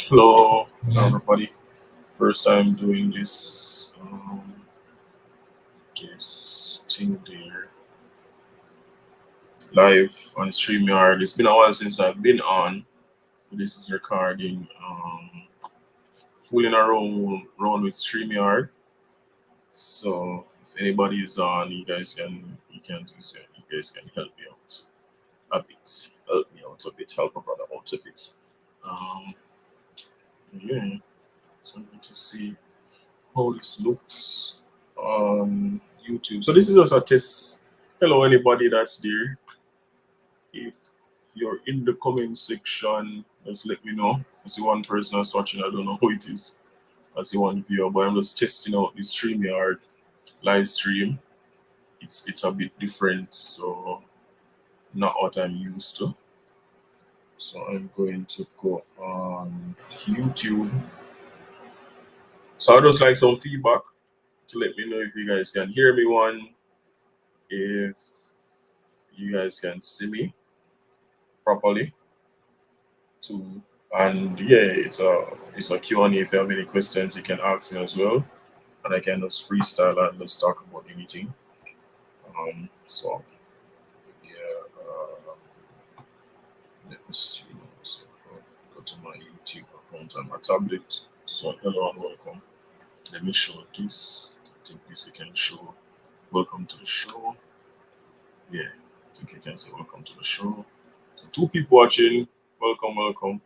Hello, everybody. First time doing this this thing there live on StreamYard. It's been a while since I've been on. This is recording fooling around with StreamYard. So if anybody is on, you guys can help me out a bit. Help me out a bit. Help a brother out a bit. Um, yeah. So I'm going to see how this looks on YouTube. So this is just a test. Hello, anybody that's there. If you're in the comment section, just let me know. I see one person that's watching. I don't know who it is. I see one viewer, but I'm just testing out the StreamYard live stream. It's a bit different, so not what I'm used to. So I'm going to go on YouTube. So I just like some feedback to let me know if you guys can hear me one, if you guys can see me properly too. And yeah, it's a Q&A. If you have any questions, you can ask me as well, and I can just freestyle and just talk about anything. So yeah, let me see. So go to my YouTube account and my tablet. So hello and welcome. Let me show this. I think this you can show. Welcome to the show. Yeah, I think you can say welcome to the show. So two people watching. Welcome, welcome.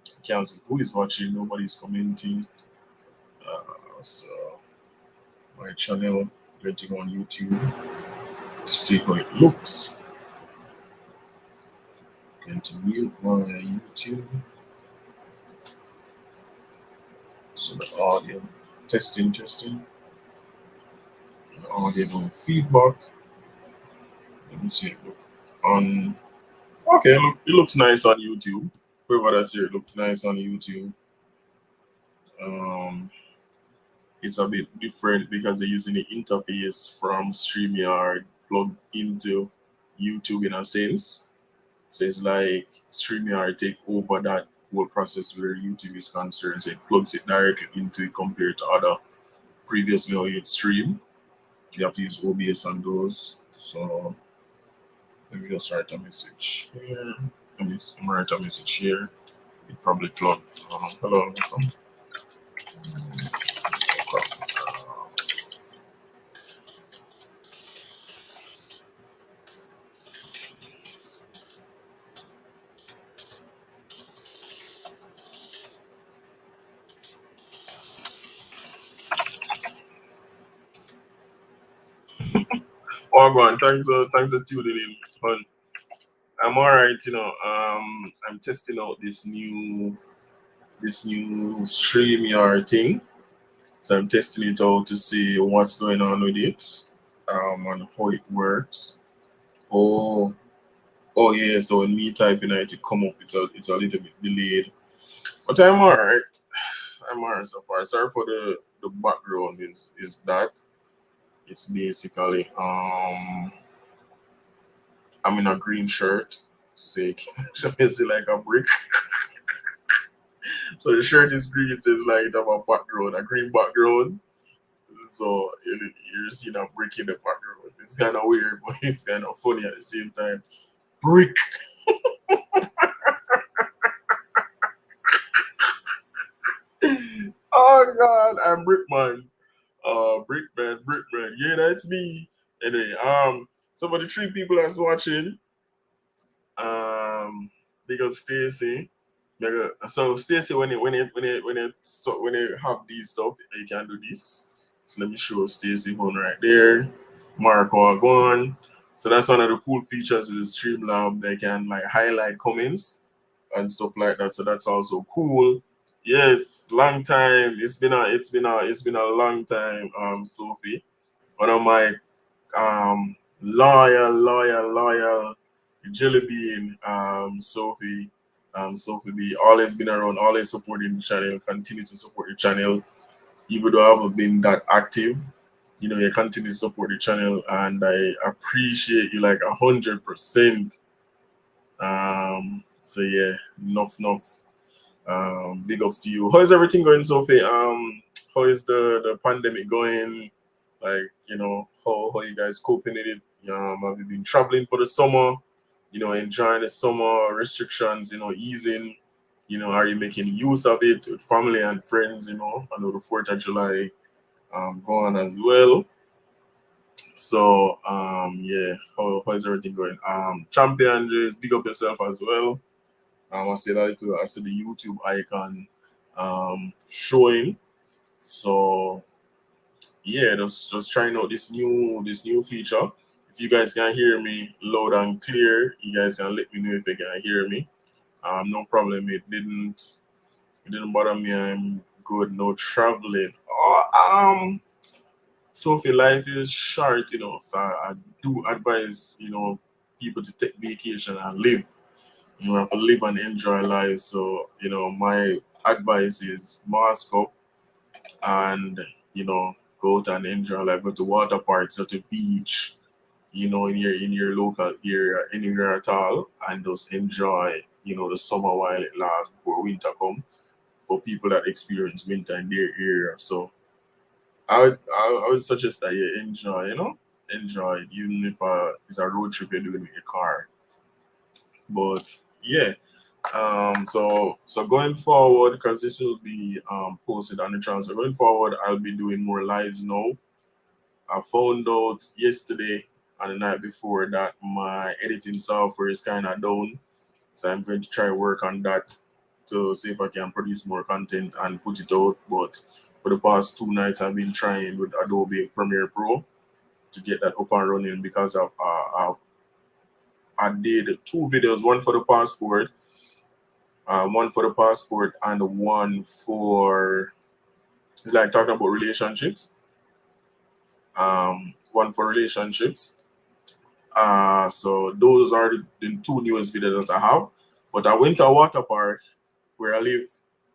I can't see who is watching. Nobody's commenting. So my channel, going to go on YouTube to see how it looks. Going to mute my YouTube. So the audio, testing. The audio no feedback. Let me see it look on. Okay, look, it looks nice on YouTube. Whoever that's here, it looks nice on YouTube. Um, it's a bit different because they're using the interface from StreamYard plugged into YouTube in a sense. So it's like StreamYard take over that whole process where YouTube is concerned. So it plugs it directly into it compared to other previously how you'd stream. You have to use OBS on those. So let me just write a message here. I'm gonna write a message here. It probably plugged. Hello, welcome. Oh, go on. Thanks for tuning in. Fun. I'm alright. I'm testing out this new StreamYard thing. So I'm testing it out to see what's going on with it, and how it works. Oh, oh yeah. So when me typing it, it come up. It's a little bit delayed, but I'm alright. I'm alright so far. Sorry for the background. Is that it's basically I'm in a green shirt. Sick. It's like a brick. So the shirt is green. It says like it have a background, a green background. So you're seeing a brick in the background. It's kind of weird, but it's kind of funny at the same time. Brick. Oh God, I'm Brickman. Brickman. Yeah, that's me. Anyway, so for the three people that's watching, big up Stacy. So Stacy, when you have these stuff, you can do this. So let me show Stacy one right there. Marco Agon. So that's one of the cool features with the Streamlab. They can like highlight comments and stuff like that. So that's also cool. Yes, long time. It's been a long time, Sophie. One of my loyal jelly bean, Sophie. Sophie B always been around, always supporting the channel, continue to support the channel, even though I haven't been that active. You continue to support the channel, and I appreciate you like 100%. So yeah, enough. Big ups to you. How is everything going, Sophie? How is the pandemic going? Like, how you guys coping with it? Have you been traveling for the summer? Enjoying the summer restrictions, easing. Are you making use of it with family and friends? I know the 4th of July go on as well. So yeah, how is everything going? Champion, just big up yourself as well. I see that I see the YouTube icon showing. So yeah, just trying out this new feature. If you guys can hear me loud and clear, you guys can let me know if you can hear me. No problem. It didn't bother me. I'm good. No traveling. Sophie, life is short, so I do advise, people to take vacation and live. You have to live and enjoy life. So, my advice is mask up and, go out and enjoy life. Go to water parks or to beach, in your local area, anywhere at all, and just enjoy, the summer while it lasts before winter come for people that experience winter in their area. So I would suggest that you enjoy, enjoy it, even if it's a road trip you're doing with your car. But yeah, so going forward, because this will be posted on the channel. So going forward, I'll be doing more lives now. I found out yesterday and the night before that my editing software is kind of down, so I'm going to try work on that to see if I can produce more content and put it out. But for the past 2 nights, I've been trying with Adobe Premiere Pro to get that up and running because I did 2 videos, one for the passport and one for it's like talking about relationships. One for relationships. So those are the 2 newest videos that I have. But I went to a water park where I live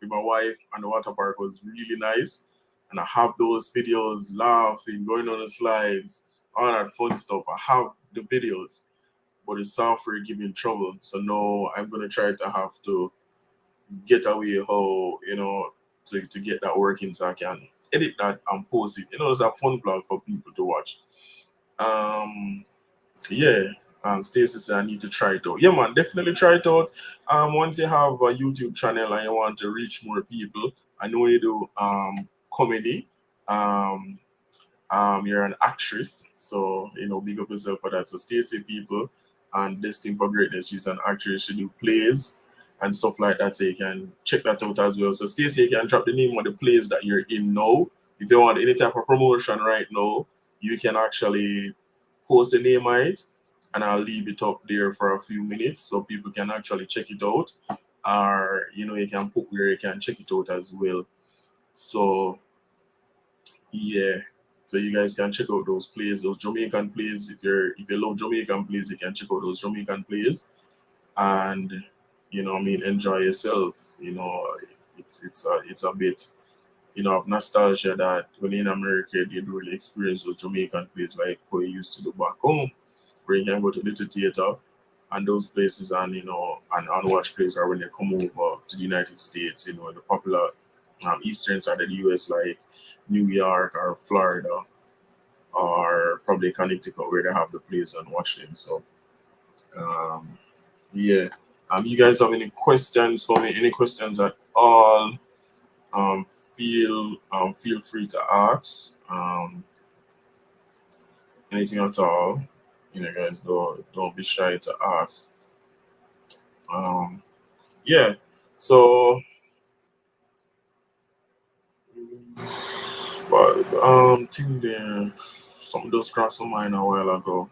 with my wife, and the water park was really nice. And I have those videos, laughing, going on the slides, all that fun stuff. I have the videos, but the software giving trouble. So now I'm gonna try to have to get away how to get that working so I can edit that and post it. It's a fun vlog for people to watch. Um, yeah. Stacy said I need to try it out. Yeah, man, definitely try it out. Once you have a YouTube channel and you want to reach more people, I know you do comedy. Um, you're an actress, so big up yourself for that. So Stacey people and Destined for Greatness, she's an actress. She do plays and stuff like that. So you can check that out as well. So Stacey, you can drop the name of the plays that you're in now. If you want any type of promotion right now, you can actually post the name of it, and I'll leave it up there for a few minutes so people can actually check it out. Or you can put where you can check it out as well. So yeah. So you guys can check out those plays, those Jamaican plays. If you love Jamaican plays, you can check out those Jamaican plays and enjoy yourself. It's a bit of nostalgia that when you're in America you do really experience those Jamaican plays like what you used to do back home, where you can go to little theater and those places and watch plays are when they come over to the United States, in the popular eastern side of the US like New York or Florida or probably Connecticut where they have the plays and watch them. So um, yeah. You guys have any questions for me? Any questions at all? Feel free to ask. Anything at all. Guys, don't be shy to ask. Um, yeah. So, but think there something just crossed my mind a while ago.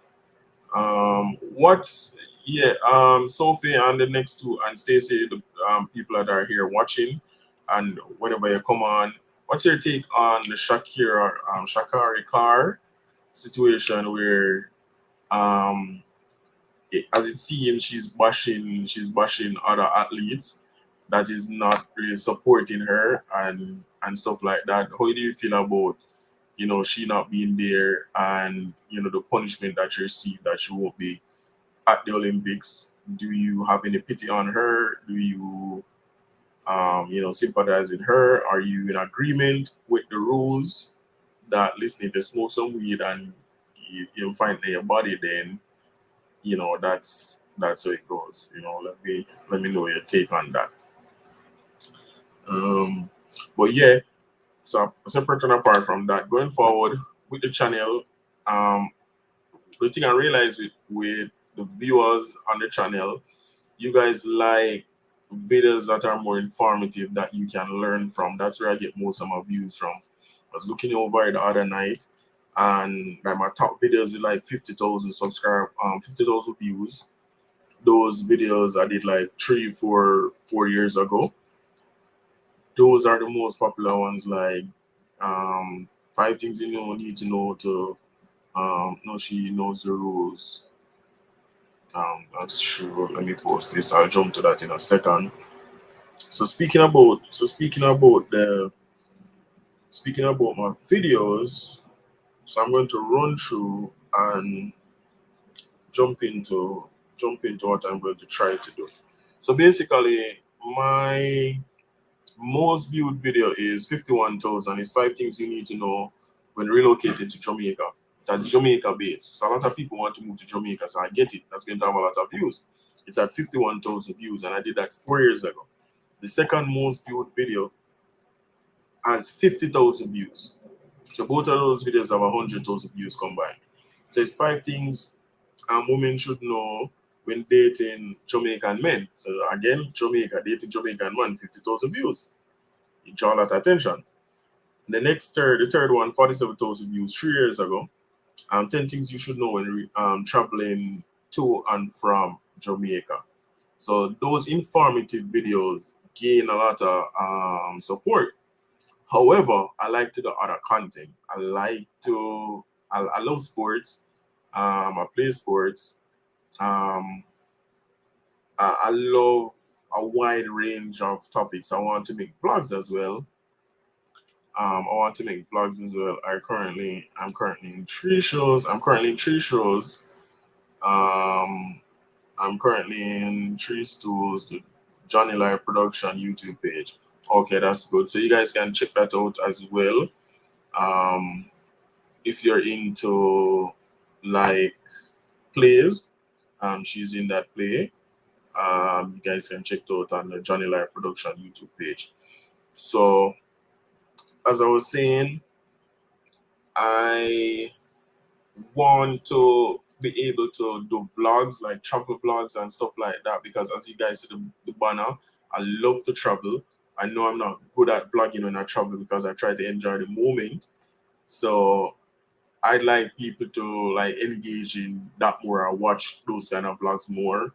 What's yeah, Sophie and the next two and Stacey, the people that are here watching, and whenever you come on, what's your take on the Shakari car situation where as it seems she's bashing other athletes that is not really supporting her and stuff like that. How do you feel about she not being there and the punishment that she received that she won't be at the Olympics? Do you have any pity on her? Do you sympathize with her? Are you in agreement with the rules that, listen, if you smoke some weed and you find it in your body, then that's how it goes. Let me know your take on that. Um, but yeah, so separate and apart from that, going forward with the channel, um, the thing I realize with the viewers on the channel, you guys like videos that are more informative that you can learn from. That's where I get most of my views from. I was looking over it the other night, and like my top videos with like 50,000 50,000 views. Those videos I did like 4 years ago. Those are the most popular ones, like five things you need to know to know she knows the rules. That's true. Let me post this. I'll jump to that in a second. So speaking about my videos, so I'm going to run through and jump into what I'm going to try to do. So basically, my most viewed video is 51,000. It's five things you need to know when relocating to Jamaica. That's Jamaica based. So a lot of people want to move to Jamaica, so I get it. That's going to have a lot of views. It's at 51,000 views, and I did that 4 years ago. The second most viewed video has 50,000 views. So both of those videos have 100,000 views combined. It says five things women should know when dating Jamaican men. So again, Jamaica, dating Jamaican man, 50,000 views. It draw a lot of attention. The third one, 47,000 views 3 years ago. 10 things you should know when traveling to and from Jamaica. So those informative videos gain a lot of support. However, I like to do other content. I love sports. I play sports. Um, I love a wide range of topics. I want to make vlogs as well. I'm currently in three shows. I'm currently in Three Stools, the Johnny Live Production YouTube page. Okay, that's good. So you guys can check that out as well. Um, if you're into like plays, she's in that play. You guys can check it out on the Johnny Live Production YouTube page. So as I was saying, I want to be able to do vlogs, like travel vlogs and stuff like that, because as you guys see the banner, I love to travel. I know I'm not good at vlogging when I travel because I try to enjoy the moment. So I'd like people to like engage in that more. I watch those kind of vlogs more.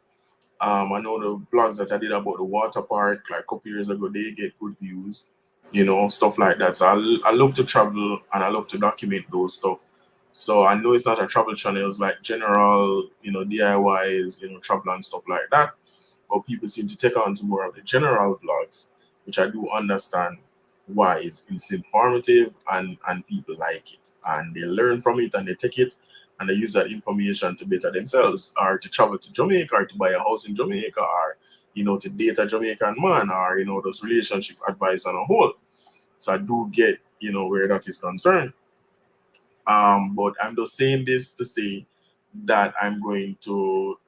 I know the vlogs that I did about the water park like a couple years ago, they get good views, stuff like that. So I love to travel and I love to document those stuff. So I know it's not a travel channel, it's like general, DIYs, travel and stuff like that. But people seem to take on to more of the general vlogs, which I do understand why it's informative and people like it. And they learn from it and they take it and they use that information to better themselves or to travel to Jamaica or to buy a house in Jamaica or to date a Jamaican man or those relationship advice on a whole. So I do get where that is concerned. But I'm just saying this to say that I'm going to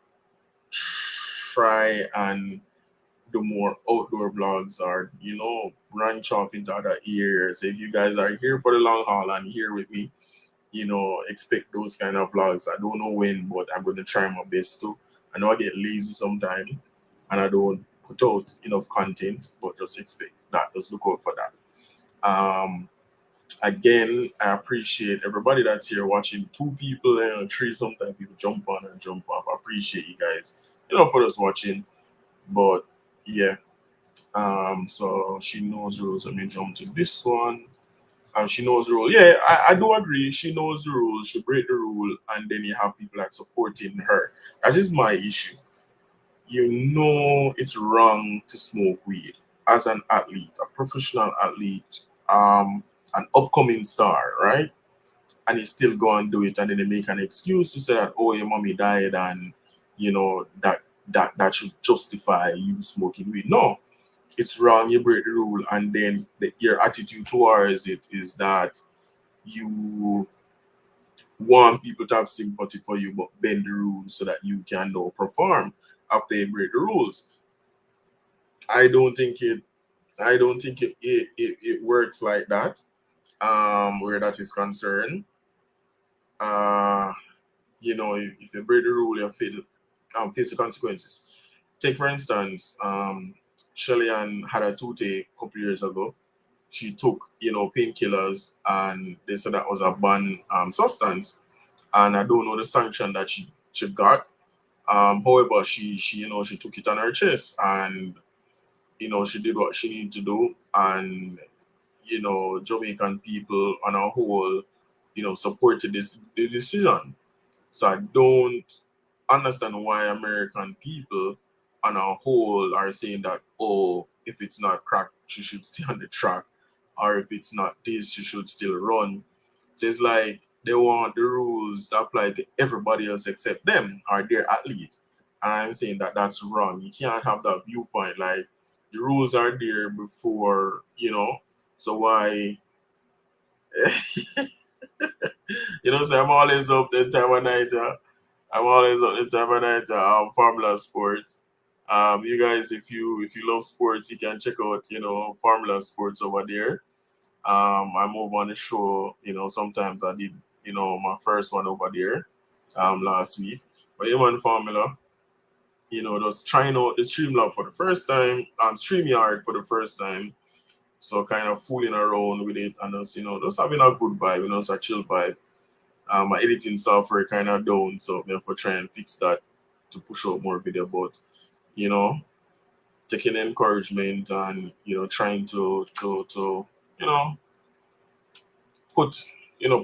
try and do more outdoor vlogs or branch off into other areas. If you guys are here for the long haul and here with me, expect those kind of vlogs. I don't know when, but I'm going to try my best to. I know I get lazy sometimes and I don't put out enough content, but just expect that. Just look out for that. Again, I appreciate everybody that's here watching. Two people and three, sometimes people jump on and jump off. I appreciate you guys, for us watching. But yeah, so she knows rules. Let me jump to this one. She knows the rule. Yeah, I do agree. She knows the rules. She break the rule, and then you have people like supporting her. That is my issue. It's wrong to smoke weed as an athlete, a professional athlete, an upcoming star, right? And you still go and do it, and then they make an excuse to say that, oh, your mommy died, and that should justify you smoking weed. No, it's wrong, you break the rule, and then your attitude towards it is that you want people to have sympathy for you, but bend the rules so that you can now perform after you break the rules. I don't think it. I don't think it works like that. Where that is concerned, uh, if you break the rule, you face the consequences. Take for instance, Shelly Ann had a toothache a couple years ago. She took, painkillers, and they said that was a banned substance. And I don't know the sanction that she got. However, she took it on her chest, and she did what she needed to do, and Jamaican people on a whole, supported the decision. So I don't understand why American people on a whole are saying that, oh, if it's not crack, she should stay on the track, or if it's not this, she should still run. So it's like they want the rules to apply to everybody else except them or their athlete. And I'm saying that that's wrong. You can't have that viewpoint. Like the rules are there before, so why so I'm always up the time of night. I'm always up the time of night. Formula Sports. You guys, if you love sports, you can check out Formula Sports over there. I move on the show. Sometimes I did my first one over there last week. But even Formula, just trying out the Streamlab for the first time, StreamYard for the first time. So kind of fooling around with it, and just having a good vibe, it's a chill vibe. My editing software kind of down, so therefore try and fix that to push out more video. But you know, taking encouragement and trying to you know put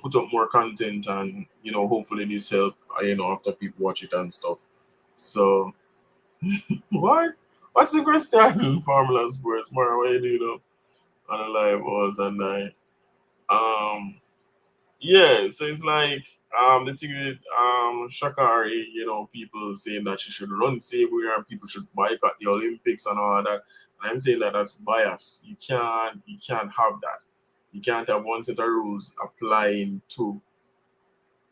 put up more content, and hopefully this help after people watch it and stuff. So what what's the question? Formula Sports, more what you do on a live was, and um yeah, so it's like the thing with Shakari, people saying that she should run Sabre and people should boycott the Olympics and all of that. And I'm saying that that's bias. You can't have that. You can't have one set of rules applying to,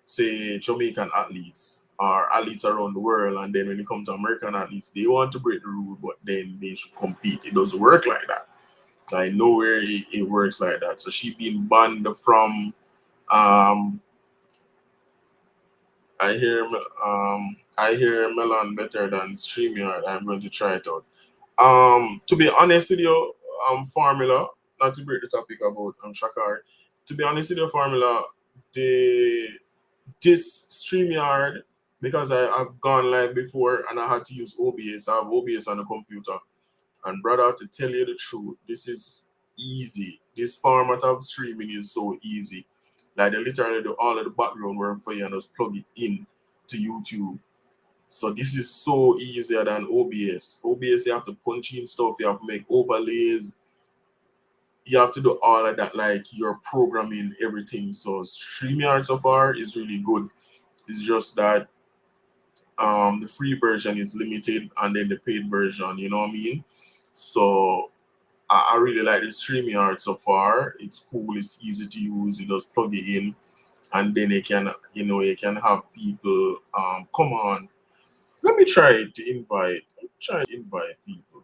say, Jamaican athletes or athletes around the world, and then when it comes to American athletes, they want to break the rule, but then they should compete. It doesn't work like that. Like nowhere it works like that. So she been banned from um I hear Melon better than StreamYard. I'm going to try it out. To be honest with you, Formula, not to break the topic about Shakar. To be honest with you, Formula, the this StreamYard, because I've gone live before and I had to use OBS. I have OBS on the computer. And brother, to tell you the truth, this is easy. This format of streaming is so easy. Like they literally do all of the background work for you and just plug it in to YouTube. So this is so easier than OBS. OBS, you have to punch in stuff, you have to make overlays, you have to do all of that, like you're programming everything. So StreamYard so far is really good. It's just that the free version is limited, and then the paid version, you know what I mean? So I really like the StreamYard so far. It's cool, it's easy to use, you just plug it in, and then you can have people come on. Let me try to invite people.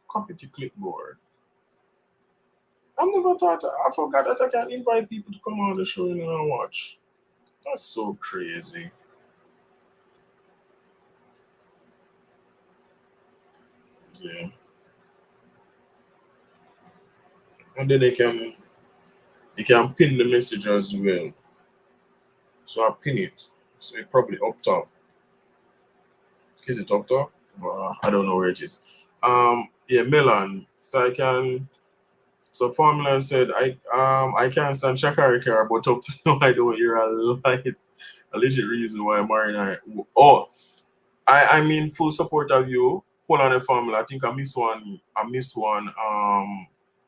Copy to clipboard. I forgot that I can invite people to come on the show and watch. That's so crazy. Yeah. And then they can pin the message as well. So I pin it. So it probably up top. Is it up top? I don't know where it is. Yeah, Milan. So Formula said I can't stand Shakari car, but up to now I don't hear a legit reason why Marina. Oh, I'm in full support of you. Hold on the Formula. I think I missed one.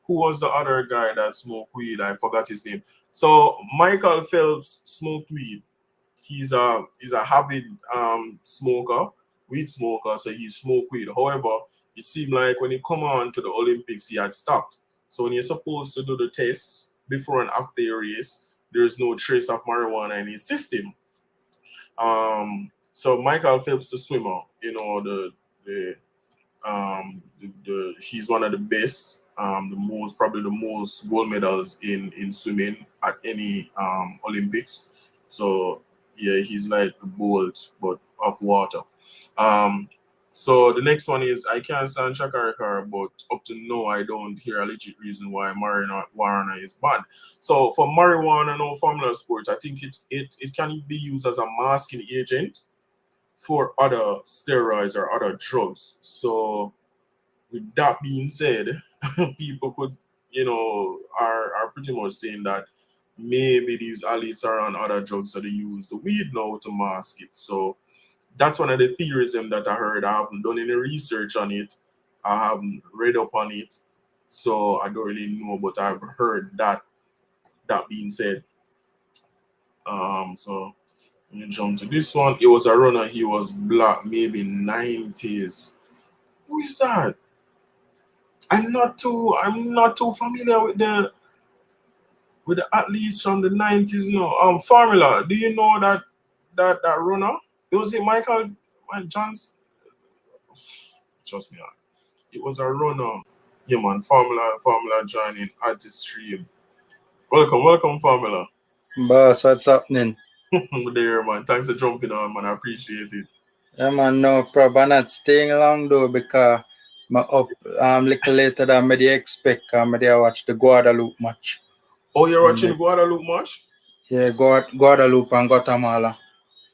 Who was the other guy that smoked weed? I forgot his name. So Michael Phelps smoked weed. He's a avid smoker, weed smoker, so he smoke weed. However, it seemed like when he come on to the Olympics, he had stopped. So when you're supposed to do the test before and after your race, there's no trace of marijuana in his system. So Michael Phelps, the swimmer, he's one of the best, probably the most gold medals in swimming at any Olympics. So yeah, he's like the Bolt but of water. So the next one is I can't stand Shakarikar, but up to now I don't hear a legit reason why marijuana is banned. So for marijuana and formula sports, I think it can be used as a masking agent for other steroids or other drugs. So with that being said, people could, are pretty much saying that maybe these athletes are on other drugs, so they use the weed now to mask it. So that's one of the theorism that I heard. I haven't done any research on it. I haven't read up on it. So I don't really know, but I've heard that. That being said, so let me jump to this one. It was a runner. He was black, maybe 90s. Who is that? I'm not too familiar with the athletes from the 90s now. Formula. Do you know that runner? It was it Michael Johnson. Trust me, it was a runner. Yeah, man. Formula joining at the stream. Welcome, Formula. Boss, what's happening? There, man. Thanks for jumping on, man. I appreciate it. Yeah, man, no problem. I'm not staying long though because I'm up little later than I expect. I watch the Guadalupe match. Oh, you're watching the Guadalupe match? Yeah, Guadalupe and Guatemala.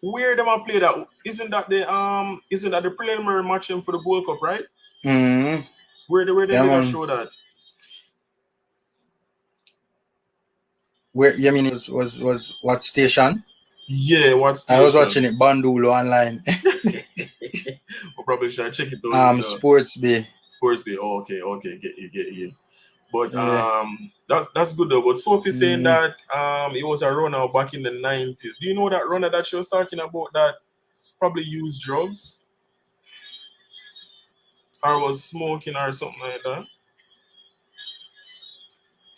Where them I play that? Isn't that the preliminary match for the Gold Cup, right? Mm-hmm. Where they did I show that? Where you mean it was what station? Yeah, what station? I was watching it Bandulo online. Well, probably should I check it out? Sports Bay. Sports Bay. Oh, okay, get you. But that's good though. But Sophie saying that it was a runner back in the 90s. Do you know that runner that she was talking about that probably used drugs? Or was smoking or something like that?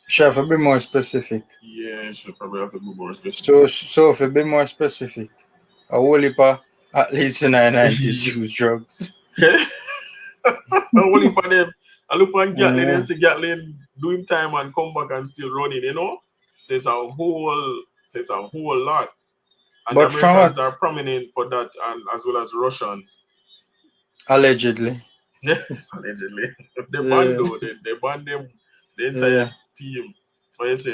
Should have to be more specific. Yeah, should probably have to be more specific. So if a bit more specific, a whole heap of athletes in the 90s use drugs. A whole heap of them. I look on Gatlin and say Gatlin doing time and come back and still running, So it's a whole lot. And but the Americans are prominent for that, and as well as Russians. Allegedly. Yeah, allegedly. They banned though. They banned them, the entire team.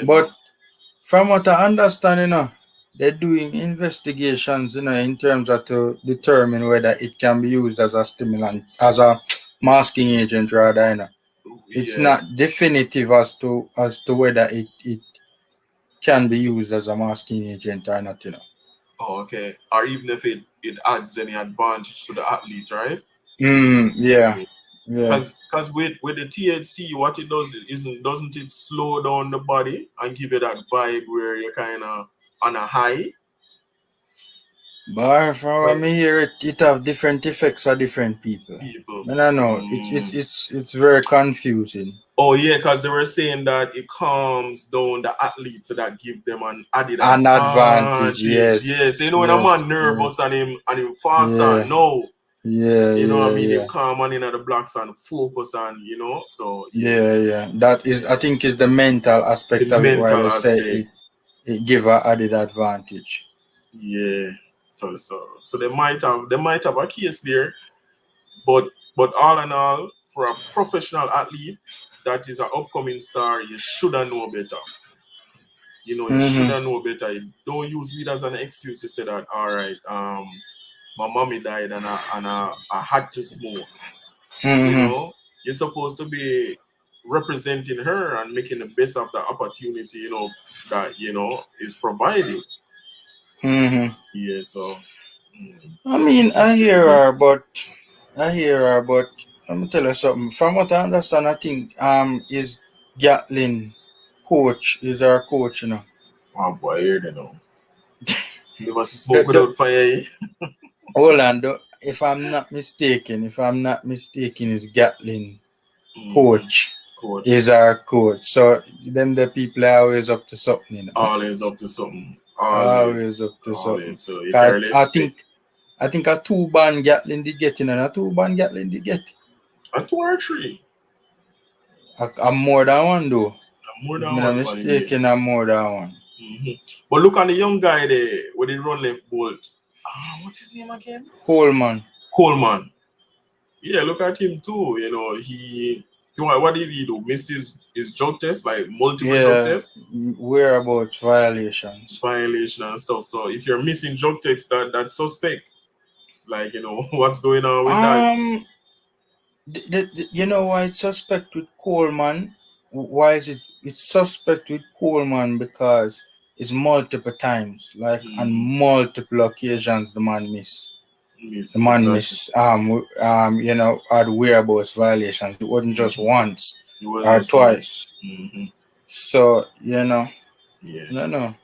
But from what I understand, they're doing investigations, in terms of to determine whether it can be used as a stimulant, as a masking agent rather, It's not definitive as to whether it can be used as a masking agent or not, Oh, okay. Or even if it adds any advantage to the athlete, right? Yeah. Because with the THC, what it does doesn't it slow down the body and give you that vibe where you're kind of on a high? But from what me hear, it have different effects for different people. I don't know. It's very confusing. Oh yeah, because they were saying that it calms down the athletes, so that give them an added advantage. Yes. Yes. When a man nervous and him faster, no. Yeah. They calm and the blocks and focus and so yeah. That is, I think, is the mental aspect of it, why they say it give a added advantage. Yeah. So they might have a case there, but all in all, for a professional athlete that is an upcoming star, you should know better. You should know better. Don't use weed as an excuse to say that, all right, my mommy died and I had to smoke. You're supposed to be representing her and making the best of the opportunity, that is provided. Yeah, so I mean, I hear her, but let me tell you something. From what I understand, I think is Gatlin coach is our coach, Oh boy, you know. You must smoke without fire. Hold on, if I'm not mistaken, is Gatlin Mm-hmm. coach. Coach Is our coach. So them the people are always up to something, you know. always up to something. Always Always, up to something. always. So you can 'Cause really expect I think a 2-band Gatlin did get in, and a 2-band Gatlin did get. a 2 or 3. I'm more than one though. More If than I'm not one for the game. mistaken, I'm more than one. Mm-hmm. But look on the young guy there with the run left bolt. What's his name again? Coleman. Coleman. Yeah, look at him too. What did he do? Missed his drug test, like multiple drug Yeah, tests, whereabouts violations. violation and stuff. So if you're missing drug tests, that's suspect. Like what's going on with that? You know why it's suspect with Coleman? Why is it's suspect with Coleman? Because it's multiple times, like on Mm-hmm. multiple occasions, the man miss. The Miss man exactly. miss had whereabouts violations. It wasn't just Mm-hmm. once It wasn't or just once. twice. Mm-hmm. So Yeah. no.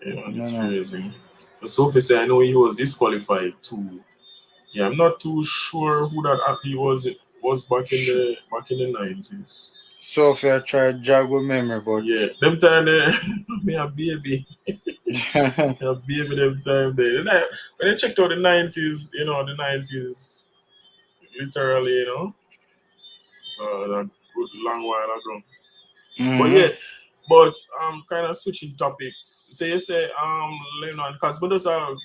It's crazy. So Sophie said, I know he was disqualified too. Yeah, I'm not too sure who that athlete was back in the 90s. Sophia tried jog with memory, but Yeah, them time there, me a baby, a baby them time there. When I checked out the 90s, the 90s, literally, so a good long while ago. But yeah, Mhm. but kind of switching topics. So you say Lennon, because but those are,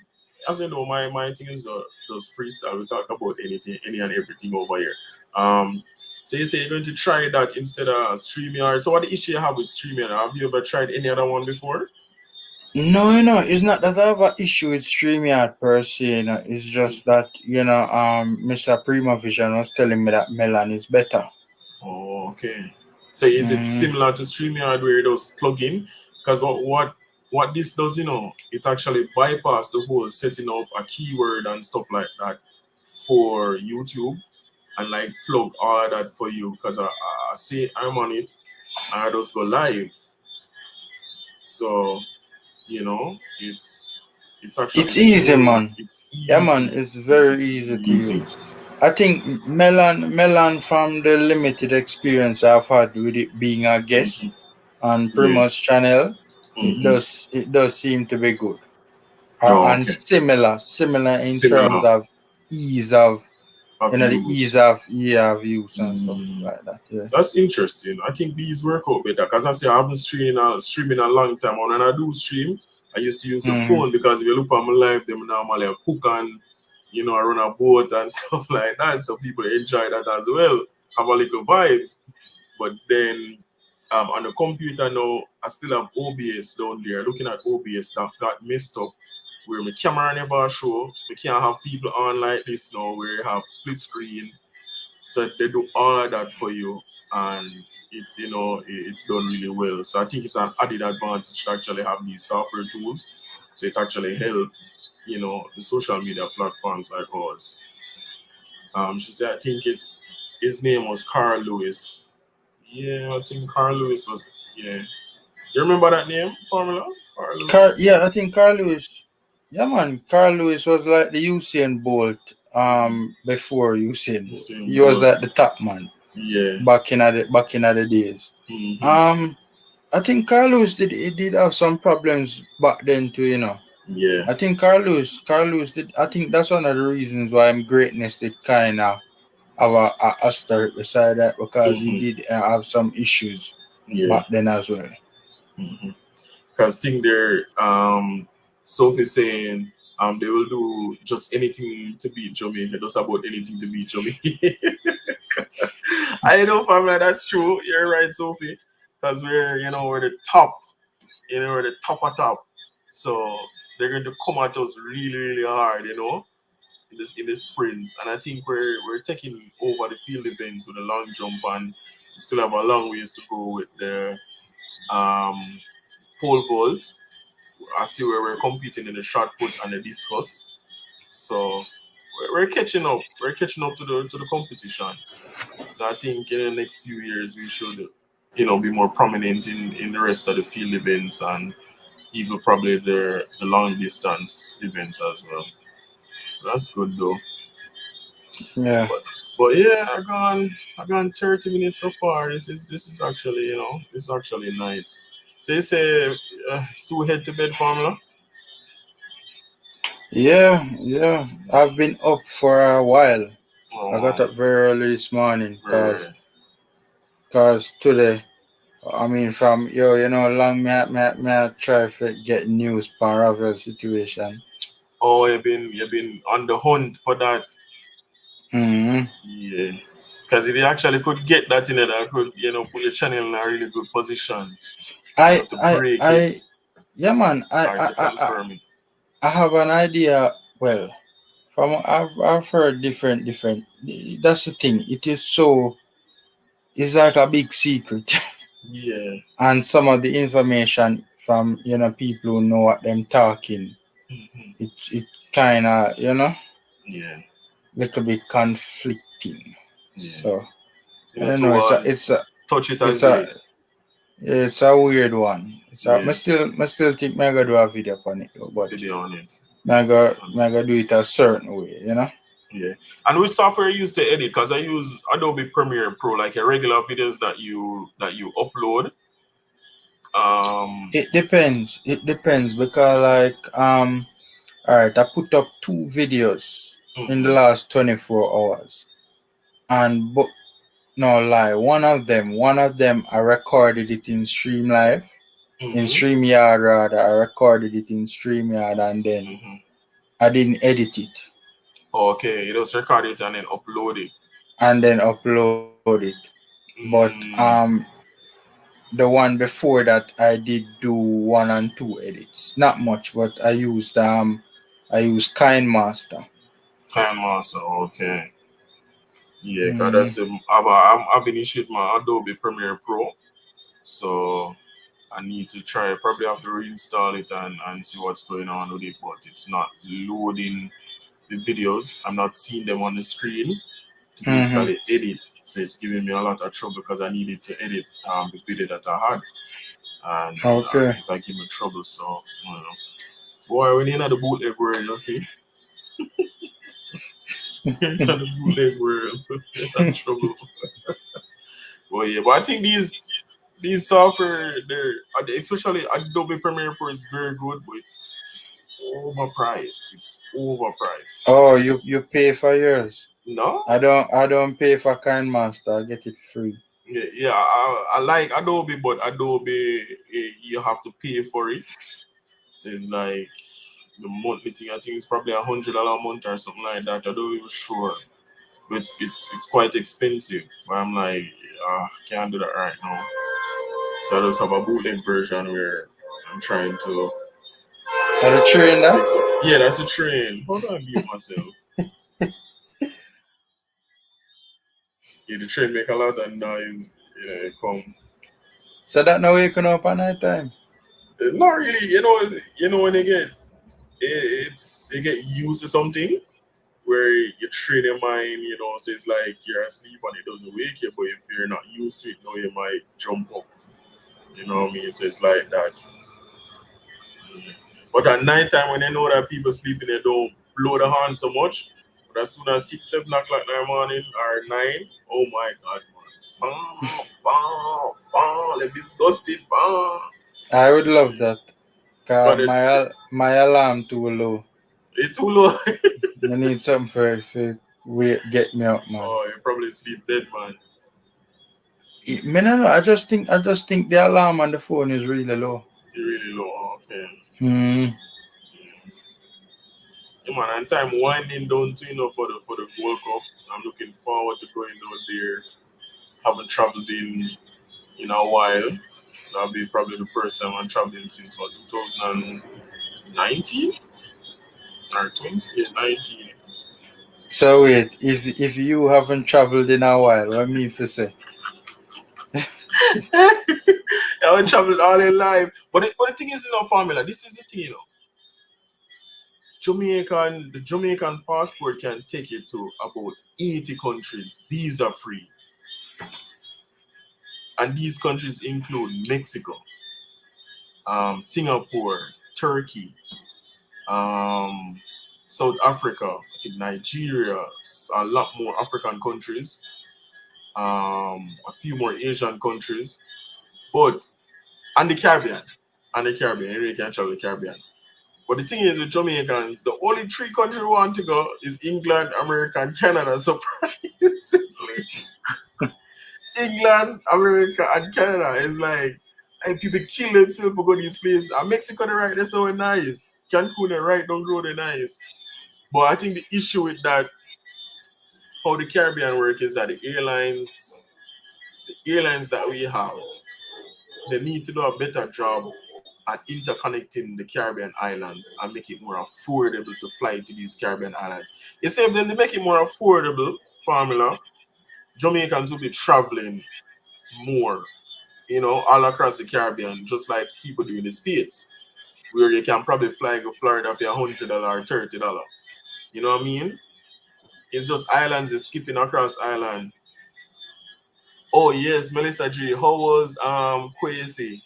as you know, my thing is those freestyle. We talk about anything, any and everything over here. So you say you're going to try that instead of StreamYard. So what the issue you have with StreamYard? Have you ever tried any other one before? No, it's not that I have an issue with StreamYard per se. It's just that Mr. Prima Vision was telling me that Melon is better. Oh, okay. So is it Mm. similar to StreamYard where it does plug in? Because what this does, it actually bypass the whole setting up a keyword and stuff like that for YouTube and like plug all of that for you. Because I see I'm on it and I just go live. So it's actually It's easy, smooth. man. It's Yeah, man, easy, it's easy, very easy to easy. use. I think Melon from the limited experience I've had with it being a guest Hmm. on Yeah. Primus channel, Hmm. it does seem to be good. Oh, And okay. similar in terms Similar of ease of of the ease use. of use and stuff Mm. like that. Yeah. That's interesting. I think these work out better because I say I haven't streaming a long time. And when I do stream, I used to use the Mm. phone because if you look at my live, them normally I cook and I run a boat and stuff like that. So people enjoy that as well. Have a little vibes. But then on the computer now, I still have OBS down there. Looking at OBS that got messed up where my camera never show. We can't have people on like this now where you have split screen. So they do all of that for you, and it's done really well. So I think it's an added advantage to actually have these software tools. So it actually help the social media platforms like ours. She said I think his name was Carl Lewis. Yeah, I think Carl Lewis was. Yeah, you remember that name? Formula Carl Lewis. I think Carl Lewis. Yeah, man, Carl Lewis was like the Usain Bolt. Before Usain Bolt, Usain he was Bolt. like the top man Yeah. back in the days. Hmm. I think Carl Lewis did have some problems back then too. Yeah. I think Carl Lewis did. I think that's one of the reasons why greatness did kind of have a asterisk beside that because he Hmm. did have some issues Yeah. back then as well. Because thing there, Sophie saying they will do just anything to beat Jamaica, just about anything to beat Jamaica. I know, family, that's true. You're right, Sophie. Because we're the top, we're the top of top. So they're going to come at us really, really hard, in the sprints. And I think we're taking over the field events with the long jump, and we still have a long ways to go with the um pole vault. I see where we're competing in the shot put and the discus. So we're catching up. We're catching up to the competition. So I think in the next few years we should, be more prominent in the rest of the field events and even probably the long distance events as well. That's good though. Yeah. But yeah, I gone 30 minutes so far. This is actually this is actually nice. So you say so we head to bed, Pamela? Yeah, yeah. I've been up for a while. I got Oh, up very early this morning right. cause today, I mean, from long me I try to get news for Ravel situation. Oh, you've been on the hunt for that. Mm-hmm. Yeah. Because if you actually could get that in it, that could put your channel in a really good position. I To I break it I yeah, man. or to confirm it. I have an idea. Well, from I've heard different. That's the thing. It is so. It's like a big secret. Yeah. And some of the information from people who know what them talking, Hmm. it kind of Yeah. little bit conflicting. Yeah. So You I know, don't to know. touch it or It's leave a it. it's a weird one. Yeah. I still think I gotta do a video on it though, but Video on it. I gotta do it a certain way. Yeah. And which software you use to edit? Because I use Adobe Premiere Pro, like your regular videos that you upload. Um. It depends. It depends because all right, I put up 2 videos in the Hmm. last 24 hours, and but no lie, one of them I recorded it in Hmm. StreamYard rather. I recorded it in StreamYard and then Hmm. I didn't edit it Okay, you just record it and then upload it. and then upload it. But Mm. the one before that I did do 1 and 2 edits. Not much, but I used Kind Master. Time Master. Okay. Yeah, cause Mm, I've been issued my Adobe Premiere Pro, so I need to try. Probably have to reinstall it and see what's going on with it. But it's not loading the videos. I'm not seeing them on the screen to mm-hmm. basically edit. So it's giving me a lot of trouble because I needed to edit the video that I had, and Okay. it like give me trouble. So I don't know. Boy, when you're in the bootleg world, you see, you're in the bootleg world, you're in trouble. Well, yeah, but I think these software, they're especially Adobe Premiere Pro is very good, but it's overpriced. It's overpriced. Oh, you pay for yours. No, I don't pay for Kind Master. I get it free. yeah, yeah. I like Adobe, but Adobe you have to pay for it. So it's like the monthly thing. I think it's probably $100 a month or something like that. I don't even sure, but it's quite expensive. But I'm like, can't do that right now. So I just have a bootleg version where I'm trying to Are you train that? fix it. Yeah, that's a train. Hold on, mute myself. Yeah, the train make a lot of noise. It come. So that now waking up at night time. Not really. When you get it's you get used to something where you train your mind. So it's like you're asleep and it doesn't wake you. But if you're not used to it, you might jump up. You know what I mean? So it's like that. Mm. But at night time, when they know that people sleeping, they don't blow the horn so much. But as soon as 6, 7 o'clock in the morning or 9, oh my God, man. Bam, bam, bam, like disgusted, bam. I would love that. But Cause my alarm too low. it's too low. I need something for get me up, man. Oh, you probably sleep dead, man. No, I just think the alarm on the phone is really low. You really low. Oh, okay. Hmm. Yeah. Yeah, man, and time winding down to for the World Cup. I'm looking forward to going down there. Haven't traveled in a while. So I'll be probably the first time I'm traveling since 2019 or 2019. So wait, if you haven't traveled in a while, what me for say? I haven't traveled all in life. But the thing is, Formula, this is the thing. The Jamaican passport can take you to about 80 countries visa free. And these countries include Mexico, Singapore, Turkey, um, South Africa, I think Nigeria, a lot more African countries, a few more Asian countries, but and the Caribbean, anyway, you can travel the Caribbean. But the thing is with Jamaicans, the only three countries we want to go is England, America, and Canada. Surprisingly, England, America, and Canada is like, hey, people kill themselves for go to these places. And Mexico, the right, they're so nice. Cancun, the right, don't go there nice. But I think the issue with that, how the Caribbean work is that the airlines that we have, they need to do a better job at interconnecting the Caribbean islands and make it more affordable to fly to these Caribbean islands. You see, if they make it more affordable, formula, Jamaicans will be traveling more, all across the Caribbean, just like people do in the States, where you can probably fly to Florida for $100 or $30. You know what I mean? It's just islands is skipping across island. Oh yes, Melissa G. How was Kwesi?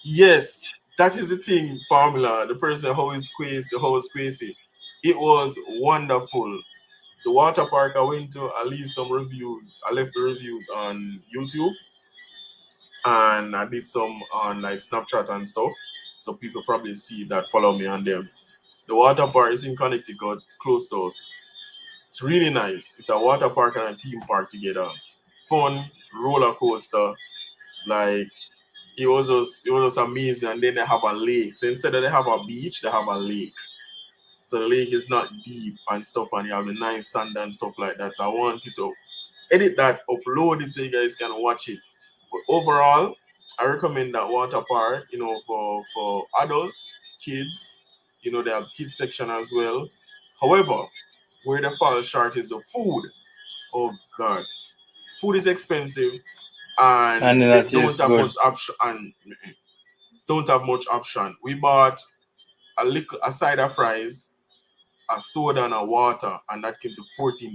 Yes, that is the thing, formula. The person how is Kwesi. It was wonderful. The water park I went to, I leave some reviews. I left the reviews on YouTube and I did some on like Snapchat and stuff. So people probably see that, follow me on them. The water park is in Connecticut, close to us. It's really nice. It's a water park and a theme park together. Fun, roller coaster. Like it was just amazing. And then they have a lake. So instead of they have a beach, they have a lake. So the lake is not deep and stuff, and you have the nice sand and stuff like that. So I want you to edit that, upload it so you guys can watch it. But overall, I recommend that water park, for adults, kids. They have kids section as well. However, where they fall short is the food. Oh God, food is expensive, And and then they that don't is have good. much option. And don't have much option. We bought a side of fries, a soda, and a water, and that came to $14.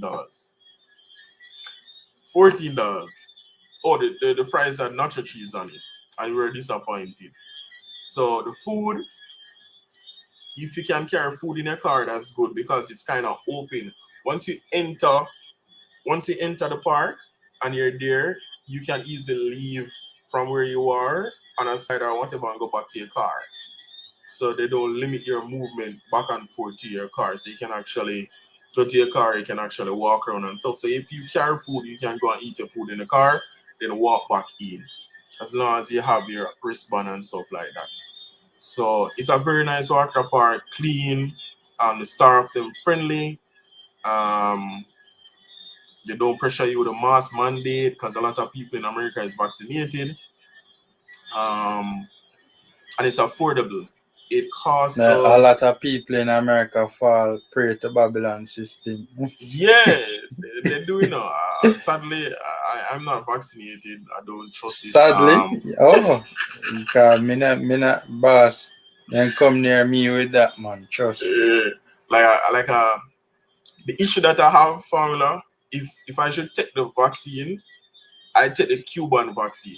$14. Oh, the fries had nacho cheese on it, and we were disappointed. So the food, if you can carry food in a car, that's good because it's kind of open. Once you enter, once you enter the park and you're there, you can easily leave from where you are on a side or whatever and go back to your car. So they don't limit your movement back and forth to your car. So you can actually go to your car, you can actually walk around and stuff. So if you carry food, you can go and eat your food in the car, then walk back in. As long as you have your wristband and stuff like that. So it's a very nice water park, clean. The staff them friendly. Um, they don't pressure you with a mask mandate because a lot of people in America is vaccinated. Um, and it's affordable. It costs A lot us. of people in America fall prey to Babylon system. Yeah, they do. Sadly, I'm not vaccinated. I don't trust it. Sadly, oh, because me not boss, then come near me with that man. Trust. Like the issue that I have, formula. If I should take the vaccine, I take the Cuban vaccine.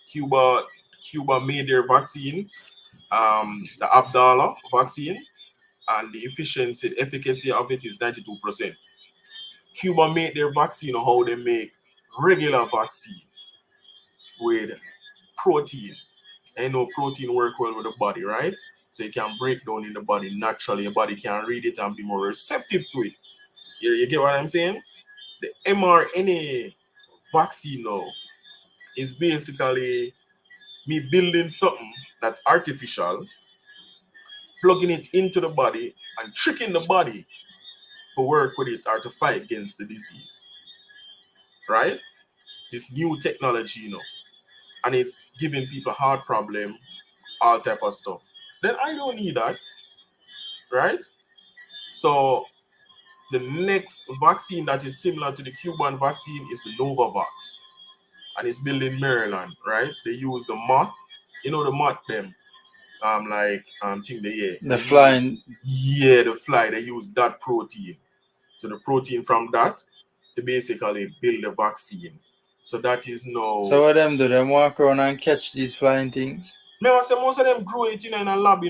Cuba Cuba made their vaccine, the Abdallah vaccine, and the efficacy of it is 92%. Cuba made their vaccine how they make regular vaccine with protein. I know protein work well with the body, right? So it can break down in the body naturally. Your body can read it and be more receptive to it. You get what I'm saying? The mRNA vaccine now is basically me building something that's artificial, plugging it into the body and tricking the body to work with it or to fight against the disease. Right? This new technology, and it's giving people heart problem, all type of stuff. Then I don't need that, right? So the next vaccine that is similar to the Cuban vaccine is the Novavax, and it's built in Maryland, right? They use the moth, the moth them, think The they use, flying. yeah, the fly. They use that protein, so the protein from that to basically build the vaccine. So that is So no. what them do? Them walk around and catch these flying things. Me I say most of them grow it in a lab,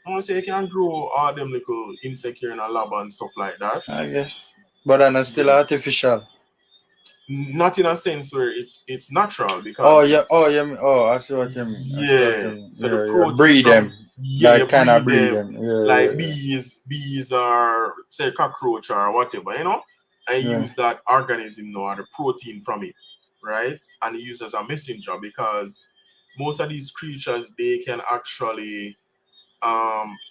I want to say you can grow all them little insect here in a lab and stuff like that. I guess. But then it's still artificial. Not in a sense where it's natural Oh because yeah, it's I see what you mean. I see what you mean. so the Yeah, protein breed from them. you Like kind of breed breed them them. Yeah. like bees or say cockroach or whatever, and Yeah. use that organism now or the protein from it, right? And use as a messenger because most of these creatures they can actually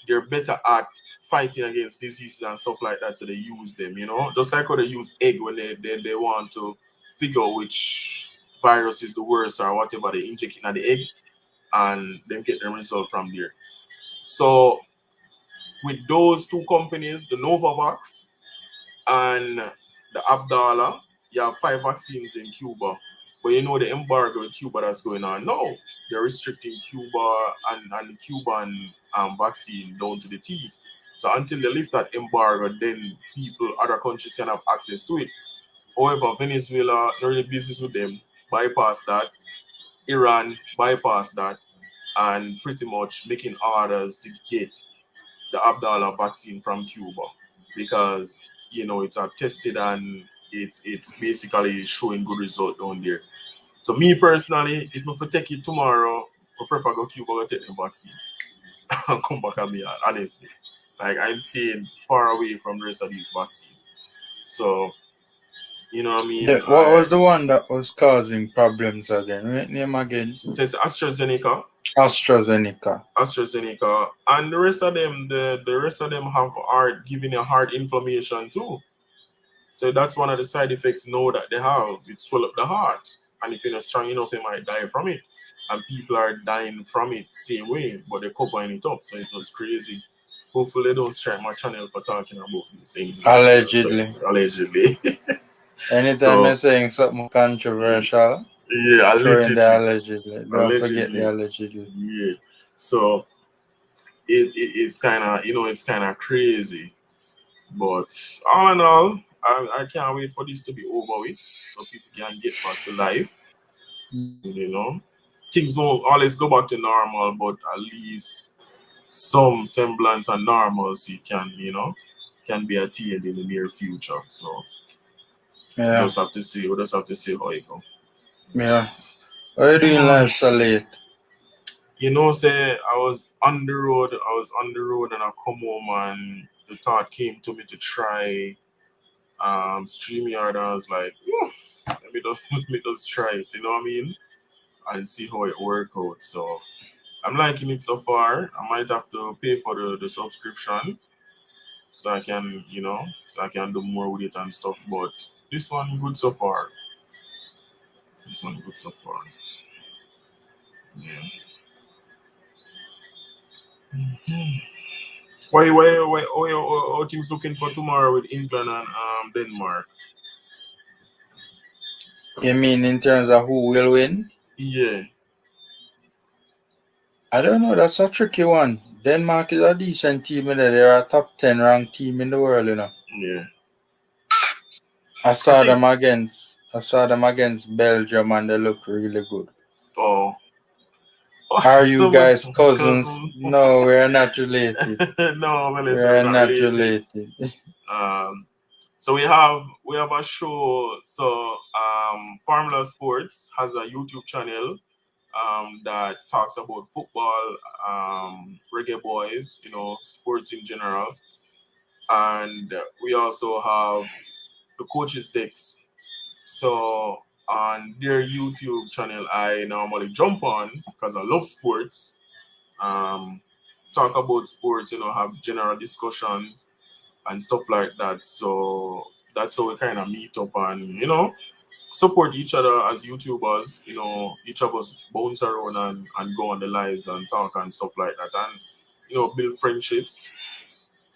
they're better at fighting against diseases and stuff like that, so they use them, just like how they use egg when they want to figure out which virus is the worst or whatever, they inject in the egg and then get the result from there. So with those two companies, the Novavax and the Abdala, you have 5 vaccines in Cuba. But the embargo in Cuba that's going on now. They're restricting Cuba and Cuban vaccine down to the T. So until they lift that embargo, then other countries can have access to it. However, Venezuela, not really business with them, bypass that. Iran bypass that, and pretty much making orders to get the Abdala vaccine from Cuba because it's tested and it's basically showing good result down there. So me personally, if I take it tomorrow, I prefer go Cuba go take the vaccine and come back at me honestly. Like I'm staying far away from the rest of these vaccines. So you know what I mean? What was the one that was causing problems again? Name again? So it's AstraZeneca. AstraZeneca. And the rest of them, the rest of them have giving a heart inflammation too. So that's one of the side effects now that they have. It swell up the heart. And if you're not strong enough, you might die from it. And people are dying from it same way, but they're covering it up. So it's just crazy. Hopefully they don't strike my channel for talking about these things. Allegedly. Allegedly. Anytime you're saying something controversial, yeah, throwing the allegedly. allegedly. Don't forget the allegedly. Yeah. So it's kind of it's kind of crazy, but all in all, I can't wait for this to be over with so people can get back to life. Things won't always go back to normal, but at least some semblance of normalcy can be attained in the near future. So we just have to see how it goes. Yeah. Why are you doing live so late? Say I was on the road and I come home and the thought came to me to try StreamYard, and I was like, let me just try it, you know what I mean? And see how it works out. So I'm liking it so far. I might have to pay for the subscription so I can, do more with it and stuff. But this one good so far. Yeah. Mm-hmm. How things looking for tomorrow with England and Denmark? You mean in terms of who will win? Yeah. I don't know. That's a tricky one. Denmark is a decent team, they're a top 10 ranked team in the world, Yeah. I saw them against Belgium and they looked really good. Oh. Are you guys cousins? No, we're not related. No, Melissa, we're not related. So we have a show. So Formula Sports has a YouTube channel that talks about football, reggae boys, sports in general. And we also have the coaches decks. So on their YouTube channel, I normally jump on because I love sports. Talk about sports, have general discussion and stuff like that. So that's how we kind of meet up and, support each other as YouTubers. Each of us bounce around and go on the lives and talk and stuff like that. And, build friendships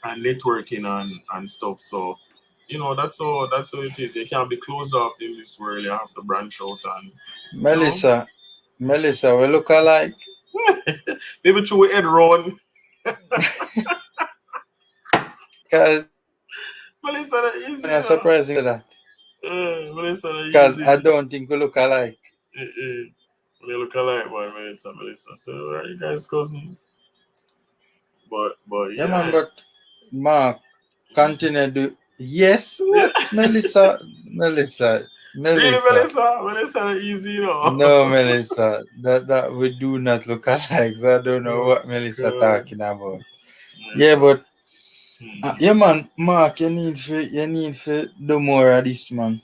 and networking and stuff. So, that's how it is. You can't be closed off in this world. You have to branch out and Melissa, we look alike. Maybe through head run. Because Melissa, that easy. I'm surprised at that. Melissa, because I don't think we look alike. We look alike, boy, Melissa. So are you guys cousins? But Yeah, yeah. man, but Mark, continue to yes, Yeah. what? Melissa. Really, Melissa, easy, you know. No, Melissa. That we do not look alike. So I don't know Oh what Melissa God, talking about. Yeah, Melissa. but Hmm. yeah, man, Mark, you need to do more of this, man.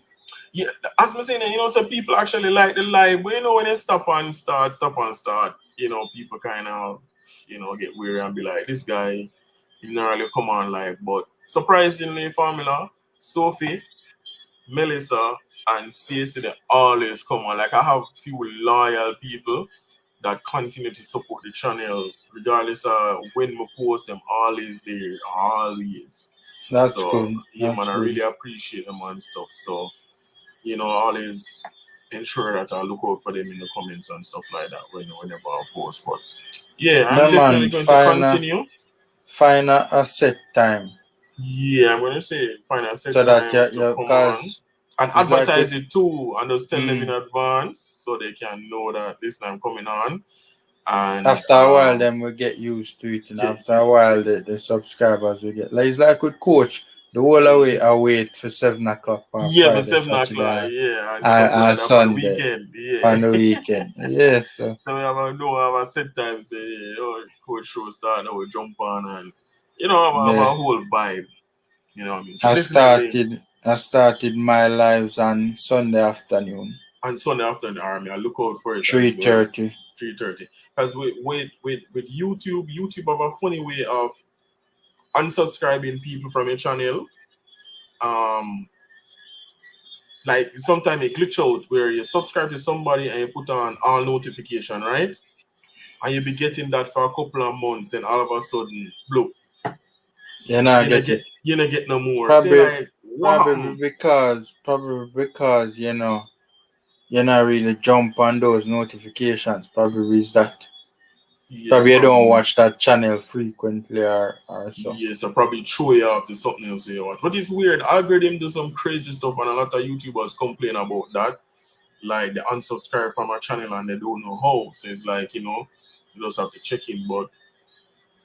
Yeah, as I'm saying, you know, some people actually like the live, but you know, when you stop and start, you know, people kind of, you know, get weary and be like, this guy, he not really come on live. But surprisingly, Formula, Sophie, Melissa, and Stacey, they always come on. Like, I have few loyal people that continue to support the channel, regardless of when we post them, always there, always. That's So, good. yeah, man, That's I good. really appreciate them and stuff. So, you know, always ensure that I look out for them in the comments and stuff like that whenever I post. But yeah, Yeah, I'm definitely man, going to continue. find a set time Yeah, I'm going to say find a set so that time to come on cause and it's like advertise with it too, and just tell them in mm, advance so they can know that this time coming on. And after a while, them will get used to it, and yeah, after a while, the subscribers will get like it's like with coach. The whole away I wait for 7 o'clock on yeah, but Friday, 7 o'clock, Saturday, yeah, and stuff and like that for the Sunday weekend. on Yeah. the weekend. Yes, so So we have a no have a set time say, you know, coach show start, I will jump on and you know have yeah. a whole vibe. You know what I mean? So I definitely started I started my lives on Sunday afternoon, on Sunday after the army, I look out for it three as well. thirty. 3:30. Because with YouTube have a funny way of unsubscribing people from your channel. Um like sometimes it glitch out where you subscribe to somebody and you put on all notification, right? And you be getting that for a couple of months, then all of a sudden, bloop, You know, get it. you not get no more. Say Probably like, what probably happened? because you not really jump on those notifications. Probably is that. Yeah, Probably you don't probably. watch that channel frequently or so. Yes, I probably throw you off to something else you watch. But it's weird. Algorithm do some crazy stuff, and a lot of YouTubers complain about that. Like they unsubscribe from our channel and they don't know how. So it's like, you know, you just have to check in. But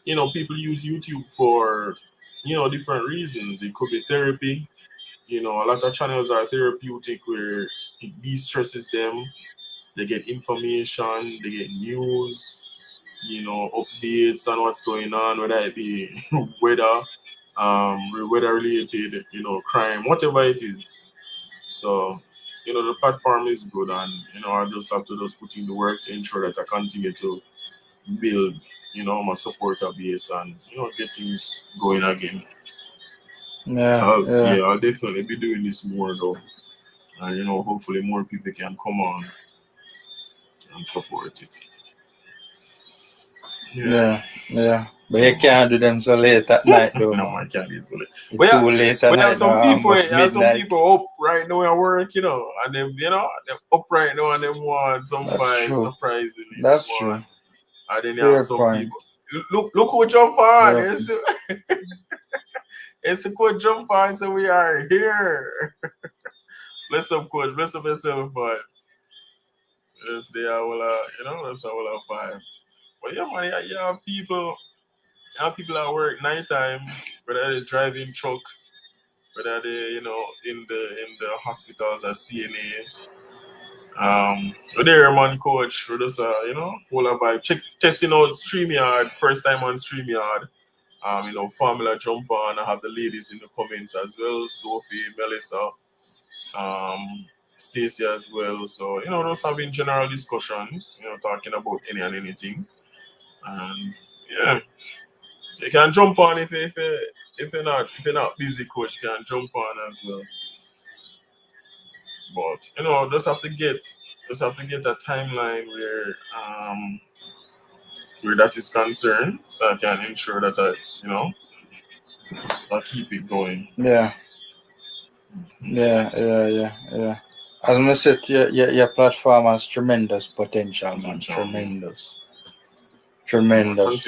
you know, people use YouTube for, you know, different reasons. It could be therapy. You know, a lot of channels are therapeutic where it de-stresses them. They get information, they get news, you know, updates on what's going on, whether it be weather, weather related, you know, crime, whatever it is. So, you know, the platform is good, and you know, I just have to just put in the work to ensure that I continue to build, you know, my supporter base and you know get things going again. So Yeah, yeah, yeah, I'll definitely be doing this more though, and you know, hopefully more people can come on and support it. Yeah, yeah, yeah. But yeah, you man. can't do them so late at night though, No, man. I can't easily. It's But yeah, too late at night now, almost you have some midnight. people up right now at work, you know, and them, you know, them up right now and them want some That's vibes, true. surprisingly, them That's true. want. And then you have Fair some point. people. Look who jump on. Fair It's a good jump on, so we are here. Bless up, coach. Bless up yourself, but this day I will, you know, that's how will vibe. But yeah, man, you have people, at work nighttime, whether they driving truck, whether they, you know, in the hospitals as CNAs. We're there, man, coach. We're just, you know, whole of vibe. Testing out StreamYard, first time on StreamYard. You know, Formula jump on. I have the ladies in the comments as well. Sophie, Melissa, um, Stacy as well. So, you know, just having general discussions, you know, talking about any and anything. And yeah, you can jump on if you're not busy, coach, you can jump on as well. But you know, just have to get a timeline where that is concerned, so I can ensure that you know, I keep it going. yeah, yeah. As I said, your platform has tremendous potential, man. Potential. Yeah, Tremendous.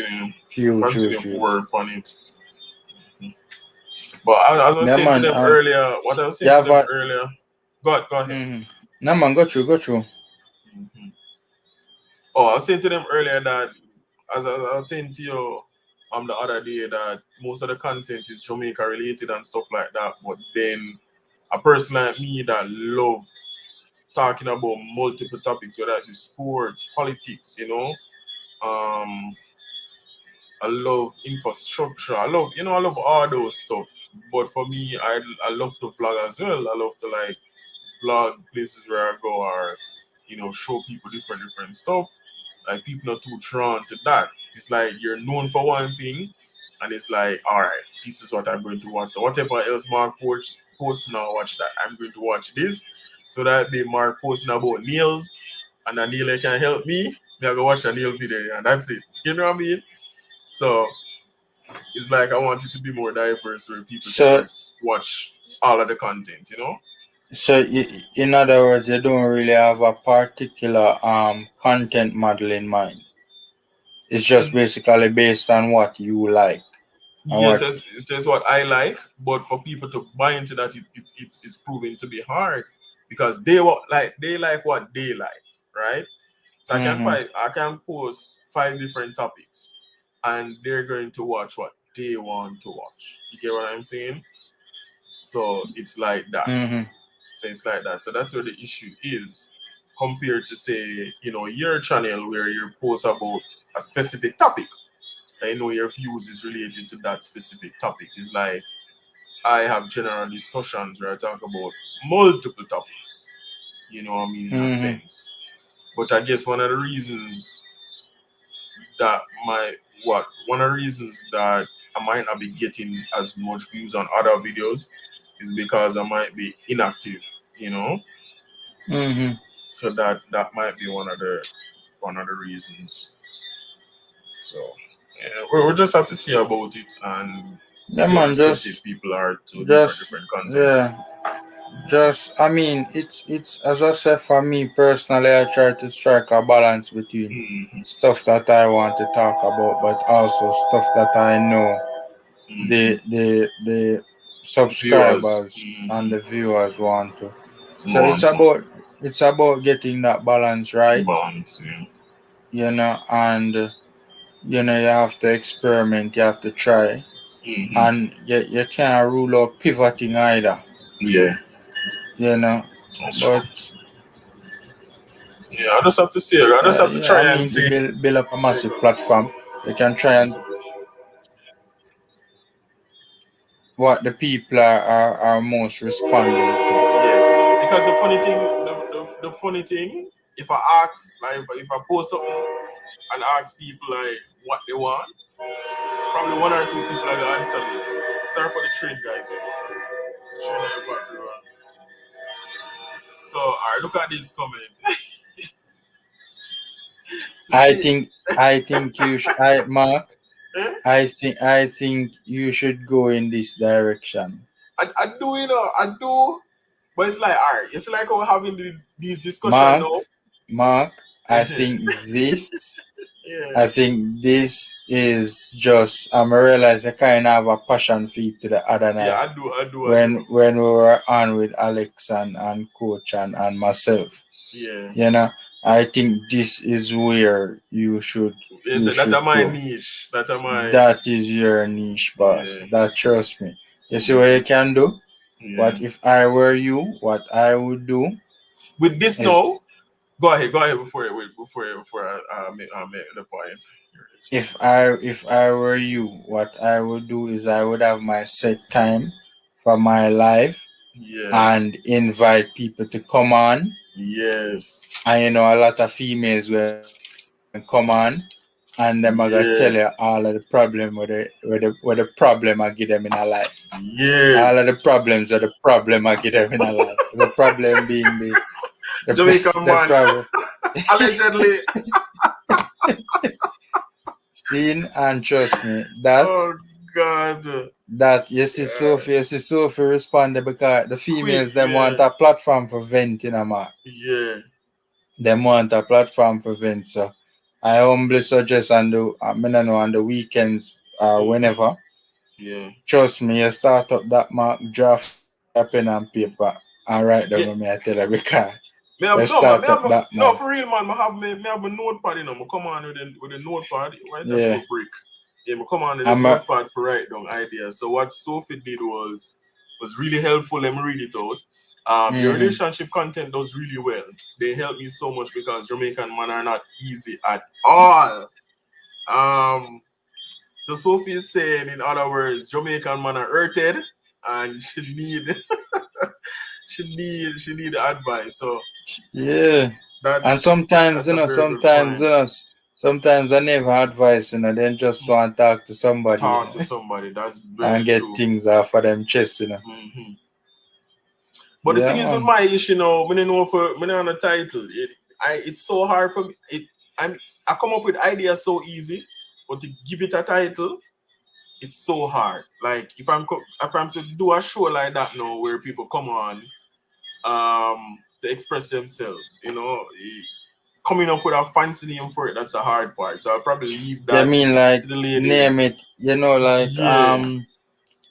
Huge, continue huge, to huge. work on it. But as I was Yeah, saying to man. them earlier, what I was You saying to have them a. earlier, go ahead. No, man, go through. Mhm. Oh, I was saying to them earlier that as I was saying to you the other day that most of the content is Jamaica related and stuff like that. But then a person like me that love talking about multiple topics, whether it be sports, politics, um, I love infrastructure. I love all those stuff. But for me, I love to vlog as well. I love to like vlog places where I go or show people different stuff. Like people not too drawn to that. It's like you're known for one thing, and it's like, all right, this is what I'm going to watch. So whatever else Mark post now, watch that. I'm going to watch this. So that day Mark posting about nails, and a nail can help me. Me I go watch a nail video, and that's it. You know what I mean? So it's like I want it to be more diverse, where people can So just watch all of the content. so in other words, you don't really have a particular content model in mind. It's just Mm, basically based on what you like and yes, what. it says what I like, but for people to buy into that, it's proving to be hard because they like what they like, right? So Mm-hmm. I can post 5 different topics, and they're going to watch what they want to watch. You get what I'm saying? So it's like that. Mm-hmm. So it's like that. So that's where the issue is compared to say, your channel where you post about a specific topic. I know your views is related to that specific topic. It's like I have general discussions where I talk about multiple topics. You know what I mean, in a Mm-hmm. sense. But I guess that my one of the reasons that I might not be getting as much views on other videos is because I might be inactive. Mm-hmm. So that might be one of the reasons. So yeah, we'll just have to see about it and Yeah, see how man. receptive people are to Just different content. yeah. I mean, it's as I said, for me personally, I try to strike a balance between Mm-hmm, stuff that I want to talk about, but also stuff that I know mm-hmm. the Viewers, subscribers and the viewers want to. So want to it's about getting that balance right, balance. Yeah. and you have to experiment, you have to try, Mm-hmm. and you can't rule out pivoting either, Yeah, you know. that's true. But Yeah, I just have to see it. I just have to I try and mean, to see. build up a See it massive go. platform, you can try and what the people are most responding to. Yeah, because the funny thing, if I ask, like, if I post something and ask people like what they want, probably one or two people are gonna answer me. Sorry for the train, guys. Train I got the run. So, alright, look at this comment. I See, think I think Mark. eh? I think you should go in this direction. I do, I do, but it's like, alright, it's like we're having these discussion Mark, now. Mark, I Uh-huh. think this Yeah, I think this is just I realize I kind of have a passion for it to the other yeah, night I do. when we were on with Alex and Coach and myself. Yeah, You know, I think this is where yeah. you So that should are my go. niche. That are my That is your niche, boss. yeah, That trust me. You see what yeah, you can do? yeah. What if I were you? What I would do With this is now, go ahead before I make the point. if I were you, what I would do is I would have my set time for my live Yeah. and invite people to come on. Yes. And a lot of females will come on and them are gonna tell you all of the Yes. problem with the problem I give them in a life. All of the Yes. problems are the problem I give them in a life. The problem being the, Jamaican the man. problem. Allegedly. Seen and trust me, that Oh God. that Yeah. You see Sophie responded because the Quick. females them Yeah. want a platform for venting a man. Yeah. Them want a platform for vent. So I humbly suggest on the weekends Mm-hmm. whenever. Yeah. Trust me, you start up that mark, draft a pen and paper and write down Yeah. what me I tell you because Me you have no man. Me start have up that no mark. for real man. Me have me have a notepad. Me come on with a notepad. Why that Yeah. show break? come on the I'm a- notepad for write down ideas. So what Sophie did was really helpful. Let me read it out. Your relationship content does really well. They help me so much because Jamaican men are not easy at all. So Sophie is saying, in other words, Jamaican men are hurted and she need she need advice. So yeah. that's And sometimes, that's a very good point. sometimes I never advise, then just want to talk to somebody, Talk to somebody. That's very and get true. things off of them chest, Mm-hmm. But the Yeah, thing is with man. my issue now, I don't know for me on the title. It's so hard for me. I come up with ideas so easy, but to give it a title, it's so hard. Like if I'm to do a show like that now where people come on to express themselves, coming up with a fancy name for it, that's a hard part. So I'll probably leave Yeah, I that mean, like, to the name ladies. it, Yeah.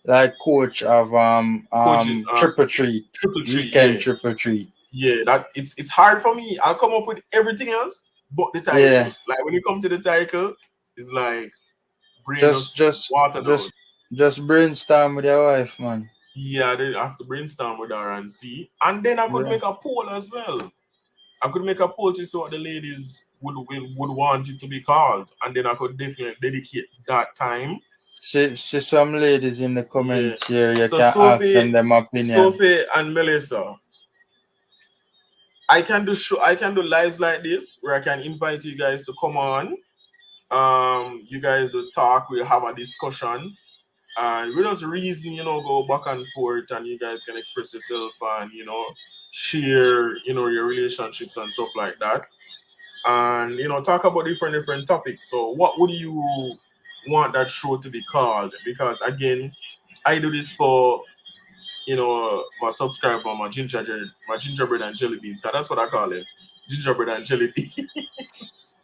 like coach of Coaching triple treat, triple treat, weekend triple treat. Yeah, that it's hard for me. I'll come up with everything else but the title. Yeah. Like when you come to the title, it's like brain just watered out. Just brainstorm with your wife, man. Yeah, then I have to brainstorm with her and see. And then I could make a poll as well. I could make a poll to see what the ladies would want it to be called. And then I could definitely dedicate that time. See some ladies in the comments here. You So can ask them opinion. Sophie and Melissa, I can do lives like this where I can invite you guys to come on. You guys will talk, we'll have a discussion, and we just reason, go back and forth, and you guys can express yourself and share, your relationships and stuff like that. And talk about different topics. So what would you want that show to be called? Because again, I do this for my subscriber, my gingerbread and jelly beans. That's what I call it. Gingerbread and jelly beans.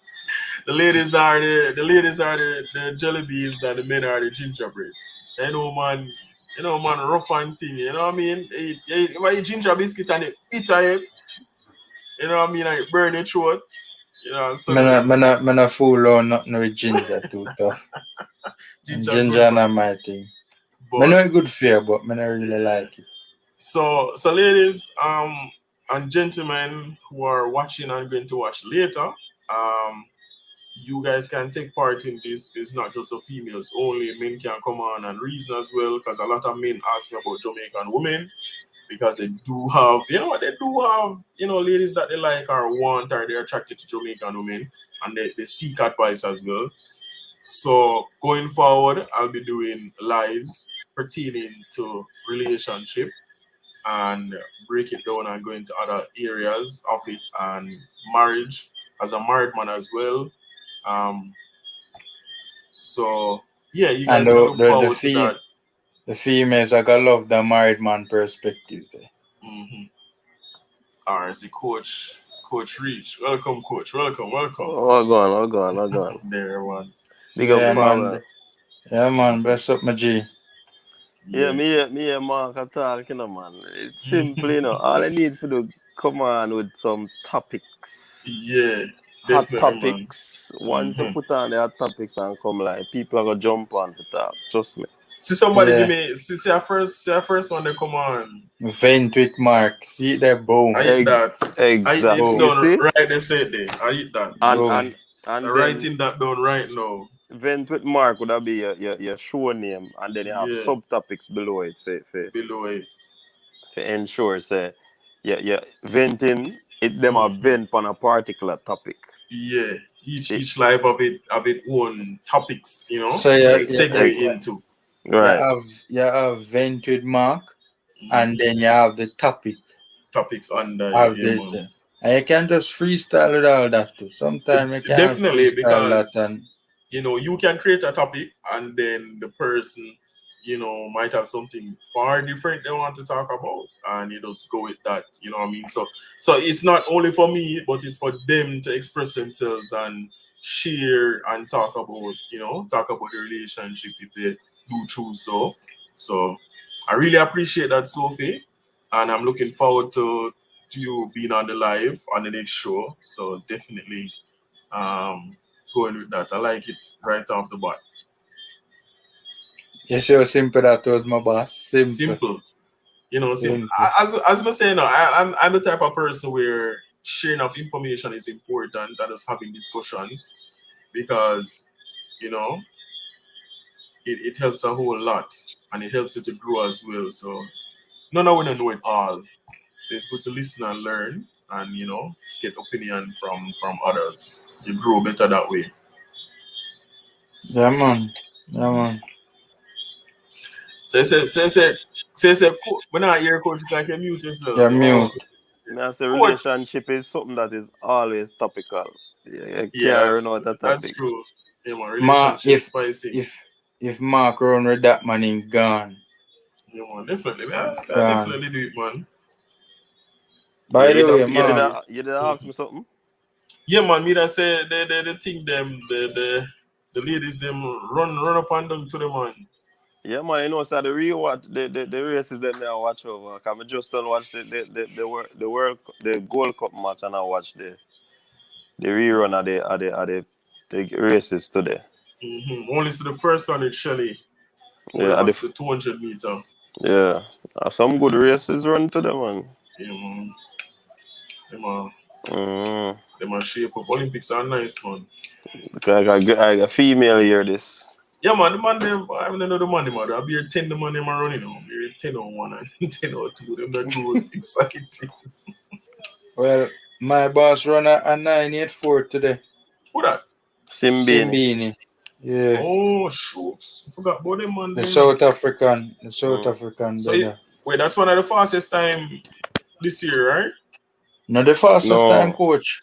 The ladies are the jelly beans and the men are the gingerbread. Man, rough and thing, you know what I mean? If I eat ginger biscuit and it bitter, you know what I mean, and it burn your throat. So I'm not fool on nothing with ginger too tough. Ginger not my thing. I know it's good fear, but I don't really like it. So ladies, and gentlemen who are watching and going to watch later, you guys can take part in this. It's not just for females only. Men can come on and reason as well, because a lot of men ask me about Jamaican women, because they do have, ladies that they like or want, or they're attracted to Jamaican women, and they seek advice as well. So going forward, I'll be doing lives pertaining to relationship and break it down and go into other areas of it, and marriage as a married man as well. So yeah, you guys can look forward to that. The females are gonna love the married man perspective there. Mm-hmm. All right, see Coach Reach. Welcome, Coach. Welcome. All gone. There, one. Big up father. Yeah, man. Bless up, my G. Yeah, me, Mark attack, man. It's simple, All I need to do, come on with some topics. Yeah. Hot topics. Man. Once you put on the hot topics and come like, people are gonna jump on to talk. Trust me. See somebody give me, see our first one they come on. Vent with Mark. See that boom. I eat that. Exactly. I eat done right they said there. I eat that. And I'm writing that down right now. Vent with Mark would be your show name, and then you have subtopics below it to ensure say venting it them a vent on a particular topic. Yeah. Each live of it own topics, So segue into. Right. You have vent with Mark, and then you have the topics under and you can just freestyle with all that too. Sometimes you can definitely, because that and you can create a topic and then the person might have something far different they want to talk about, and you just go with that, you know what I mean? So it's not only for me, but it's for them to express themselves and share and talk about the relationship if they do choose so I really appreciate that, Sophie, and I'm looking forward to you being on the live on the next show. So definitely going with that. I like it right off the bat. You see how simple that was, my boss? Simple. Simple. You know, Simple. as I say, no, I'm the type of person where sharing of information is important than just having discussions, because you know it helps a whole lot, and it helps you to grow as well. So we don't know it all. So it's good to listen and learn, and get opinion from others. You grow better that way. Yeah, man. Yeah, man. So when I hear coach, you can mute yourself. You're mute. That's a relationship is something that is always topical. You can't run out of that's topic. true. Yeah, man, Mark, relationship spicy. if Mark run with that man, he gone. Yeah, man, definitely. Man, definitely do it, man. By the way, Mark, you did ask me something? Yeah, man. Me that say the thing them the ladies them run up and down to the man. Yeah, man. You know, so the races that I watch over. Cause I just don't watch the Gold Cup match, and I watch the rerun of the races today. Only to the first one in Shelley. Yeah, the 200 meter. Yeah, some good races run today, man. Yeah, man. Them are shape up. Olympics are nice, man. Because I got a female here. This. Yeah, man. The man them. I don't know the money, man. I'll be 10 the man them are running. I'll be 10 on 1 and 10 on 2. Them that too exciting. Well, my boss run a 984 today. Who that? Simbini. Yeah. Oh, shoots. I forgot about them, man. The South African. So wait, that's one of the fastest time this year, right? No, the fastest time, coach.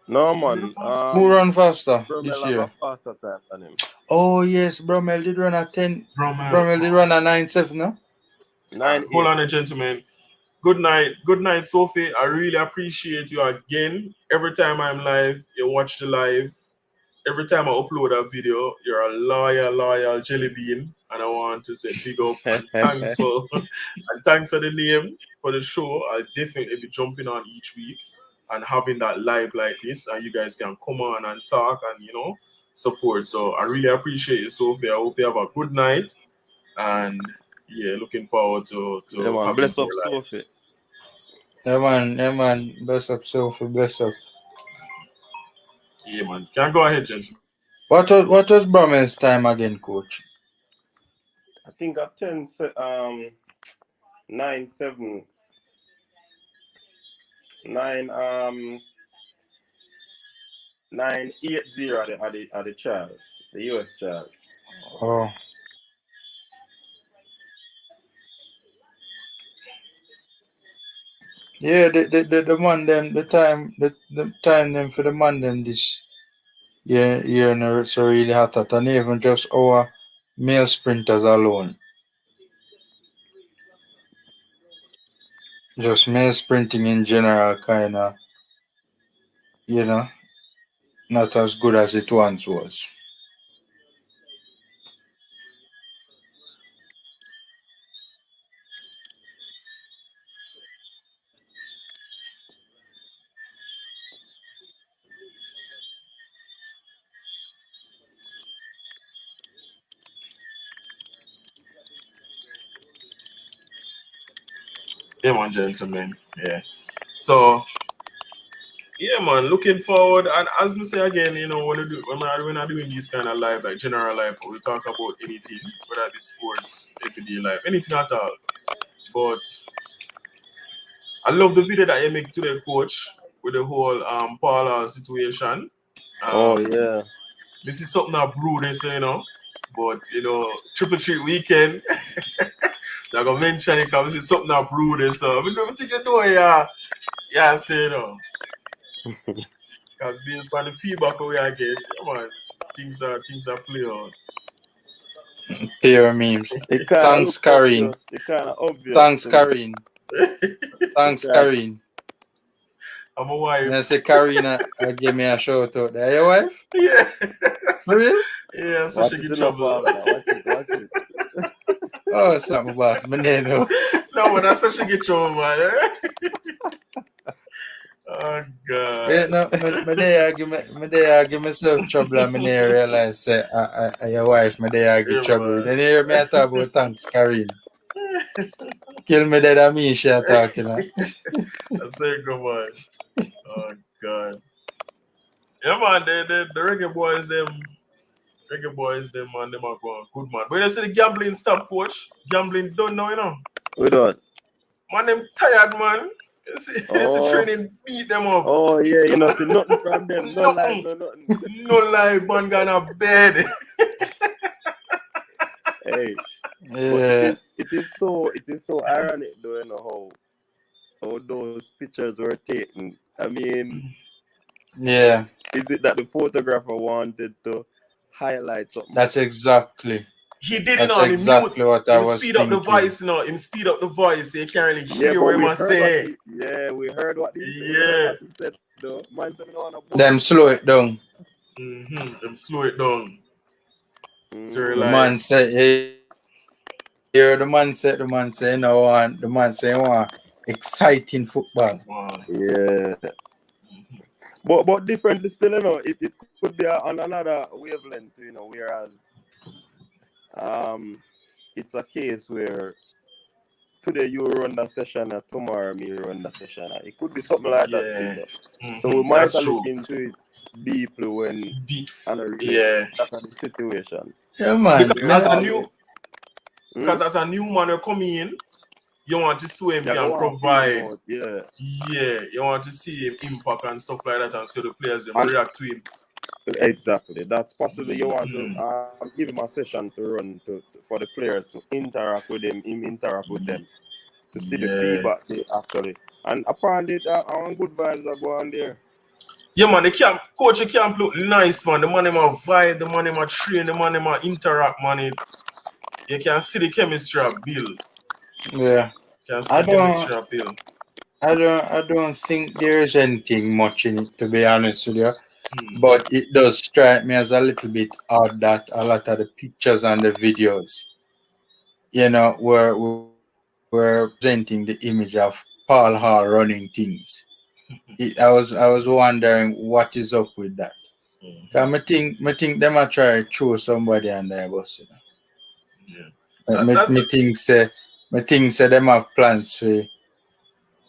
No, man. Who run faster Brummel this year? Faster time than him. Oh, yes. Brummel did run a 10. Brummel did run a 9.7, no? 9. Hold on, gentlemen. Good night, Sophie. I really appreciate you again. Every time I'm live, you watch the live. Every time I upload a video, you're a loyal jelly bean, and I want to say big up and thanks for the name for the show. I'll definitely be jumping on each week and having that live like this, and you guys can come on and talk and support. So I really appreciate you, Sophie. I hope you have a good night, and looking forward to man, bless up, Sophie. Yeah, man. Bless up, Sophie. Bless up. Yeah, man. Can I go ahead, gentlemen? What was Brummel's time again, coach? I think at 10, 9, 7, 9, 9, 8, 0 at the Charles, the US Charles. Oh. Yeah, the man them the time them for the man them this year no so really hot at, and even just our male sprinters alone. Just male sprinting in general kinda not as good as it once was. Yeah, man, gentlemen. Yeah. So, yeah, man, looking forward. And as we say again, when we're doing these kind of live, like general life, we talk about anything, whether it be sports, everyday life, anything at all. But I love the video that you make today, coach, with the whole Paula situation. Yeah. This is something I brewed, but Triple Treat weekend. I'm gonna mention it because this is something I brewed, so I don't think you know, yeah, say because based on the feedback we I get, things are play out. Pure memes. Thanks, Karin. Thanks, Karin. Thanks, Karin. I'm a wife. I say Karina give me a shout out. Are your wife? Yeah. For real? Yeah, so she get trouble. Watch it. Oh, it's not my boss. My name. No, but that's how she get trouble, man. Oh God. Wait, no, me there give myself trouble and me never realize say your wife me there give Yeah, trouble. man. Then you hear me I talk about thanks, Karin. Kill me dead and me she a talking. That's it, good man. Oh God. Yeah, man. The reggae boys, man, them are going good, man. But you see the gambling stop, coach. Gambling done now, you know. We don't. Man, them tired, man. You see Oh, training beat them up. oh yeah, you know, see nothing from them. No life, Nothing. no nothing. No lie, man, gonna bed. Hey, but Yeah, it is so ironic though, you know how those pictures were taken. I mean, yeah. is it that the photographer wanted to highlight something? That's exactly He did it that's on him mute. exactly what I Him was speed up the thinking. voice, you know. Him speed up the voice. So you can't really Yeah, hear but what he we must heard say. we heard what he Yeah. said though. Man said we don't want to Them slow it down. Them slow it down. So The man realize. said, yeah, the man said, the man say, you want exciting football. Wow. Yeah. But differently still, you know, it could be on another wavelength, you know, whereas it's a case where today you run the session and tomorrow me run the session. It could be something like that too. Yeah. Though. So we might That's have true. look into it deeply when and really Yeah. that kind of situation. Yeah, man. Because as a new man you come in, you want to see him can provide. Yeah. Yeah, you want to see him impact and stuff like that and see the players them react to him. Exactly. That's possibly you want to give him a session to run for the players to interact with him interact with them to see the feedback they actually. And apparently, our good vibes are going there. Yeah, man, the camp look nice, man. The man him a vibe, the man him a train, the man him a interact, man. You can see the chemistry of Bill. Yeah. You can see the chemistry of Bill. I don't think there is anything much in it, to be honest with you. But it does strike me as a little bit odd that a lot of the pictures and the videos, you know, were presenting the image of Paul Hall running things. I was wondering what is up with that. Cause me think them a try to throw somebody on their bus. You know? Me think say them have plans for,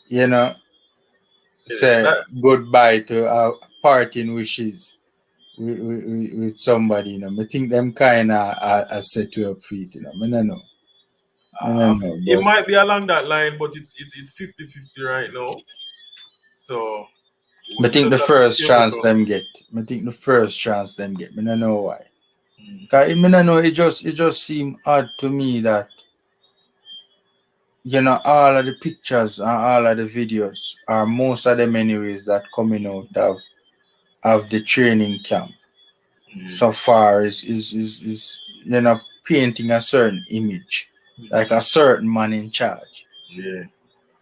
you know, say goodbye to parting wishes with somebody. You know, me think them kind of set you up for it. You know, I don't know. It might be along that line, but it's 50-50 right now. So I think the first chance them get. I think the first chance them get. I don't know why. Cause I don't know. It just seemed odd to me that, you know, all of the pictures and all of the videos are most of them anyways that coming out of the training camp so far is you know, painting a certain image, like a certain man in charge. Yeah.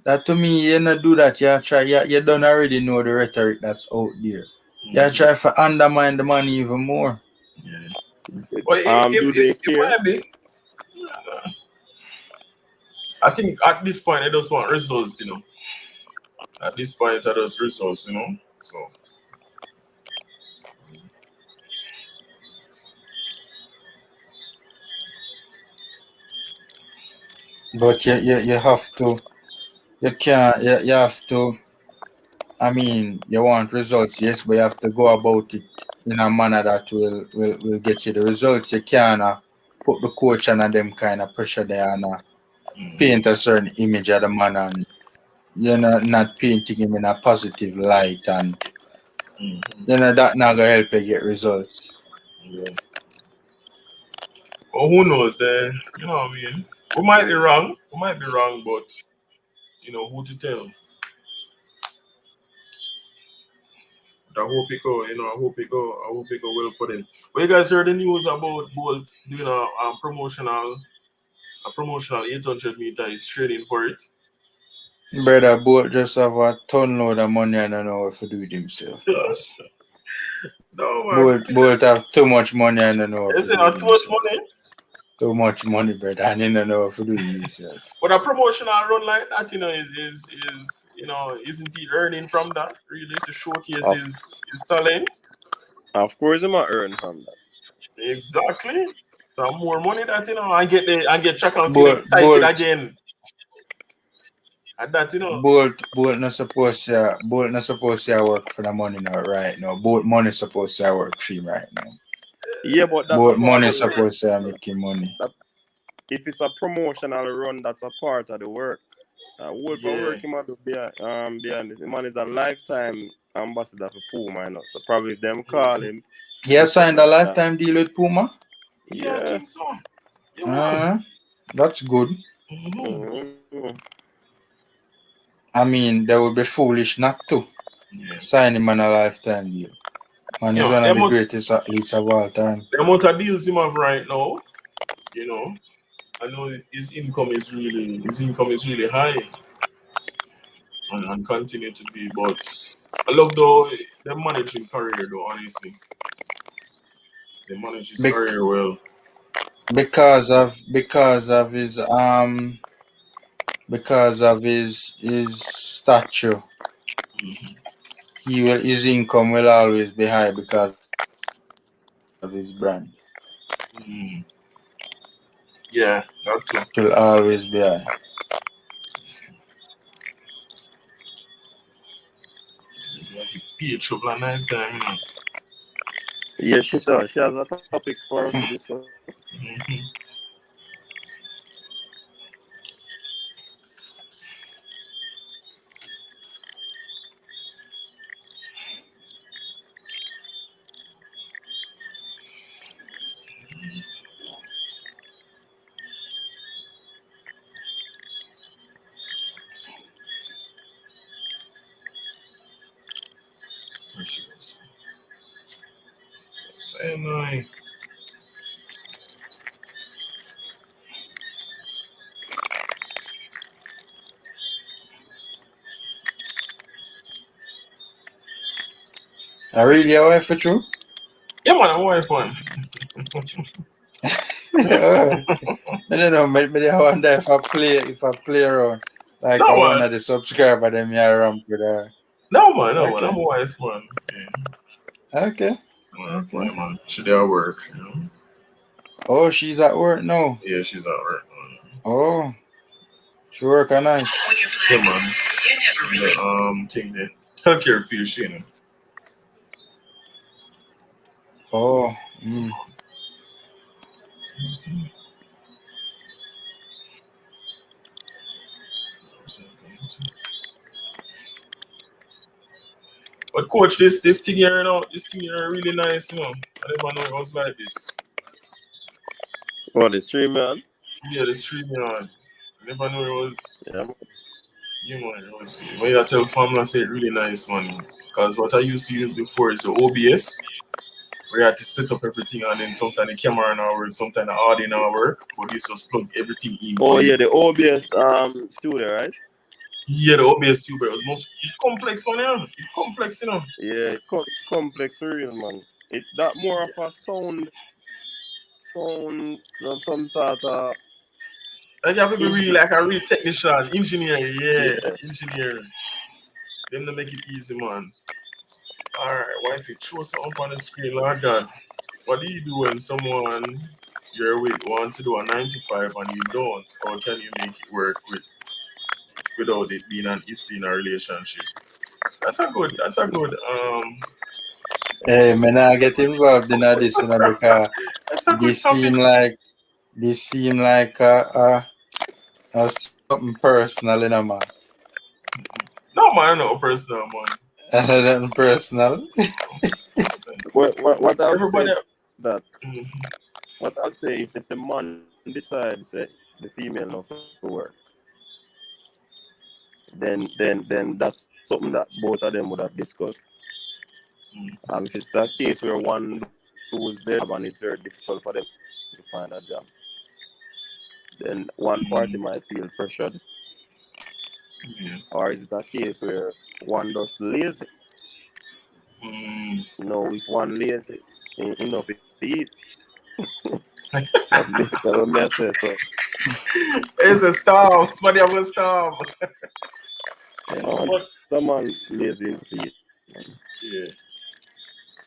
That to me, you know, do that. You don't already know the rhetoric that's out there. You try to undermine the man even more. Yeah. Do they care? It might be. I think at this point I just want results, you know. At this point I just results, you know. So But you have to, you have to, I mean, you want results, yes, but you have to go about it in a manner that will get you the results. You can't put the coach under them kind of pressure there and paint a certain image of the man and, you know, not painting him in a positive light, and you know that not gonna help you get results. yeah. Well, who knows? You know what I mean? We might be wrong, but you know who to tell. But I hope it go, you know. I hope it go well for them. But you guys heard the news about Bolt doing a promotional 800 meter? He's training for it. Brother Bolt just have a ton load of money and I don't know what to do with himself, boss. No man. Bolt have too much money and I don't know what to Is do it not with too much himself. money? too much money, brother, and you don't know what to do with yourself. But a promotional run like that, is isn't he earning from that really to showcase Of, his talent? of course, I'm not earn from that. Exactly. Some more money that and get track and feel Bolt, excited Bolt, again. And that Bolt not supposed to work for the money now, right now. Bolt money supposed to work for him right now. Yeah, but that's a Bolt part money of the work. supposed to make him money. That if it's a promotional run, that's a part of the work. Wolf for yeah. work him out behind this. The man is a lifetime ambassador for Puma, you know. So probably if them call him, He has pick up signed a him chance. lifetime deal with Puma. Yeah, I Yeah. think so. Yeah, man. That's good. Mm-hmm. I mean, they would be foolish not to Yeah. sign him on a lifetime deal. Man, he's one of the greatest athletes of all time. The amount of deals him have right now, I know his income is really high and continue to be, but I love though they manage his career though, honestly. They manage his career well. Because of his stature, his income will always be high because of his brand. Mm. Yeah, that too. It will always be high. Like a PH trouble at night time, Yeah, she has a topics for us to discuss. Mm-hmm. There she goes. Saying I really your wife for true? yeah, man, I'm wife one. I don't know. Maybe I wonder if I play around like No, I one man. of the subscriber them here around with her. No, man, no, man. Okay. I'm a wife one. Yeah. Okay. My man. She there at work, Oh, she's at work now. Yeah, she's at work, man. Oh, she work at night. Yeah, man. Thing the healthcare field, Oh. But coach, this thing here, this thing here really nice, I never know it was like this. What the StreamYard? Yeah, the StreamYard. I never know it was. Yeah. Yeah, man, it was. When you tell family, I say it really nice, man. Because what I used to use before is the OBS, where you had to set up everything, and then sometimes the camera now work, sometimes the audio now work. But this just plug everything in. Oh yeah, the OBS studio, right? Yeah, the OBS too, but it was most complex one, It's complex, Yeah, complex real man. It that more of a sound some sort of like you have to be really like a real technician, engineer, yeah. engineer. Them to make it easy, man. Alright, wife, you throw something up on the screen, Lord God. What do you do when someone you're with wants to do a 9 to 5 and you don't? Or can you make it work without it being an issue in a relationship? That's a good Hey, man, I get involved in this, because that's a good this topic. seem like something personal, man. No, man, not personal, man. Nothing personal. What I would Everybody. say that Mhm. what I'd say if the man decides the female not to work, then that's something that both of them would have discussed. If it's that case where one who's there and it's very difficult for them to find a job, then one party might feel pressured. Yeah. Or is it a case where one just lazy? Mm. If one lazy, enough to eat. That's basically what me I say. So It's a storm. Somebody have a storm. yeah, man, But some man lazy in feet. yeah.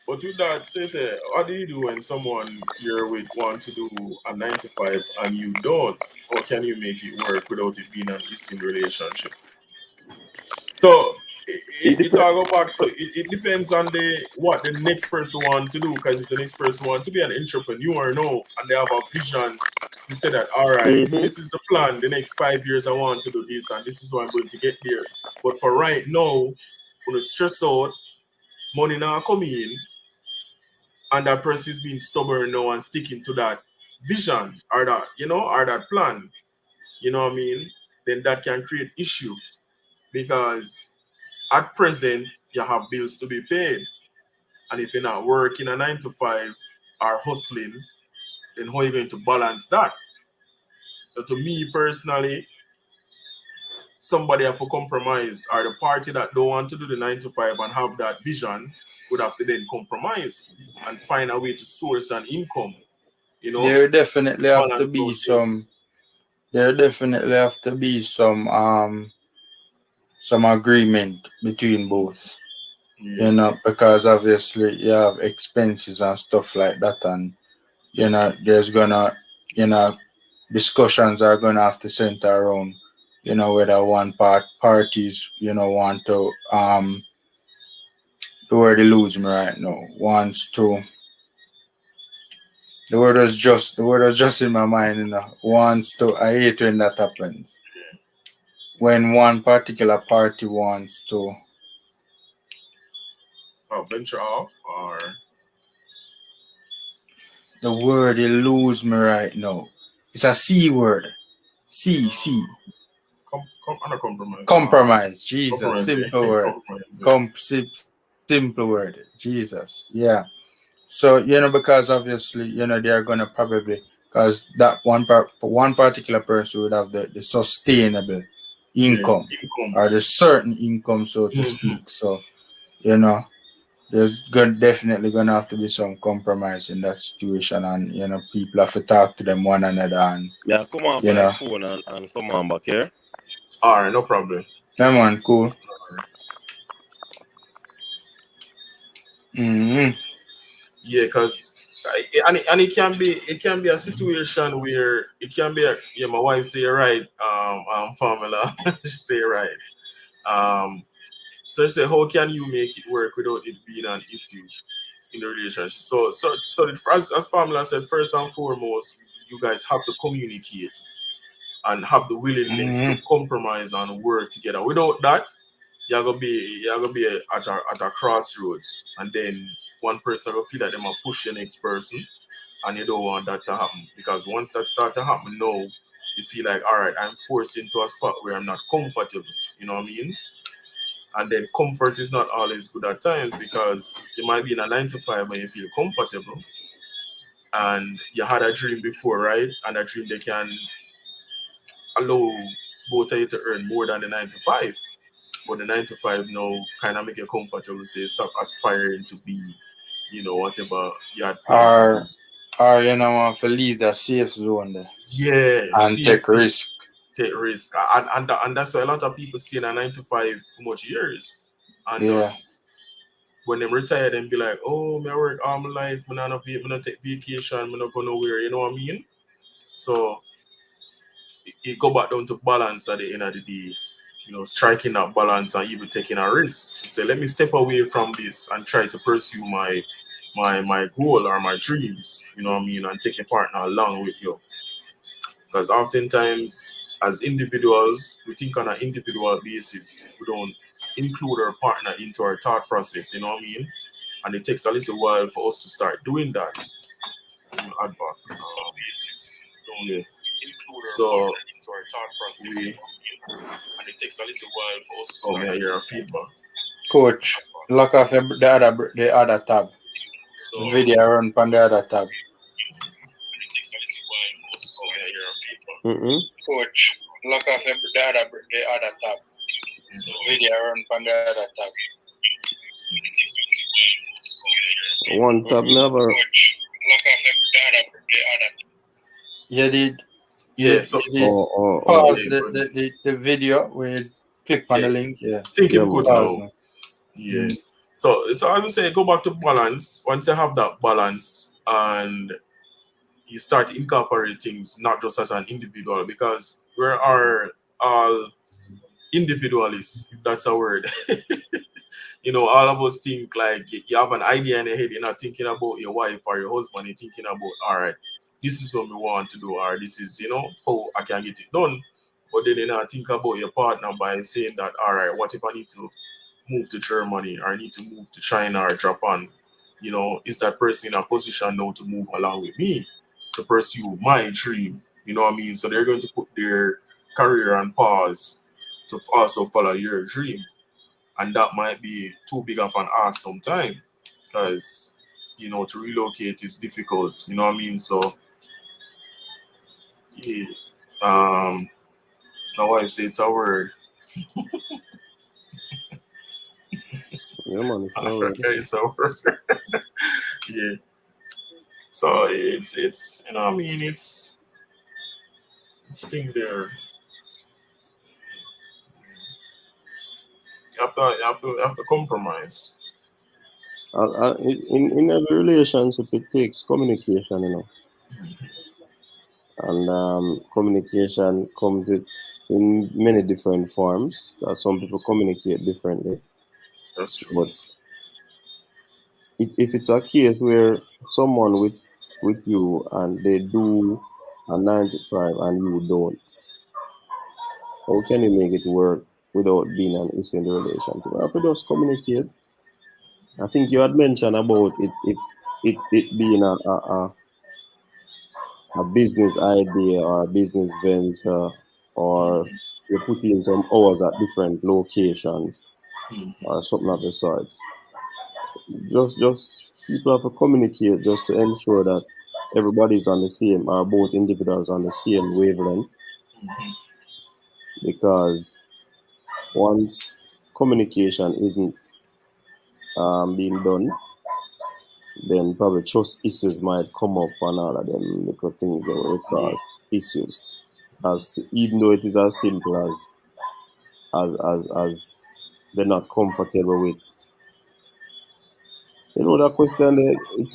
But with that, say, what do you do when someone you're with want to do a 9 to 5 and you don't? How can you make it work without it being an issue in the relationship? So It it depends. all go back to it depends on the what the next person want to do. Because if the next person want to be an entrepreneur now and they have a vision to say that all right, Mm-hmm. this is the plan. The next 5 years I want to do this and this is how I'm going to get there. But for right now, when you stress out, money not coming in, and that person is being stubborn now and sticking to that vision or that or that plan, you know what I mean? Then that can create issue because at present you have bills to be paid, and if you're not working a 9 to 5 or hustling, then how are you going to balance that? So to me personally, somebody have to compromise, or the party that don't want to do the 9 to 5 and have that vision would have to then compromise and find a way to source an income, There definitely have to balance be out some. things. There definitely have to be some agreement between both. Yeah. Because obviously you have expenses and stuff like that, and there's gonna you know discussions are gonna have to center around whether one parties want to the word eludes me right now wants to the word was just in my mind, wants to. I hate when that happens, when one particular party wants to. Venture off or The word eludes me right now. It's a C word. C. under compromise. Compromise. Jesus. Compromise, yeah. Simple word. Compromise, yeah. Simple word. Jesus. Yeah. So, because obviously, they're gonna probably, because that one particular person would have the sustainable Yeah, income, income. or the certain income, so to Mm-hmm. speak. So, definitely gonna have to be some compromise in that situation, and people have to talk to them one another, and Yeah, come off you like know, phone and come on back here. All right, no problem. yeah, man, cool. All right. Mm-hmm. Yeah, because and it can be a situation where it can be yeah, my wife say right, formula she say right. So she say how can you make it work without it being an issue in the relationship? As formula said, first and foremost, you guys have to communicate and have the willingness to Mm-hmm. compromise and work together. Without that, you're gonna be at a crossroads, and then one person will feel that they might push the next person, and you don't want that to happen because once that start to happen, no, you feel like all right, I'm forced into a spot where I'm not comfortable. You know what I mean? And then comfort is not always good at times because you might be in a 9 to 5 when you feel comfortable, and you had a dream before, right? And that dream they can allow both of you to earn more than the 9 to 5. But the 9 to 5 now kind of make you comfortable, say stop aspiring to be, whatever you had planned to Or be. want to leave that safe zone there Yeah, and take safety, risk. take risk. And that's why a lot of people stay in a 9 to 5 for much years. And Yeah. just when they retire, then be like, oh, me I work all my life, me not take vacation, me not go nowhere, you know what I mean? So it go back down to balance at the end of the day, striking that balance and even taking a risk to say, let me step away from this and try to pursue my goal or my dreams, you know what I mean, and take a partner along with you. Because oftentimes as individuals, we think on an individual basis. We don't include our partner into our thought process, you know what I mean? And it takes a little while for us to start doing that. Let me add back. Yeah. So we oh man, I hear a feedback. Coach, lock off the other tab. Video run on the other tab. Mm-hmm. Coach, lock off the other tab. Video run on the other tab. One tab never. Coach, lock off the other tab. You did. Yeah, You so did Oh. pause yeah, but the video where you click on yeah, the link. Yeah. think Yeah, him good man. Pause now. now. Yeah. So I would say go back to balance. Once you have that balance and you start to incorporate things not just as an individual, because we are all individualists, if that's a word. All of us think like you have an idea in your head, you're not thinking about your wife or your husband, you're thinking about, all right, this is what we want to do, or this is, how I can get it done. But then you not think about your partner by saying that, all right, what if I need to move to Germany or I need to move to China or Japan? Is that person in a position now to move along with me to pursue my dream? You know what I mean? So they're going to put their career on pause to also follow your dream. And that might be too big of an ask sometimes because, to relocate is difficult. You know what I mean? So, yeah. Now I say it's a word. Yeah, man. It's all right. It's a word. Yeah. So it's you know what I mean it's thing there. You have to compromise. In every relationship, it takes communication, and communication comes in many different forms. Some people communicate differently, That's true. but if it's a case where someone with you and they do a 9 to 5 and you don't, how can you make it work without being an issue in the relationship? You have to just communicate. I think you had mentioned about it if it being a business idea or a business venture, or you put in some hours at different locations or something of the sort. Just people have to communicate just to ensure that everybody's on the same, or both individuals on the same wavelength. Because once communication isn't being done, then probably trust issues might come up and all of them because things that will Yeah. cause issues. As even though it is as simple as they're not comfortable with. That question there, it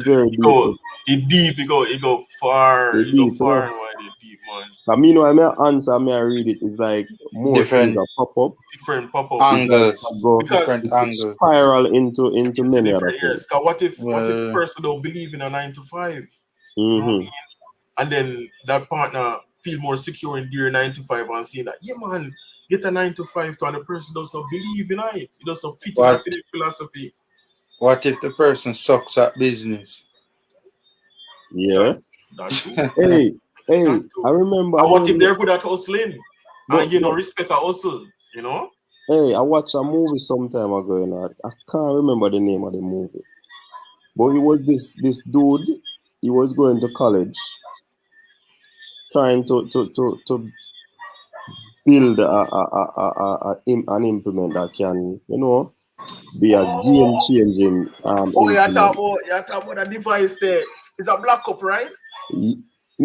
very It deep. go it deep. It go far. It It go deep, far and wide. It deep, man. But meanwhile, my answer, I read it, is like more things Different that pop up. Different pop up. It's like angles. I go, Because Different it angles. spiral into into many other different things. years. Cause what if the Well, person don't believe in a 9 to 5? You know what I Mm-hmm. mean? And then that partner feel more secure in their 9 to 5 and saying that, yeah man, get a 9 to 5 to, and the person does not believe in it. It does not fit in that what philosophy. what if the person sucks at business? Yeah. That that too. Hey, That I too. remember. I And what don't if know, they're good at hustling? but And respect a hustle, hey, I watched a movie some time ago. I can't remember the name of the movie, but it was this dude. He was going to college, trying to build an implement that can, be a game Oh, changing oh, implement. you're talking about a device there. It's a black cup, right? Me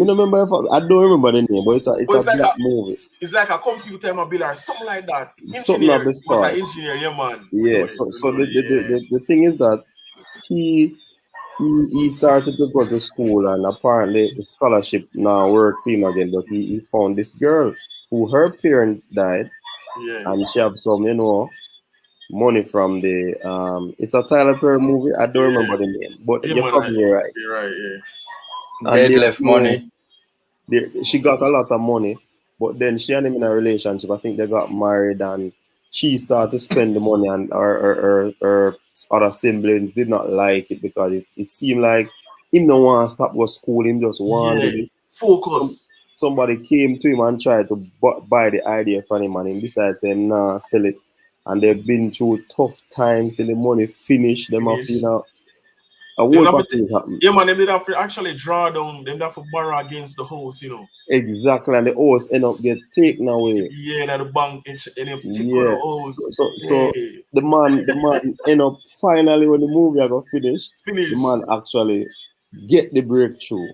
no remember I don't remember the name, but it's But a black movie. it's like a computer mobile or something like that. Something of Engineer the was an sort. engineer, yeah man. We know Yeah. it. We So know it, yeah. the thing is that he he started to go to school, and apparently the scholarship now worked for him again, but he found this girl who her parent died, Yeah. and she have some, money from the it's a Tyler Perry movie. I don't Yeah. remember the name, but Yeah you're man, probably right. you're right, yeah. And Dead left therefore money. she got a lot of money, but then she and him in a relationship. I think they got married, and she started to spend the money, and her other siblings did not like it because it seemed like him no want to stop go school. Him just want to Yeah. do this. Focus. Somebody came to him and tried to buy the idea from him, and him decided to say, nah, sell it. And they've been through tough times, and the money finished. Them have, Finish. a Them whole have lot of to, things happen. yeah man, them did have to actually draw down, them have to borrow against the house. Exactly, and the house end up get taken away. Yeah, and the bank and you take out the Yeah. house. So Yeah. the man end up finally, when the movie I got finished, the Finish. man actually get the breakthrough.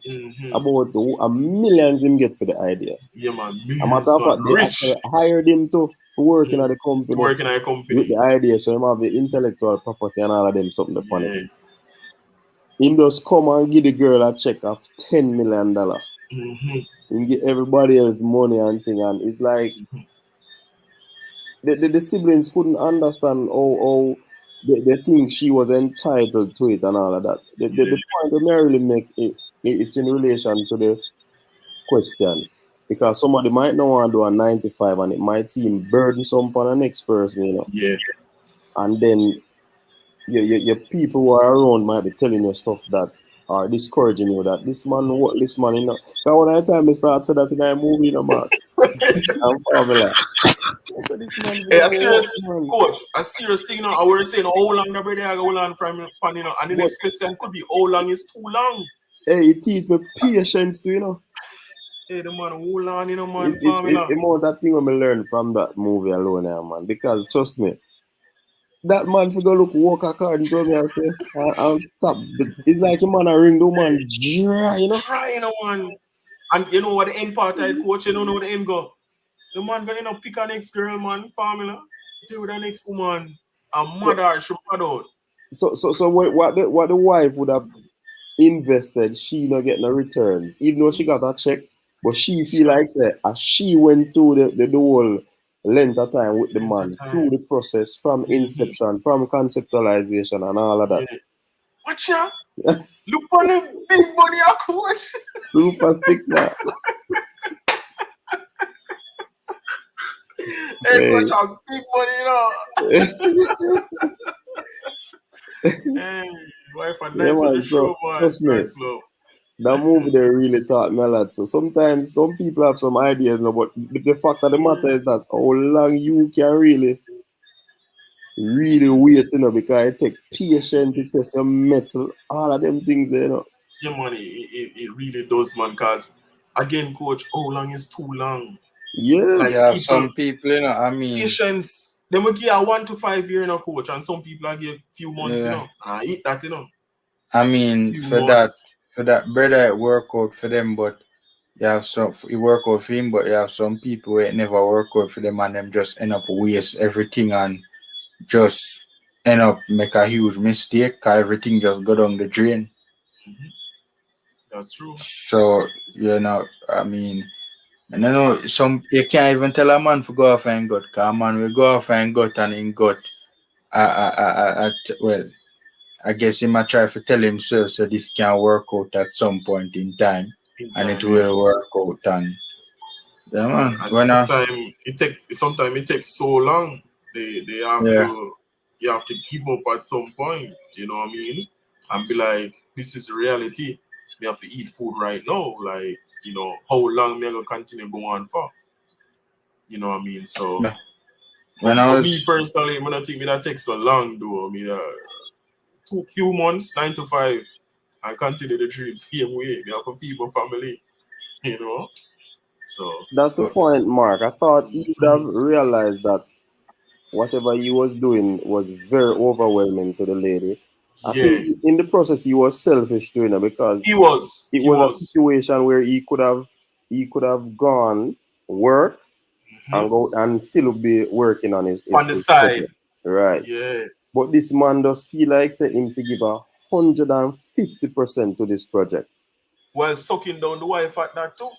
About millions him get for the idea. Yeah, man. A matter of fact, they actually hired him to work in the company. Working at a company. With the idea, so him have the intellectual property and all of them something to Yeah. it. Him just come and give the girl a check of $10 million. Him get everybody else money and thing, and it's like the siblings couldn't understand how they think she was entitled to it and all of that. The point that I really make it's in relation to the question. Because somebody might not want to do a 95 and it might seem burdensome upon the next person, you know. Yeah. And then your people who are around might be telling you stuff that are discouraging you that this man, you know. Because when I time I start saying that in a movie, you know, man. I'm probably like, hey, a serious coach, a serious thing, you know. I was saying how long the brother I go on from, you know, and the next question could be how long is too long. Hey, it teach me patience too, you know. Hey, the man, hold on, you know, man. The amount of thing I learned from that movie alone, man. Because trust me, that man for go look walk according to me and say, I'll stop. It's like a man a ring the man dry, you know. Dry, you know, man. And you know what the end part I coach, you know what the end go. The man going to pick a next girl, man, family. Deal with the next woman. And mother, she mad out. So what the wife would have invested, she not get no returns, even though she got a check, but she feel like say as she went through the whole length of time with the man through the process from inception, from conceptualization and all of that. Yeah. Watch ya. Look on the big money I coach. Super stick now. Hey, watch out, big money, you know. Hey, wife and nice on the show, boy. Trust me, that movie they really taught me a lot. So sometimes some people have some ideas, no, but the fact of the matter is that how long you can really wait, you know, because it take patience to test your metal, all of them things, you know. Yeah, man, it really does, man, because again, coach, how long is too long? Yeah. Like yeah, some people, you know, I mean, patience. They will give a 1 to 5 year, you know, coach, and some people are give few months, you know. And I eat that, you know. I mean, for that brother it work out for them, but you have some it work out for him, but you have some people it never work out for them and them just end up waste everything and just end up make a huge mistake because everything just go down the drain. That's true. So, you know, I mean, and I know you can't even tell a man to go off and gut, because a man will go off and gut and in gut. Well, I guess he might try to tell himself so this can work out at some point in time, and it will work out. And yeah, man. And sometimes it takes so long. They have to you have to give up at some point. You know what I mean? And be like, this is reality. We have to eat food right now. Like, you know, how long me gonna continue go on for? You know what I mean? So for me personally, I don't think that takes so long though. I mean, few months, 9 to 5, and continue the dream same way. We have to feed my family, you know. So that's the point, Mark. I thought he would have realized that whatever he was doing was very overwhelming to the lady. I think in the process he was selfish too, you know, because it was a situation where he could have gone work and go and still be working on his on the side. Project. Right. Yes. But this man does feel like say him to give 150% to this project. While sucking down the wife at that too.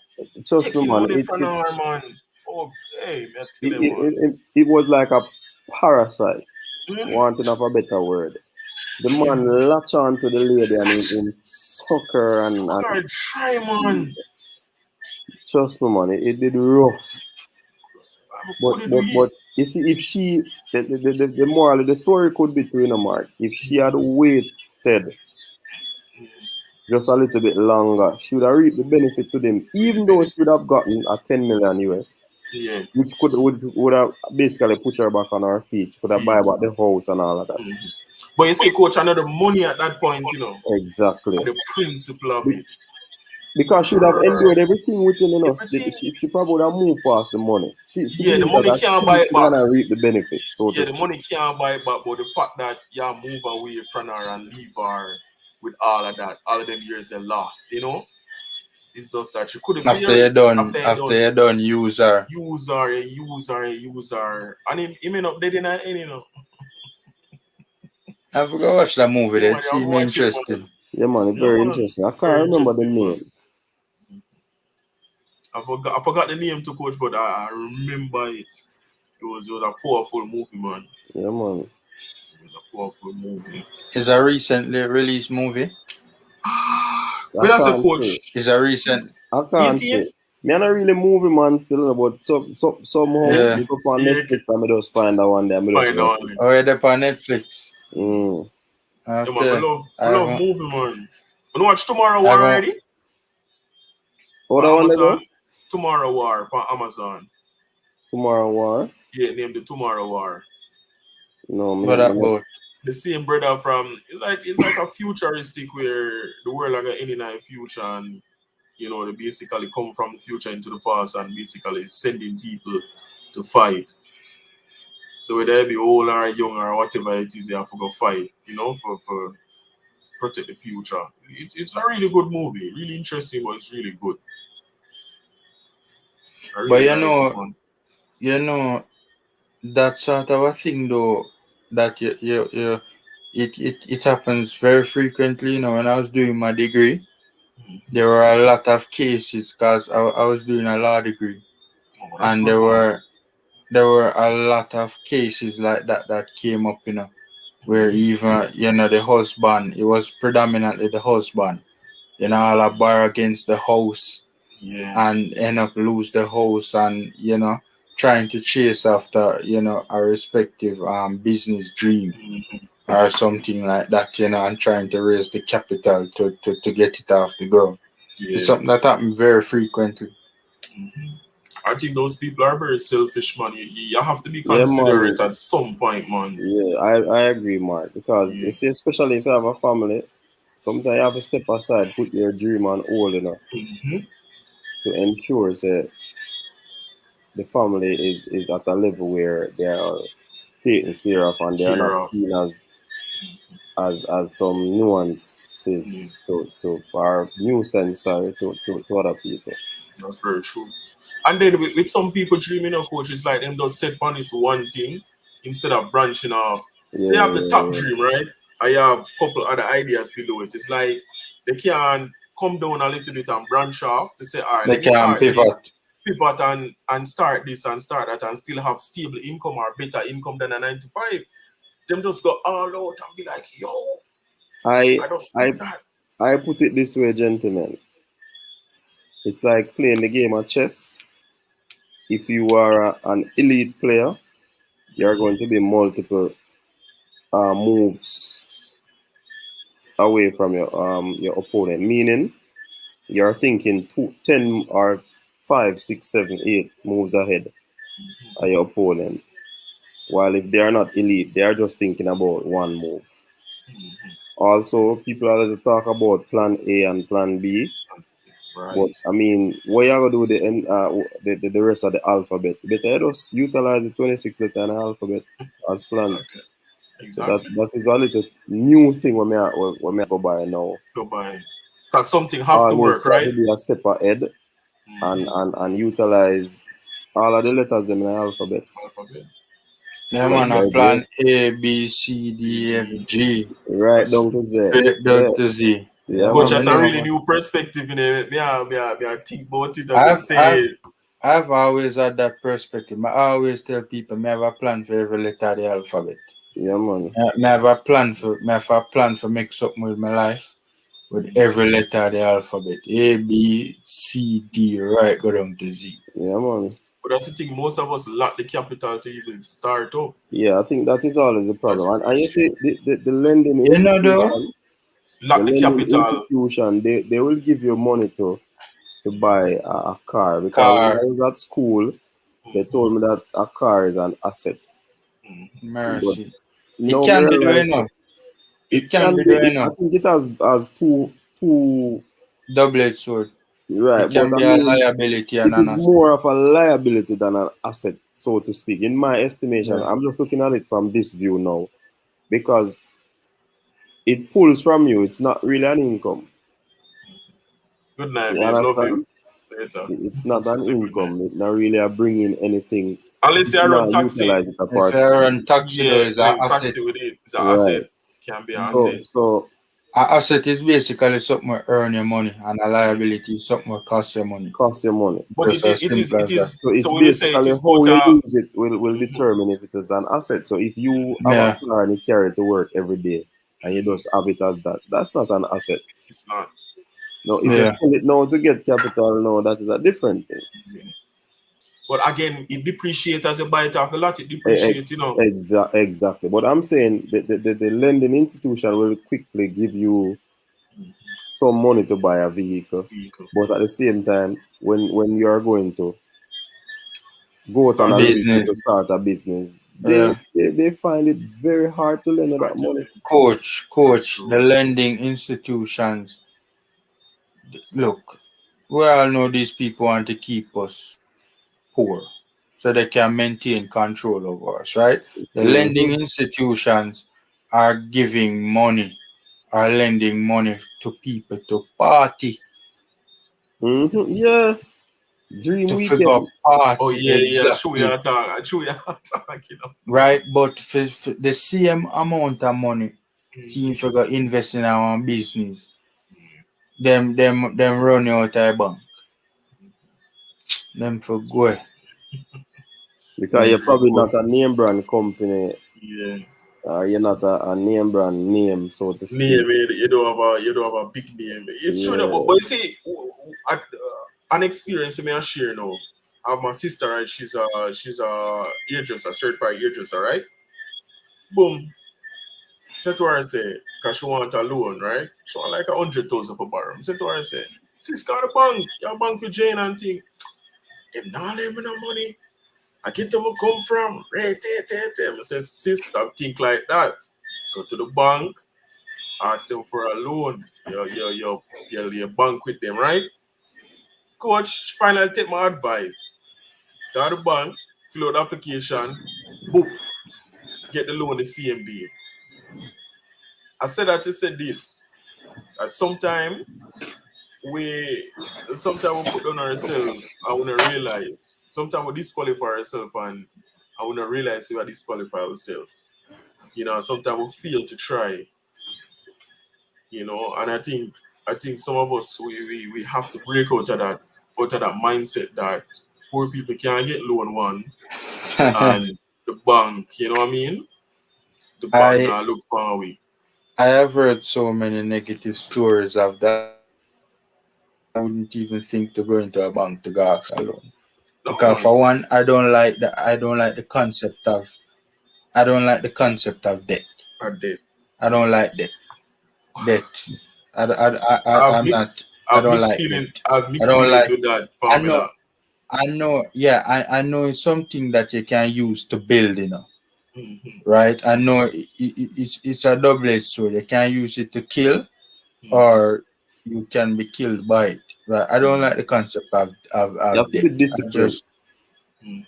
Trust me, man. Man. Oh, hey, it was like a parasite. Wanting of a better word. The man latch on to the lady and him suck her and try, man. Trust me, man. It did rough. But you see, if she the moral of the story could be true, Mark. If she had waited just a little bit longer, she would have reaped the benefit to them, even though she would have gotten a 10 million US. Yeah. Which would have basically put her back on her feet. She could have buy back the house and all of that. But you see, coach, another money at that point, you know. Exactly. The principle of it. Because she would have enjoyed everything within, you know. She probably would have moved past the money. The money can't buy it back. Gonna reap the benefits. The money can't buy it back, but the fact that you move away from her and leave her with all of that. All of them years they lost, you know. It's just that you couldn't After clear you're it. done, After after you're you're done, user. User. And he may not dead in the end, you know. I forgot watch that movie. Yeah, That man, you have to seemed watch it, man. interesting. Yeah, man, it's Yeah, very man. interesting. I can't Very remember the interesting, man. name. I forgot the name to coach, but I remember it. It was a powerful movie, man. Yeah, man. It was a powerful movie. It's a recently released movie. When I say can't coach, It's a recent. I can't 18? say. Me not really movie man still, but somehow Yeah. you go on Yeah, Netflix and I just find that one there. I just Find watch on it. it. Oh, it's up on Netflix. Mm. Yeah, man, Okay. I love movie, man. You watch Tomorrow War I haven't- already? Oh, that On one Amazon? again? Tomorrow War on Amazon. Tomorrow War? Yeah, named the Tomorrow War. No, me What not- about? The same brother from it's like a futuristic where the world like any night future and you know they basically come from the future into the past and basically sending people to fight. So whether they be old or young or whatever it is, they have to go fight, you know, for protect the future. It's a really good movie, really interesting, but it's really good. I really But you like know, it, man. that sort of a thing though, that it happens very frequently. You know, when I was doing my degree, there were a lot of cases because I was doing a law degree, Oh, that's and good, man. there were a lot of cases like that came up. You know, where even the husband, it was predominantly the husband. All a bar against the house Yeah. and end up lose the house and trying to chase after a respective business dream or something like that, and trying to raise the capital to get it off the ground. Yeah. It's something that happens very frequently. I think those people are very selfish, man. You have to be Yeah, man. considerate at some point, man. Yeah, I agree, Mark. Because you see, especially if you have a family, sometimes you have to step aside, put your dream on hold, to ensure that the family is at a level where they are taken care of and they are not seen as some nuances to or nuisance, sorry, to other people. That's very true. And then with some people dreaming of coach, it's like them just set on this one thing instead of branching off. Yeah, So you have the top yeah. dream, right? I have a couple other ideas below it. It's like they can come down a little bit and branch off to say, all right, They let me can start this, pivot. and start this and start that and still have stable income or better income than a 9 to 5. Them just go all out and be like, yo, I just do that. I put it this way, gentlemen. It's like playing the game of chess. If you are an elite player, you're going to be multiple moves away from your opponent. Meaning, you're thinking 10 or 5, 6, 7, 8 moves ahead of your opponent. While if they are not elite, they are just thinking about one move. Also, people always talk about plan A and plan B. Right. But I mean, what you gonna do with the rest of the alphabet? Better just utilize the 26 letter in the alphabet as plans. Exactly. So that is a little new thing when I go by now. Go by. Because something have to work, try right? to be a step ahead and utilize all of the letters them in the alphabet. Yeah, man, I plan A, B, C, D, F, G. Right down to Z. Straight down to Z. Yeah, Coach, man. that's a really new perspective in it. I think about it as I say. I've always had that perspective. I always tell people I have a plan for every letter of the alphabet. Yeah, man. I have a plan for make something with my life with every letter of the alphabet. A, B, C, D, right go down to Z. Yeah, man. But that's the thing, most of us lack the capital to even start up. Yeah, I think that is always the problem. And you see, the lending You know, institution, lack the capital. institution, they will give you money to buy a car. Because when I was at school, they told me that a car is an asset. Mercy. But it can be doing now. It can be doing now. I think it has two double-edged sword. Right, it can but be a liability and it is more of a liability than an asset, so to speak. In my estimation, I'm just looking at it from this view now, because it pulls from you. It's not really an income. Good night, You babe. Love understand? you. Later. It's not She an said good night. income. It's not really a bringing anything. Unless You you run cannot taxi. utilize it If apart you from run taxi though, Yeah, is an asset. taxi with it. It's an right. asset. Can be an So asset. so An asset is basically something that earn your money, and a liability is something that cost your money. cost your money. But Just as simple as it that. is So it's so when you say it basically is how about you a use it will determine if it is an asset. So if you have a Yeah. car and you carry it to work every day and you Mhm. just have it as that, that's not an asset. It's not. No, It's if you not. Yeah. sell it now to get capital, no, that is a different thing. Mhm. But again, it depreciates as you buy it off the lot. It depreciates, you know. Exactly. But I'm saying the lending institution will quickly give you some money to buy a vehicle. Vehicle. But at the same time, when you are going to go out on a Start a mission Business. to business. start a business, Yeah. they find it very hard to lend you that Hard to money. live. It's Coach, the true. lending institutions. Look, we all know these people want to keep us poor so they can maintain control over us, right? The lending Hmm. institutions are giving money, are lending money to people to party, Hmm. Yeah, dream to figure out weekend. Oh party yeah. True you exactly, are talking. True you are talking, you know. right? But for the same amount of money, seem Mhm. figure invest in our business, them run you out of bank, them for It's go, crazy. Because them you're for probably go. not a name brand company. Yeah. You're not a name brand name, so to speak. Name you don't have a big name. It's true that, Yeah. but you see, an experience you may share now. I have my sister, right? She's a hairdresser, certified hairdresser, right? Boom. Said to her, I say, cause she want a loan, right? She want like 100,000 for borrow. I said to her, I say, sis, go to the bank. Your bank with Jane and thing. Him not lend me no money. I get them where come from. Right, I say, sis, stop think like that. Go to the bank, ask them for a loan. Your bank with them, right? Coach, finally take my advice. Go to the bank, fill out the application, boop, get the loan the same day. I said that to say this. That we sometimes we put down ourselves and we don't realize. Sometimes we disqualify ourselves and we don't realize we are disqualify ourselves. You know, sometimes we fail to try, you know, and I think some of us we have to break out of that mindset that poor people can't get loan one and the bank, you know what I mean? The bank I not look far away. I have heard so many negative stories of that. I wouldn't even think to go into a bank to go ask a loan. No Because man, for one, I don't like the concept of debt. are dead. I don't like debt. Debt. I'm not. I don't like debt. I've I mixed don't feelings like. with that I know. formula. I know. Yeah. I know it's something that you can use to build. Hmm. Right. I know it's a double-edged sword. You can use it to kill, Hmm. or you can be killed by it. Right. I don't like the concept You of have to debt. be I disciplined. just Hmm.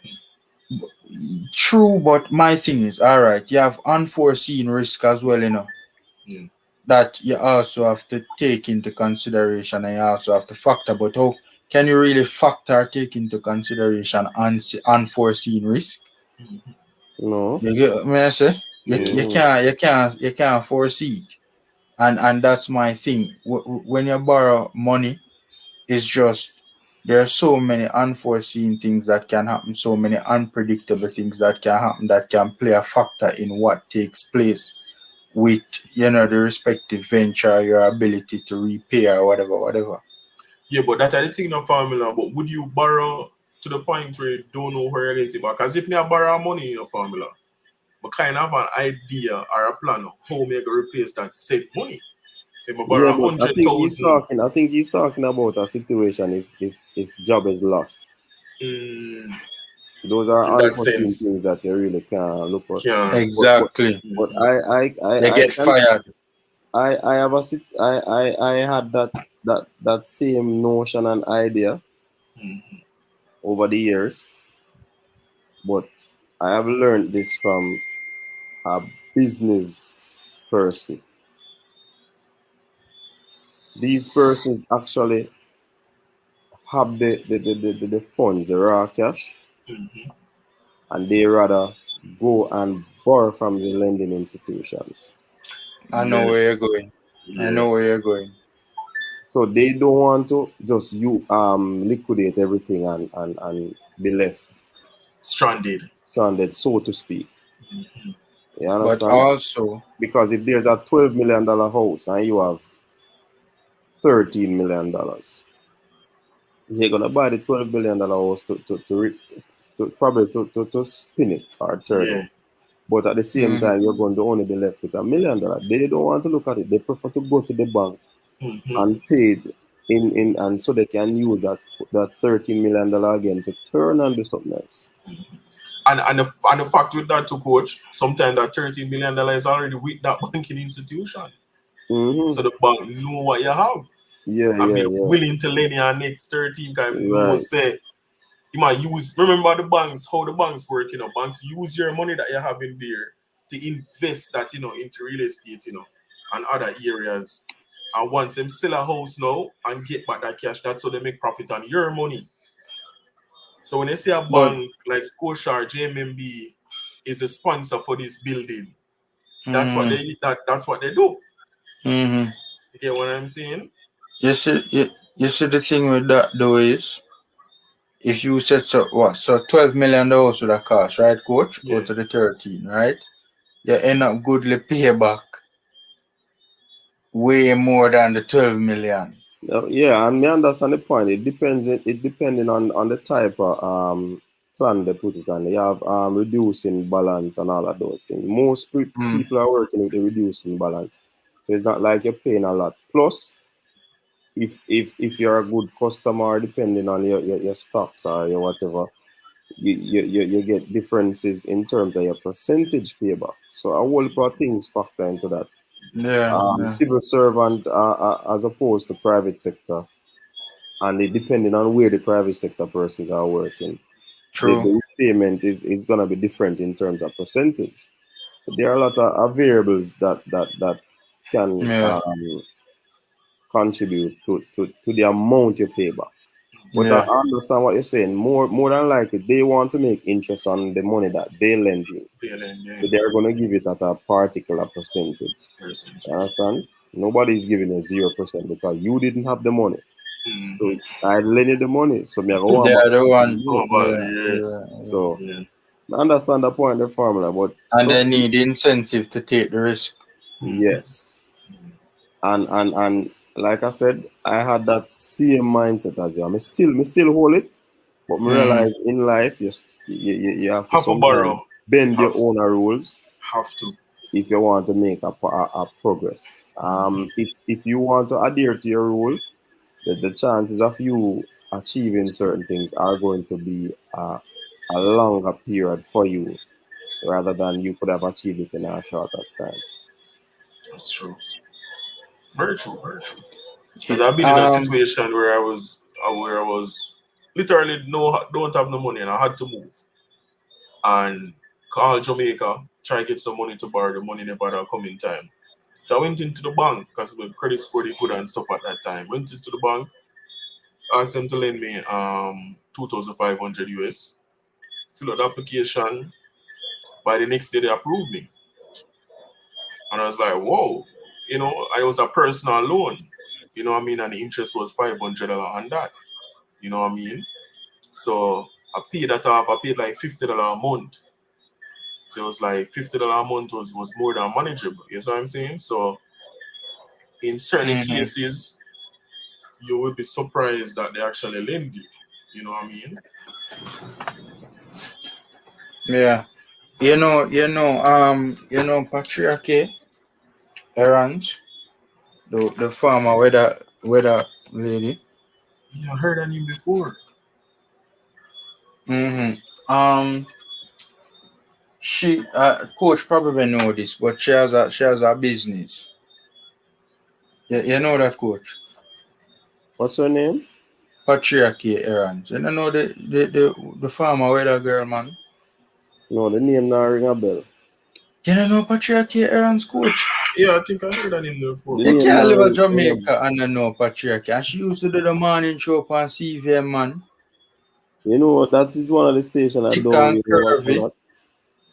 true, but my thing is, all right, you have unforeseen risk as well, Yeah. that you also have to take into consideration, and you also have to factor. But how can you really factor, take into consideration unforeseen risk? Hmm. No. You get what I say? Yeah. You can't foresee it, and that's my thing. When you borrow money, it's just there are so many unforeseen things that can happen, so many unpredictable things that can happen that can play a factor in what takes place with the respective venture, your ability to repay or whatever. Yeah, but that I think no formula. But would you borrow to the point where you don't know where you're getting it back? Because if me I borrow money in your formula, but kind of an idea or a plan of how me go replace that said money. Say me Yeah, borrow but I think he's 100,000. talking. I think he's talking about a situation if job is lost. Mm, Those in are that unforeseen sense, things that you really can't look at. can. Exactly. But Mm-hmm. They I get can fired. I have I had that same notion and idea Mm-hmm. over the years, but I have learned this from a business person. these persons actually have the funds, the raw cash, Mm-hmm. and they rather go and borrow from the lending institutions. I know where you're Yes. going. I know where Yes. you're going. So they don't want to just liquidate everything and be left Stranded. stranded, so to speak. Mm-hmm. You But understand? also, Because if there's a $12 million house and you have $13 million, you're gonna buy the $12 million house to probably to spin it or turn Yeah. it. But at the same mm, time, you're going to only be left with $1 million. They don't want to look at it. They prefer to go to the bank Mm-hmm. and pay it in and so they can use that $13 million again to turn and do something else. And the fact with that too, coach, sometimes that $13 million is already with that banking institution. Mm-hmm. So the bank know what you have Yeah, and yeah, be yeah. willing to lend you next 13 because no Right. say you might use, remember the banks, how the banks work, banks use your money that you have in there to invest that, into real estate, and other areas. And once them sell a house now and get back that cash, that's how they make profit on your money. So when they say a but bank like Scotia or JMMB is a sponsor for this building, that's what mm, that's what they do. mm-hmm. You get what I'm saying? You see the thing with that though is if you set so what so 12 million dollars to the cost, right, coach? Go Yeah. to the 13, right? You end up goodly pay back way more than the 12 million. Yeah, and me understand the point. It depends. It depending on the type of plan they put it on. They have reducing balance and all of those things. Most Mm, people are working with the reducing balance, so it's not like you're paying a lot. Plus, if you're a good customer, depending on your stocks or your whatever, you get differences in terms of your percentage payback. So a whole lot of things factor into that. yeah. Civil servant as opposed to private sector, and it depending on where the private sector persons are working, True. the payment is going to be different in terms of percentage. There are a lot of variables that can Yeah. contribute to the amount you pay back. But I Yeah. understand what you're saying. More than likely, they want to make interest on the money that they lend you. PLN, So yeah. they're going to give it at a particular percentage. You Percentage. understand? Nobody's giving you 0% because you didn't have the money. Mm-hmm. So I lend you the money. So me I go They on back are the something one. Oh, more. but Yeah. yeah. Yeah. So Yeah. I understand the point of the formula, but And they trust me, need incentive to take the risk. Mm-hmm. yes. And like I said, I had that same mindset as you. Me still hold it, but me Mm, realize in life you have to Have to sometimes borrow. bend your Have own rules have to. if you want to make a progress. If you want to adhere to your rule, the chances of you achieving certain things are going to be a longer period for you rather than you could have achieved it in a shorter time. That's true. Very true. Very true. Because it, I've been in a um. situation where I was literally don't have no money and I had to move and call Jamaica, try to get some money to borrow. The money never had come in time. So I went into the bank because my credit score they good and stuff at that time. Went into the bank, asked them to lend me 2,500 US. Fill out the application. By the next day they approved me. And I was like, whoa, I was a personal loan. You know what I mean? And the interest was $500 on that. You know what I mean? So I paid that off. I paid like $50 a month. So it was like $50 a month was more than manageable. You know what I'm saying? So in certain Mhm. cases, you will be surprised that they actually lend you. You know what I mean? Yeah. Patriarchy errands the farmer with that lady. Yeah, I heard that name before. Mm-hmm. She coach probably know this, but she has a business. You know that, coach? What's her name? Patriarchy errands. You don't know the farmer with that girl, man. No, the name not ring a bell. You don't know Patriarchy errands, coach? Yeah, I think I heard that in there before. The You name can't live in now, Jamaica and no patriarchy. And she used to do the morning show on CVM, man. you know what? That is one of the stations I Thick don't and really watch a curvy. lot.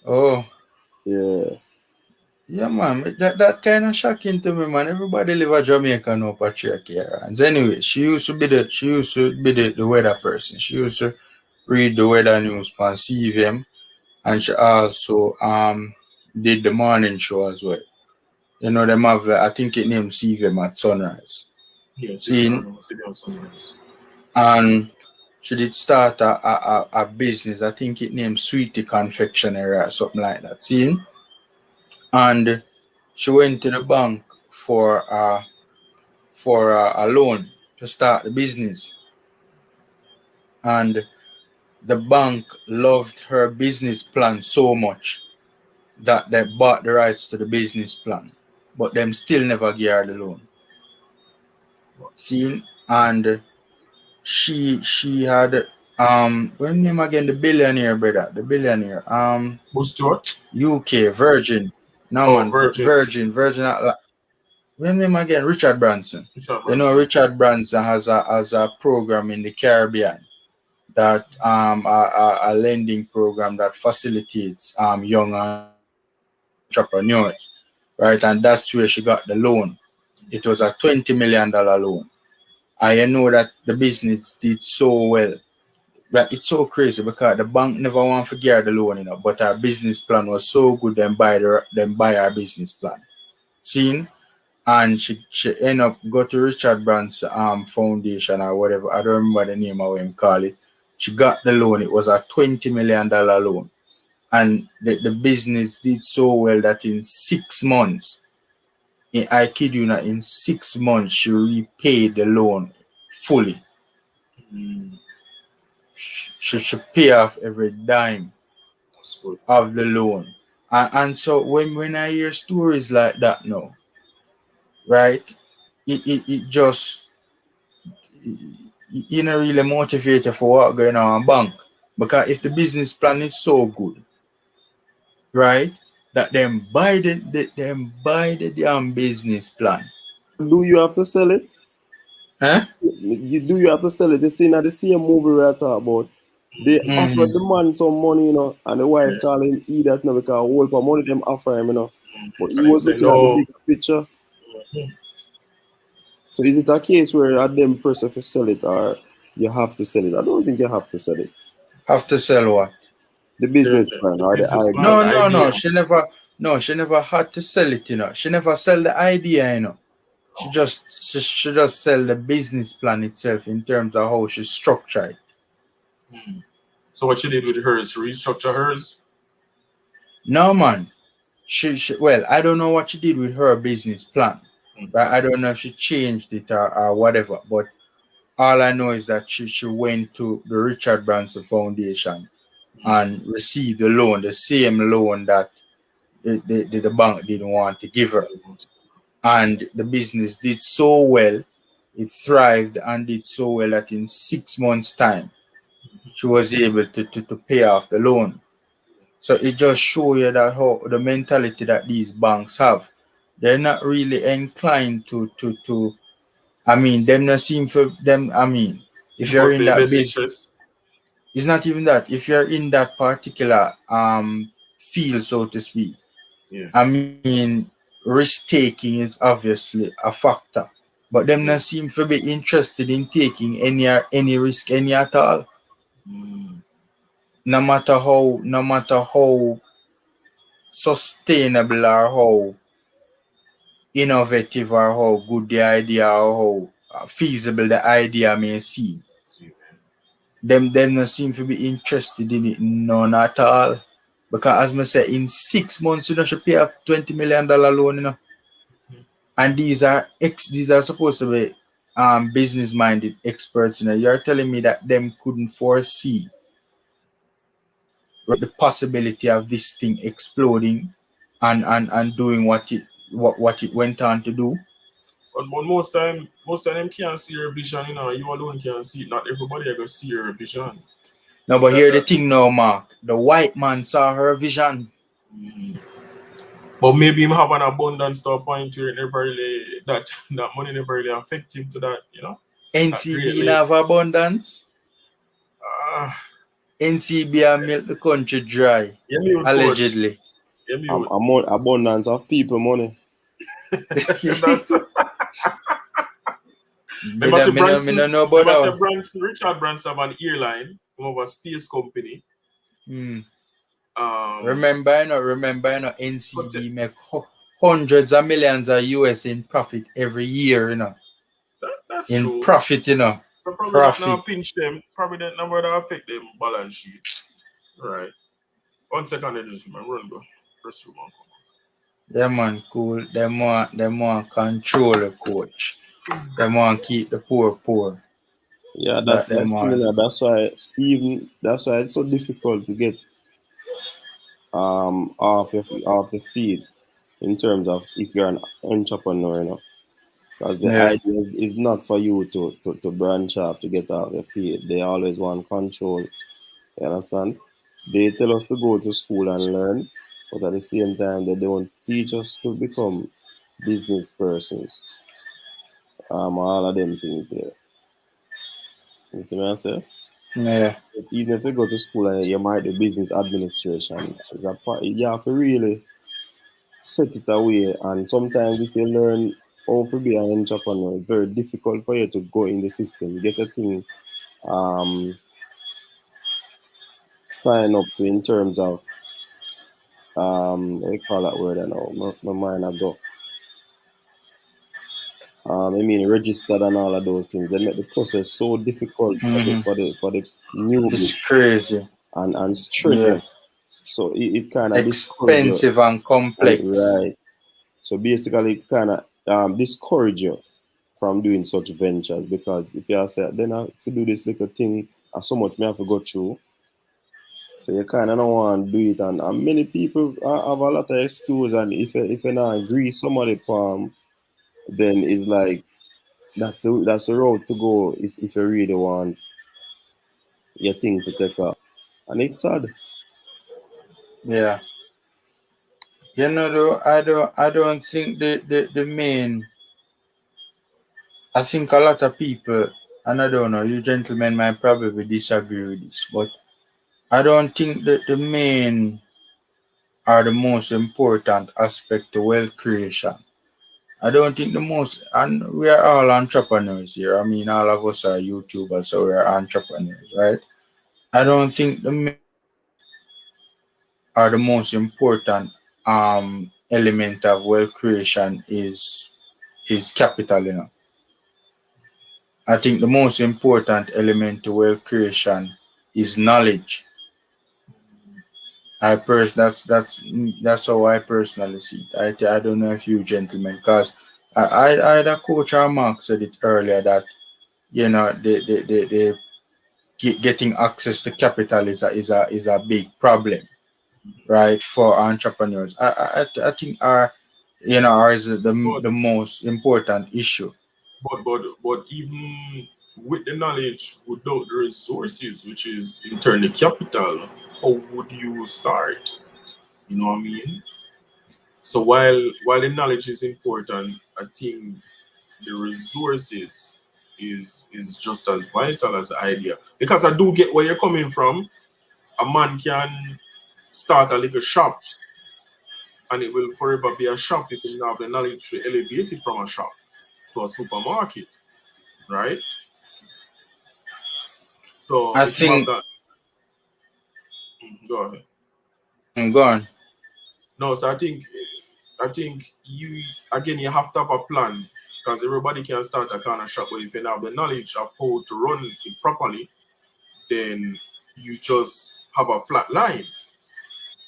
Oh, Yeah. yeah, man. That kind of shocking to me, man. Everybody live in Jamaica, no patriarchy. And anyway, she used to be the weather person. She used to read the weather news on CVM, and she also did the morning show as well. You know, them have I think it named CVM at sunrise. Yeah, Seeing, city on Sunrise. and she did start a business. I think it named Sweetie Confectionery or something like that. Seeing, and she went to the bank for a loan to start the business, and the bank loved her business plan so much that they bought the rights to the business plan, but them still never gave her the loan. Seeing, and she had what name again, the billionaire brother, the billionaire Who's Stewart? UK Virgin, no Oh, man, Virgin. Virgin what name again, Richard Branson. Richard You know, Branson. Richard Branson has a program in the Caribbean that a lending program that facilitates young entrepreneurs, right? And that's where she got the loan. It was a $20 million loan. I know that the business did so well. Like, it's so crazy because the bank never want to give her the loan, you know, but our business plan was so good, them buy our business plan. Seen? And she end up go to Richard Branson foundation or whatever. I don't remember the name of him call it. She got the loan. It was a $20 million loan. And the business did so well that in 6 months, I kid you not, in 6 months she repaid the loan fully. Mm, She pay off every dime that's good. of the loan. And so when I hear stories like that now, right, it just you know really motivate you for what going on in bank. Because if the business plan is so good, right, that them buy the damn business plan. Do you have to sell it? Huh? You have to sell it. It's in the same movie we are talking about. They offer the man some money, you know, and the wife Yeah. call him idiot now because whole for money them offer him, you know. But he And he was say looking at the no. bigger picture. Mhm. So is it a case where at them person to sell it or you have to sell it? I don't think you have to sell it. Have to sell what? The business plan The or the business plan, idea. No, the no, no. idea. She never had to sell it, you know. She never sell the idea, you know. She just sell the business plan itself in terms of how she structure it. Mm. So what she did with hers, restructure hers? No man. She well, I don't know what she did with her business plan. Mm. Right? I don't know if she changed it or whatever, but all I know is that she went to the Richard Branson Foundation Mm. and received the loan, the same loan that the bank didn't want to give her. And the business did so well, it thrived and did so well that in 6 months' time, she was able to pay off the loan. So it just shows you that how the mentality that these banks have, they're not really inclined to I mean, them not seem for them. I mean, if Look you're out for in your that best business, interest. it's not even that. If you're in that particular field, so to speak, Yeah. I mean, risk taking is obviously a factor, but them Yeah. not seem to be interested in taking any risk any at all. Mm. No matter how sustainable or how innovative or how good the idea or how feasible the idea may seem. See, man. Them not seem to be interested in it none at all. Because as I say, in 6 months you know should pay off $20 million loan, you know. Mhm. And these are supposed to be business minded experts, you know. You're telling me that them couldn't foresee the possibility of this thing exploding and doing what it went on to do. But most time them can't see your vision, you know. You alone can see it. Not everybody ever see your vision. No, but That here the that thing now, Mark. The white man saw her vision. mm. But maybe him have an abundance to a point where it never really, that money never really affect him to that, you know. NCB have abundance. NCB and milk the country dry. Yeah, me would allegedly. Yeah, me would. Abundance of people money. That. Remember, Richard Branson have an airline, of a space company. Remember, NCB make hundreds of millions of US in profit every year, you know. That's in true. Profit, you know. So probably that now pinch them. Probably that number that affect them balance sheet. Right. 1 second, I just run go. Press room. Them man cool. Them want control the coach. Them want keep the poor. Yeah, that's why it's so difficult to get off the feed in terms of if you're an entrepreneur, you know. Because the idea is not for you to branch out to get off the feed. They always want control. You understand? They tell us to go to school and learn, but at the same time they don't teach us to become business persons. All of them things there. You see what I say? Yeah. Even if you go to school and you might do business administration, you have to really set it away. And sometimes if you learn how to be an entrepreneur, it's very difficult for you to go in the system. You get a thing sign up to in terms of what do you call that word I know? My mind I go. I mean registered and all of those things. They make the process so difficult for the newbies. It's crazy. And strenuous. Yeah. So it kind of expensive and complex. Right. So basically it kind of discourage you from doing such ventures, because if you say then if you do this little thing and so much may have to go through. So you kind of don't want to do it, and many people have a lot of excuse, and if you not agree somebody palm, then it's like that's the road to go if you really want your thing to take off, and it's sad. Yeah. You know, though, I don't think the main. I think a lot of people, and I don't know, you gentlemen might probably disagree with this, but I don't think that the main are the most important aspect to wealth creation. I don't think the most, and we are all entrepreneurs here. I mean, all of us are YouTubers, so we are entrepreneurs, right? I don't think the main are the most important element of wealth creation is capital, you know. I think the most important element to wealth creation is knowledge. That's how I personally see it. I don't know if you gentlemen, because I had a coach or Mark said it earlier that, you know, the getting access to capital is a big problem, right, for entrepreneurs. I think is the most important issue. But even with the knowledge, without the resources, which is in turn the capital, how would you start? You know what I mean? So while the knowledge is important, I think the resources is just as vital as the idea. Because I do get where you're coming from. A man can start a little shop and it will forever be a shop if you have the knowledge to elevate it from a shop to a supermarket, right? So I think that, go ahead. Go on. No, so I think you have to have a plan, because everybody can start a kind of shop, but if you have the knowledge of how to run it properly, then you just have a flat line,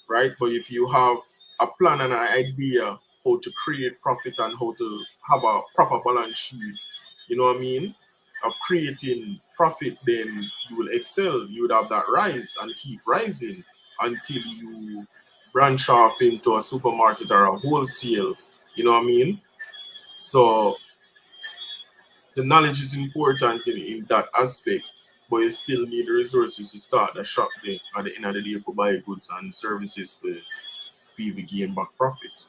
right? But if you have a plan and an idea how to create profit and how to have a proper balance sheet, you know what I mean, of creating profit, then you will excel. You would have that rise and keep rising until you branch off into a supermarket or a wholesale, you know what I mean? So the knowledge is important in that aspect, but you still need the resources to start the shop there at the end of the day for buy goods and services to even gain back profit.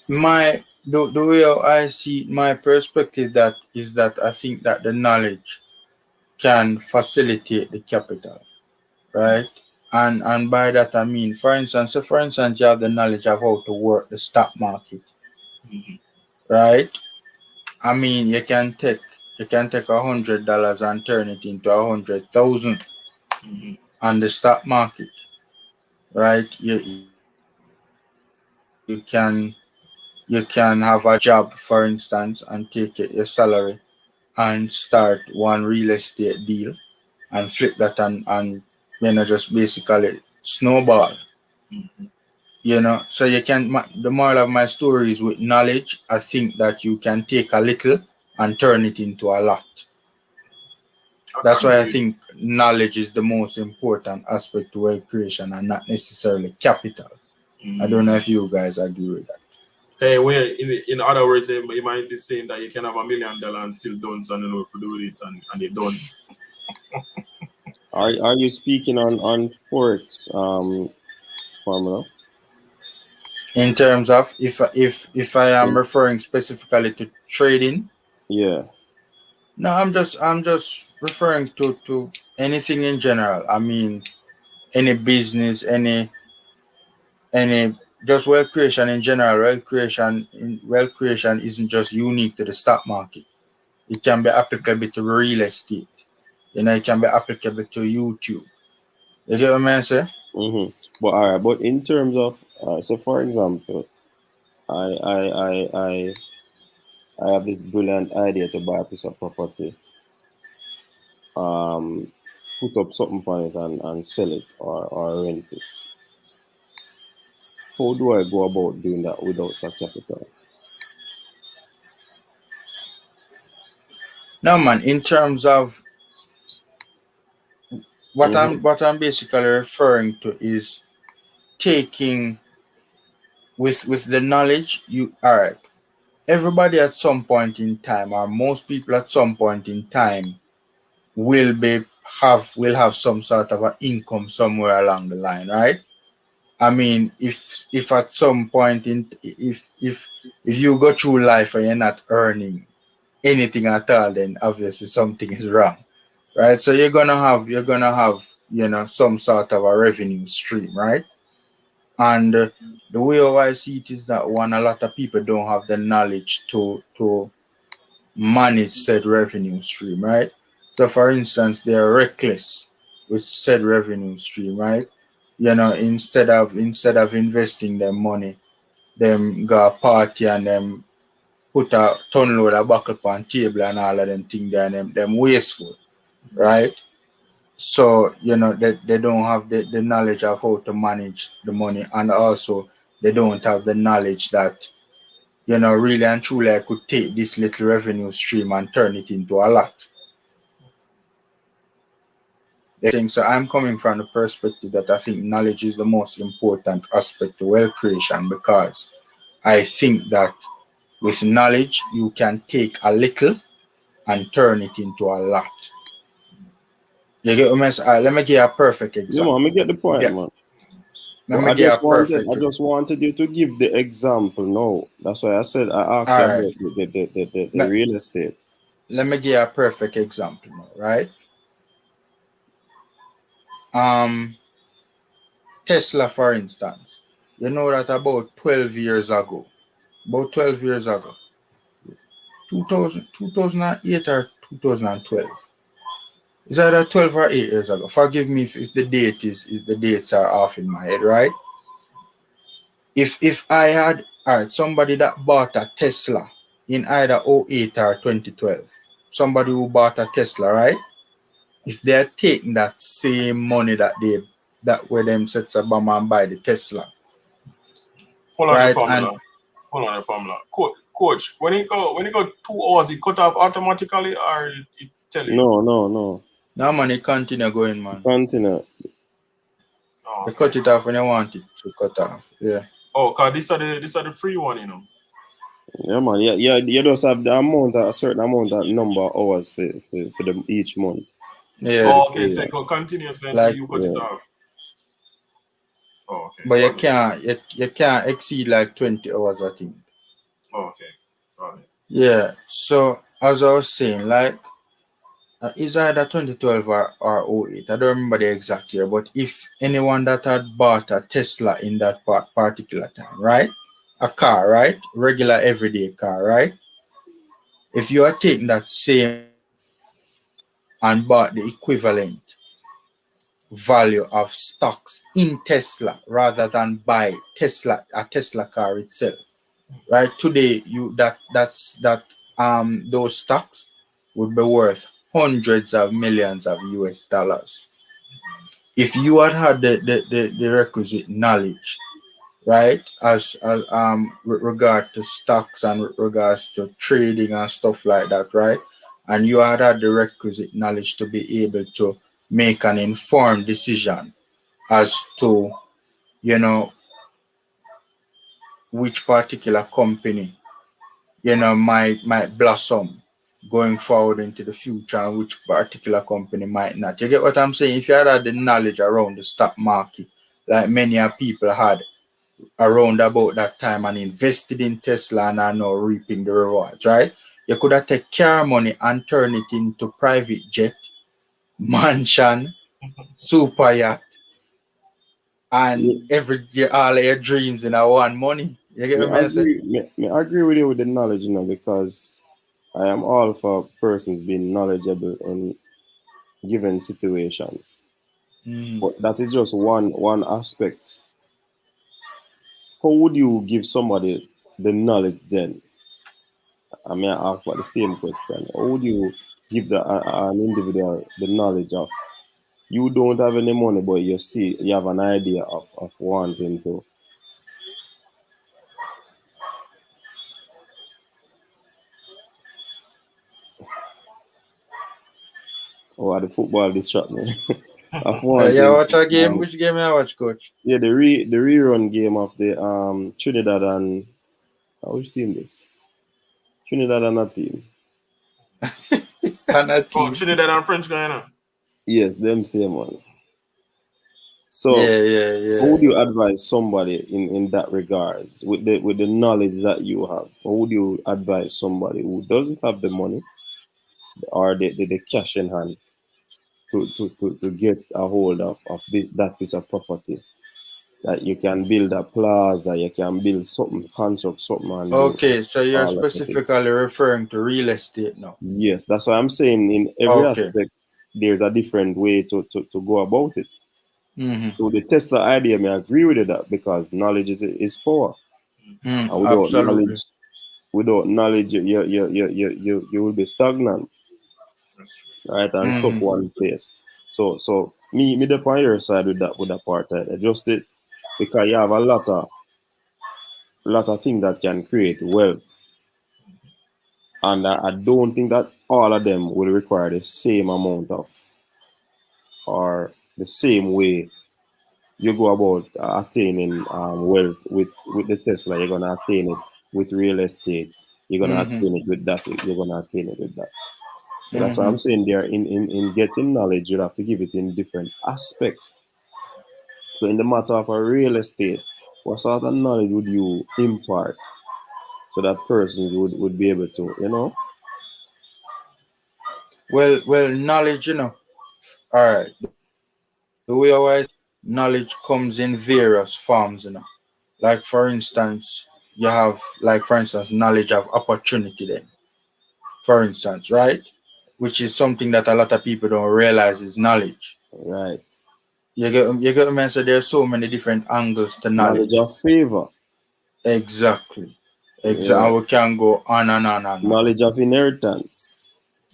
The way I see my perspective that is that I think that the knowledge can facilitate the capital, right? And by that I mean, for instance, you have the knowledge of how to work the stock market, right? I mean, you can take $100 and turn it into 100,000 on the stock market, right? You can have a job, for instance, and take your salary and start one real estate deal and flip that and just basically snowball. So you can, the moral of my story is with knowledge, I think that you can take a little and turn it into a lot. That's why I think knowledge is the most important aspect to wealth creation and not necessarily capital. I don't know if you guys agree with that. Hey, well, in other words, you might be saying that you can have $1 million and still don't know if you do it and you don't. Are you speaking on Forex formula? In terms of if I am referring specifically to trading? Yeah. No, I'm just referring to anything in general. I mean, any business, any just wealth creation in general. Wealth creation isn't just unique to the stock market. It can be applicable to real estate. It can be applicable to YouTube. You get what I'm saying? But all right, but in terms of so for example, I have this brilliant idea to buy a piece of property, put up something on it and sell it or rent it. How do I go about doing that without a capital? No, man. In terms of what I'm basically referring to is taking with the knowledge you are. Everybody at some point in time, or most people at some point in time, will have some sort of an income somewhere along the line, right? I mean, if at some point if you go through life and you're not earning anything at all, then obviously something is wrong, right? So you're gonna have some sort of a revenue stream, right? And the way how I see it is that a lot of people don't have the knowledge to manage said revenue stream, right? So for instance, they're reckless with said revenue stream, right? Instead of investing their money, them go party and them put a ton load of buckle on table and all of them things there, and them wasteful, right? So they don't have the knowledge of how to manage the money, and also they don't have the knowledge that really and truly I could take this little revenue stream and turn it into a lot. So I'm coming from the perspective that I think knowledge is the most important aspect to wealth creation, because I think that with knowledge you can take a little and turn it into a lot. You get what I'm saying? Let me give you a perfect example. No, man, I get the point, man. I just wanted you to give the example. No, that's why I said I asked you about the real estate. Let me give you a perfect example now, right? Tesla, for instance. You know that about 12 years ago, 2008 or 2012. It's either 12 or 8 years ago. Forgive me if the dates are off in my head, right? If I had somebody that bought a Tesla in either 08 or 2012, somebody who bought a Tesla, right? If they're taking that same money that where them sets a bomb and buy the Tesla. Hold on the formula. Coach, when you go 2 hours, it cut off automatically or it tell you? No. No, man, it continue going, man. Continue. Oh, okay. You cut it off when you want it to cut off. Yeah. Oh, cause these are the free one, Yeah, man. Yeah. You just have a certain amount of number of hours for each month. Yeah. Oh, okay. So it go continuously until you cut it off. Oh, okay. But you can't exceed like 20 hours, I think. Oh, okay. Got it. Yeah. So as I was saying, like it's either 2012 or oh 08. I don't remember the exact year, but if anyone that had bought a Tesla in that particular time, right? A car, right? Regular everyday car, right? If you are taking that same and bought the equivalent value of stocks in Tesla rather than buy a Tesla car itself, right? Today you that those stocks would be worth hundreds of millions of US dollars. If you had the requisite knowledge, right, as with regard to stocks and with regards to trading and stuff like that, right, and you had the requisite knowledge to be able to make an informed decision as to, you know, which particular company, might blossom going forward into the future and which particular company might not. You get what I'm saying? If you had the knowledge around the stock market, like many people had around about that time and invested in Tesla and are now reaping the rewards, right? You could have take car money and turn it into private jet, mansion, super yacht, and Me, every all your dreams in a one money. You get me what I say? agree. Me agree with you with the knowledge, because I am all for persons being knowledgeable in given situations. Mm. But that is just one aspect. How would you give somebody the knowledge then? I mean, I ask about the same question. How would you give an individual the knowledge of you don't have any money, but you see you have an idea of wanting to. Oh, the football distract me. Of Yeah, wanting watch a to, game. Which game you watch, coach? yeah, the rerun game of the Trinidad and which team this? Trinidad and a team. And a Oh, team. Trinidad and French Guyana. Yes, them same one. So Yeah, yeah, how would yeah. you advise somebody in that regards with the knowledge that you have? How would you advise somebody who doesn't have the money or the cash in hand to get a hold of that piece of property that you can build a plaza, you can build something, construct something, and do Okay, so you're all of the things. specifically referring to real estate now. Yes, that's why I'm saying in every Okay. aspect, there's a different way to go about it. Mm-hmm. So the Tesla idea, may agree with it that because knowledge is power, Mm, and absolutely. without knowledge, you will be stagnant, That's true. right, and stuck Mm-hmm. one place. So me the on your side with that part, I just it because you have a lot of things that can create wealth, and I don't think that all of them will require the same amount of or the same way you go about attaining wealth with the Tesla. You're gonna attain it with real estate. You're gonna Mm-hmm. attain it with that. You're gonna attain it with that. So that's why Mm-hmm. I'm saying there in getting knowledge, you have to give it in different aspects. So in the matter of a real estate, what sort of knowledge would you impart so that person would be able to, Well, knowledge, all right. The way I always knowledge comes in various forms. Like for instance, you have like for instance knowledge of opportunity then. For instance, right? Which is something that a lot of people don't realize is knowledge. right? You get me? So there's so many different angles to Knowledge knowledge. of favor, Exactly. Exactly. yeah. And we can go on and on and on. Knowledge of inheritance.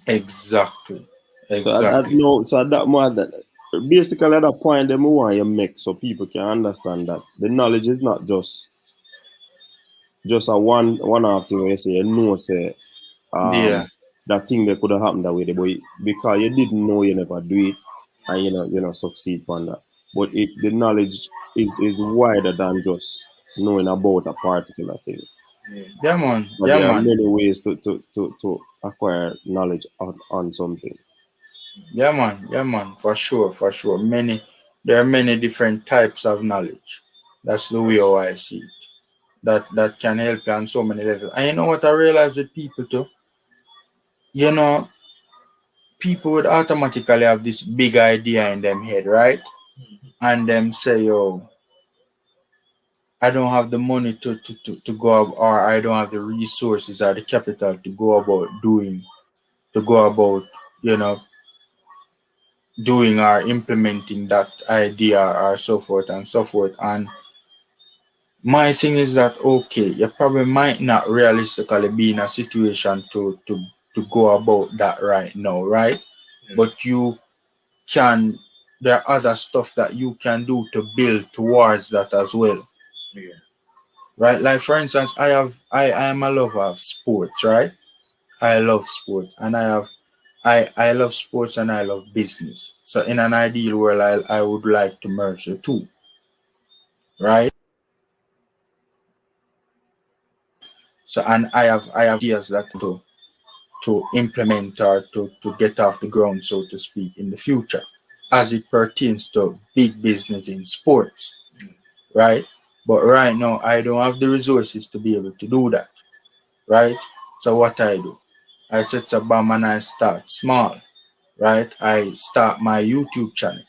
Exactly. So at Exactly. no, so at that moment, basically at that point, them want you make so people can understand that the knowledge is not just a one off thing where you say say Yeah. um that thing that could have happened that way, but because you didn't know, you never do it, and succeed on that. But the knowledge is wider than just knowing about a particular thing. Yeah, man. But Yeah, there are man. many ways to acquire knowledge on something. Yeah, man. Yeah, man. For sure. For sure. There are many different types of knowledge. That's the way That's how true. I see it. that can help you on so many levels. And you know what I realize with people too? You know, people would automatically have this big idea in them head, right? And them say, yo, I don't have the money to go up, or I don't have the resources or the capital to go about you know, doing or implementing that idea or so forth and so forth. And my thing is that okay, you probably might not realistically be in a situation to go about that right now, right? Yeah. But you can there are other stuff that you can do to build towards that as well. Yeah. Right? Like for instance, I am a lover of sports, right? I love sports and I love sports and I love business. So in an ideal world I would like to merge the two, right? So and I have ideas that to implement or to get off the ground, so to speak, in the future as it pertains to big business in sports, right? But right now I don't have the resources to be able to do that, right? So what I do, I set a bomb and I start small, right? I start my YouTube channel,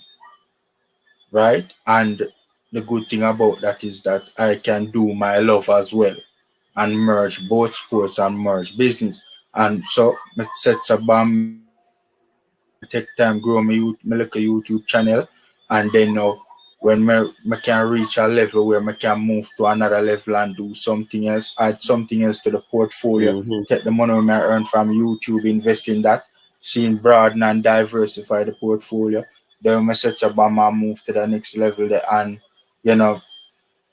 right? And the good thing about that is that I can do my love as well and merge both sports and merge business. And so me set a bomb, me take time grow my little YouTube channel, and then now when me can reach a level where me can move to another level and do something else, add something else to the portfolio, Mm-hmm. take the money we earn from YouTube, invest in that, seeing broaden and diversify the portfolio. Then me set a bomb and move to the next level there and you know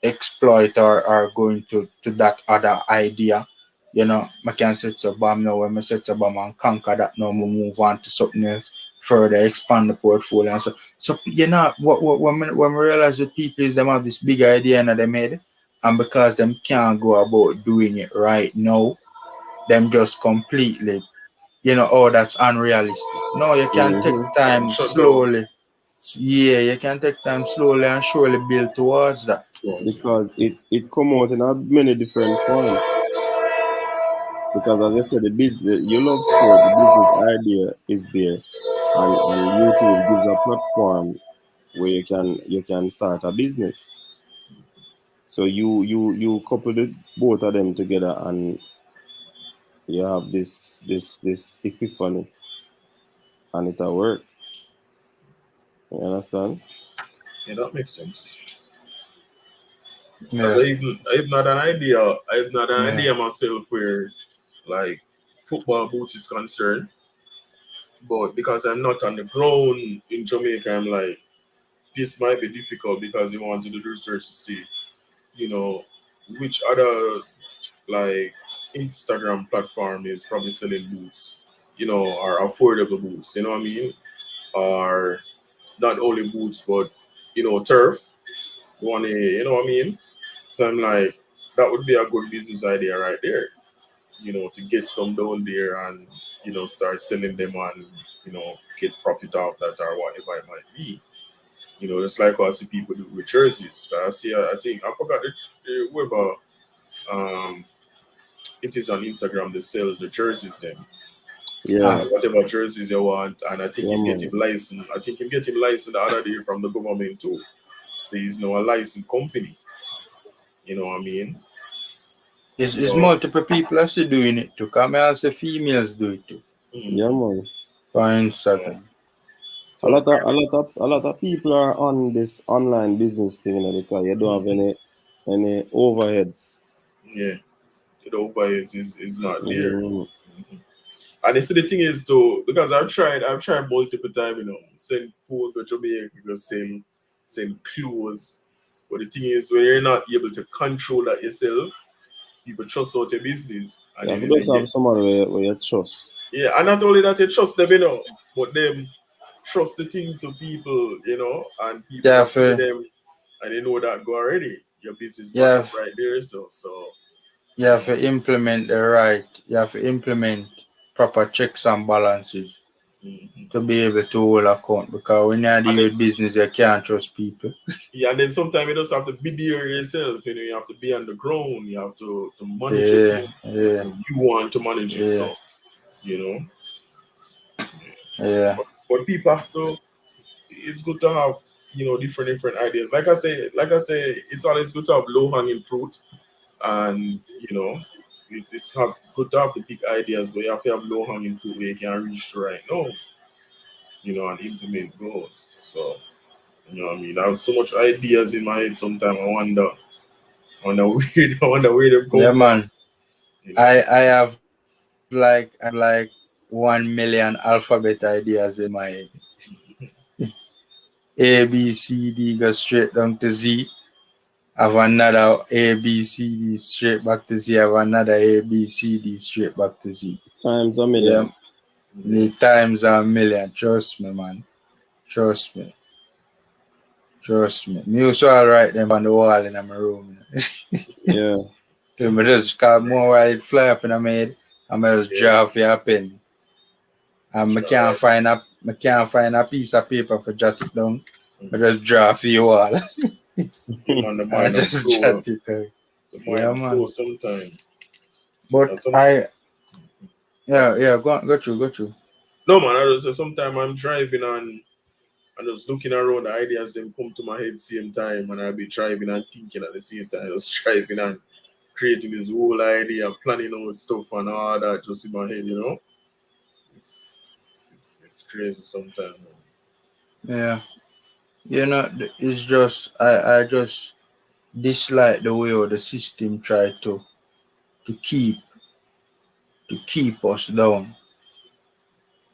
exploit or going to that other idea. You know, I can set a bomb now when I set a bomb and conquer that now, I move on to something else, further expand the portfolio and so you know what when we realize that people is them have this big idea in their head, and because them can't go about doing it right now, them just completely, oh, that's unrealistic. No, you can take Mm-hmm. And time shut down slowly. Yeah, you can take time slowly and surely build towards that. towards it. Because it come out in a many different forms. Because as I said, the business you love sport, the business idea is there, and YouTube gives a platform where you can start a business. So you couple both of them together, and you have this epiphany, and it'll work. You understand? Yeah, that makes sense. As Yeah, I've not an idea. I've not an yeah. idea myself where like football boots is concerned. But because I'm not on the ground in Jamaica, I'm like, this might be difficult because you want to do the research to see, you know, which other like Instagram platform is probably selling boots, or affordable boots, you know what I mean? Or not only boots, but turf. You want to, you know what I mean? So I'm like, that would be a good business idea right there, to get some down there and, start selling them and, get profit out of that or whatever it might be. Just like what I see people do with jerseys. I see, I think, I forgot whoever it is on Instagram, they sell the jerseys then. Yeah, Ah, Whatever jerseys you want, and I think yeah, him get man. him licensed. I think him get him licensed the other day from the government too. So he's now a licensed company. You know what I mean? it's So multiple people are still doing it too. Come also females do it too. Yeah, mhm. man. For so Instagram. A so lot of people are on this online business thing, because you don't have mhm. any overheads. Yeah, the over is not there. Mm, Mhm. And you see the thing is too, because I've tried multiple times, send food to Jamaica, because send clothes. But the thing is, when you're not able to control that yourself, people trust out your business, and you have then to when they just get, have somebody where you trust. yeah, and not only that you trust them, but them trust the thing to people, and You people have come to to, them and they know that go already. Your business you back up have, right there, so you have to implement the right, you have to implement proper checks and balances to be able to hold account, because when you deal with business, you can't trust people. Yeah, and then sometimes you just have to be there yourself. You know, you have to be on the ground. You have to manage it. Yeah. You want to manage it, so you know. Yeah. But people have to. It's good to have different ideas. Like I say, it's always good to have low hanging fruit, and it's good to have the big ideas, but you have to have low hanging fruit where you can reach to right now, and implement goals. So what I mean, I have so much ideas in my head. Sometimes I wonder where they come Yeah, from. man. I have like 1 million alphabet ideas in my head. A, B, C, D, go straight down to Z. Have another A, B, C, D straight back to Z. Have another A, B, C, D straight back to Z. Times a million. The times a million. Trust me, man. Trust me. Me also write them on the wall in my room. Yeah. So I just got more while it fly up in my head. I just draw for your pen. And I can't find a piece of paper for jot it down. I just draw for you all. The I mind just flow. jot it down. The mind flow sometimes. But go through. No, man, I just sometimes I'm driving and just looking around, the ideas them come to my head same time, and I'll be driving and thinking at the same time, just driving and creating this whole idea, planning out stuff and all that just in my head, It's crazy sometimes. Yeah. It's just I just dislike the way how the system try to keep us down.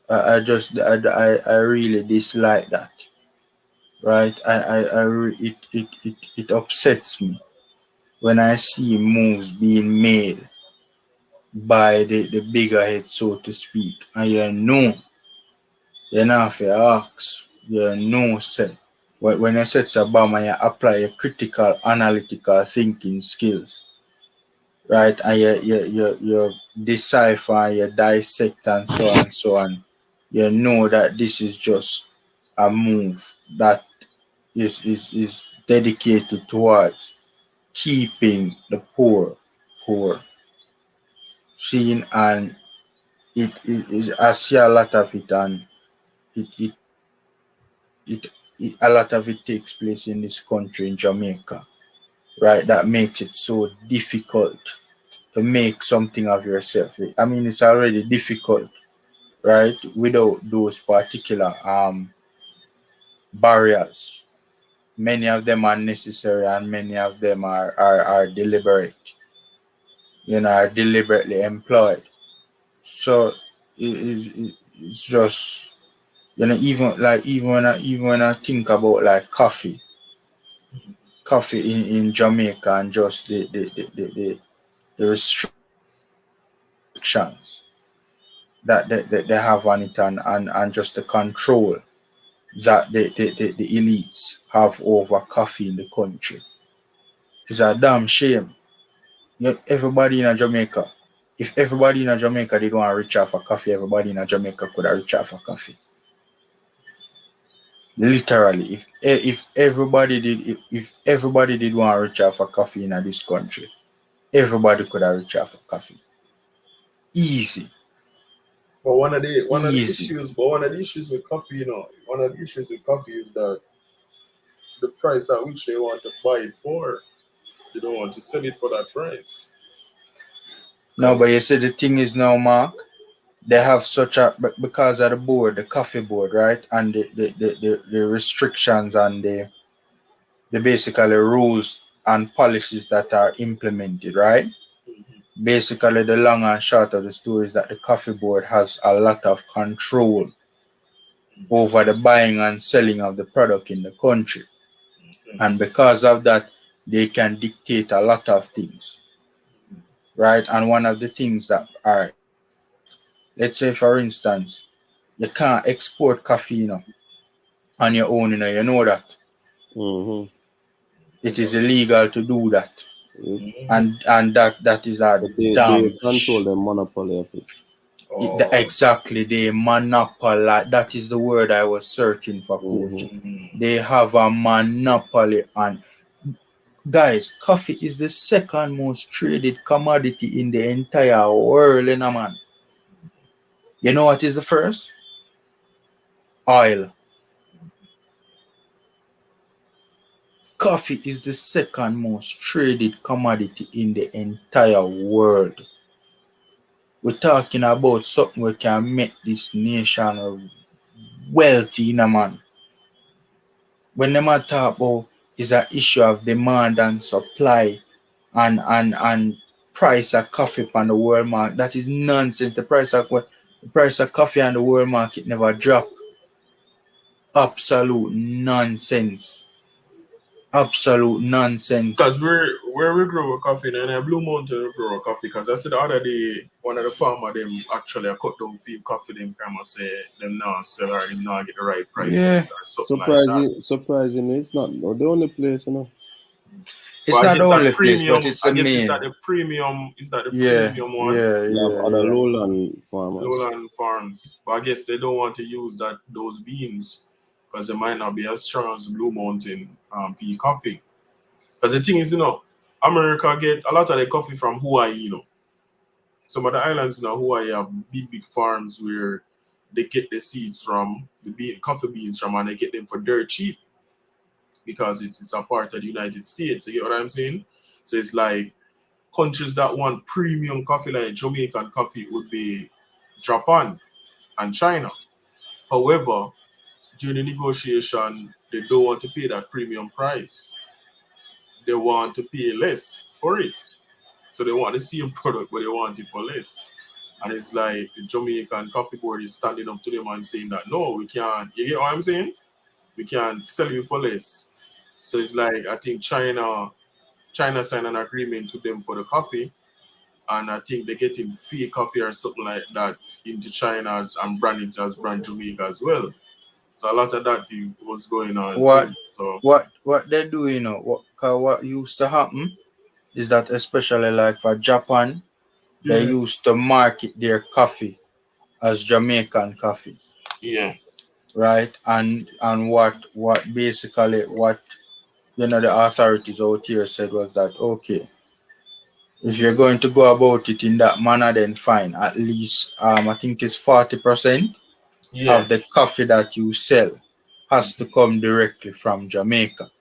I really dislike that. Right? It upsets me when I see moves being made by the bigger head, so to speak, and you're not for ask, say. When you set a bomb and you apply your critical analytical thinking skills, right, and you decipher, you dissect and so on, you know that this is just a move that is dedicated towards keeping the poor. Seen, and I see a lot of it, and a lot of it takes place in this country, in Jamaica, right? That makes it so difficult to make something of yourself. I mean, it's already difficult, right? Without those particular barriers. Many of them are necessary, and many of them are deliberate, are deliberately employed. So it's just, even when I think about like coffee in Jamaica, and just the restrictions that they have on it, and just the control that the elites have over coffee in the country. It's a damn shame. Everybody in Jamaica, if everybody in Jamaica did want to reach out for coffee, everybody in Jamaica could have reached out for coffee. Literally, if everybody did want to reach out for coffee in this country, everybody could have reached out for coffee. Easy. But one of the issues with coffee, one of the issues with coffee is that the price at which they want to buy it for, they don't want to sell it for that price. No, but you see, the thing is now, Mark, they have such a, because of the board, the coffee board, right, and the restrictions, and the basically rules and policies that are implemented, right? Mm-hmm. Basically, the long and short of the story is that the coffee board has a lot of control over the buying and selling of the product in the country. Mm-hmm. And because of that, they can dictate a lot of things, right? And one of the things that are, let's say, for instance, you can't export coffee, on your own, you know that. Mm-hmm. It is illegal to do that. Mm-hmm. And that is a But they control the monopoly of it. Exactly, they monopoly. That is the word I was searching for, coach. They have a monopoly on. Guys, coffee is the second most traded commodity in the entire world, man. You know what is the first? Oil. Coffee is the second most traded commodity in the entire world. We're talking about something we can make this nation wealthy, man. When the man talk about is an issue of demand and supply and price of coffee on the world market, that is nonsense. The price of coffee on the world market never drop. Absolute nonsense. Absolute nonsense. Because where we grow coffee and in Blue Mountain we grow coffee, because I said the other day one of the farmer them actually cut down feed coffee them come and say them now sell or them now get the right price or something like that. Surprisingly, it's not the only place, you know. It's not the only place, but it's the I guess main. is that the premium one? Yeah. Other lowland farmers. Lowland farms. But I guess they don't want to use those beans because they might not be as strong as Blue Mountain pea coffee. Because the thing is, America get a lot of their coffee from Hawaii, Some of the islands in Hawaii have big farms where they get the seeds from, coffee beans from, and they get them for dirt cheap because it's a part of the United States. You get what I'm saying? So it's like countries that want premium coffee like Jamaican coffee would be Japan and China. However, during the negotiation, they don't want to pay that premium price. They want to pay less for it. So they want the same product, but they want it for less. And it's like the Jamaican Coffee Board is standing up to them and saying that, no, we can't. You get what I'm saying? We can't sell you for less. So it's like, I think China signed an agreement with them for the coffee. And I think they're getting free coffee or something like that into China and branded as brand Jamaica as well. So a lot of that was going on too. So What they do, what used to happen is that especially like for Japan, they used to market their coffee as Jamaican coffee. Yeah. Right? And what basically what the authorities out here said was that okay, if you're going to go about it in that manner, then fine. At least I think it's 40% of the coffee that you sell has to come directly from Jamaica.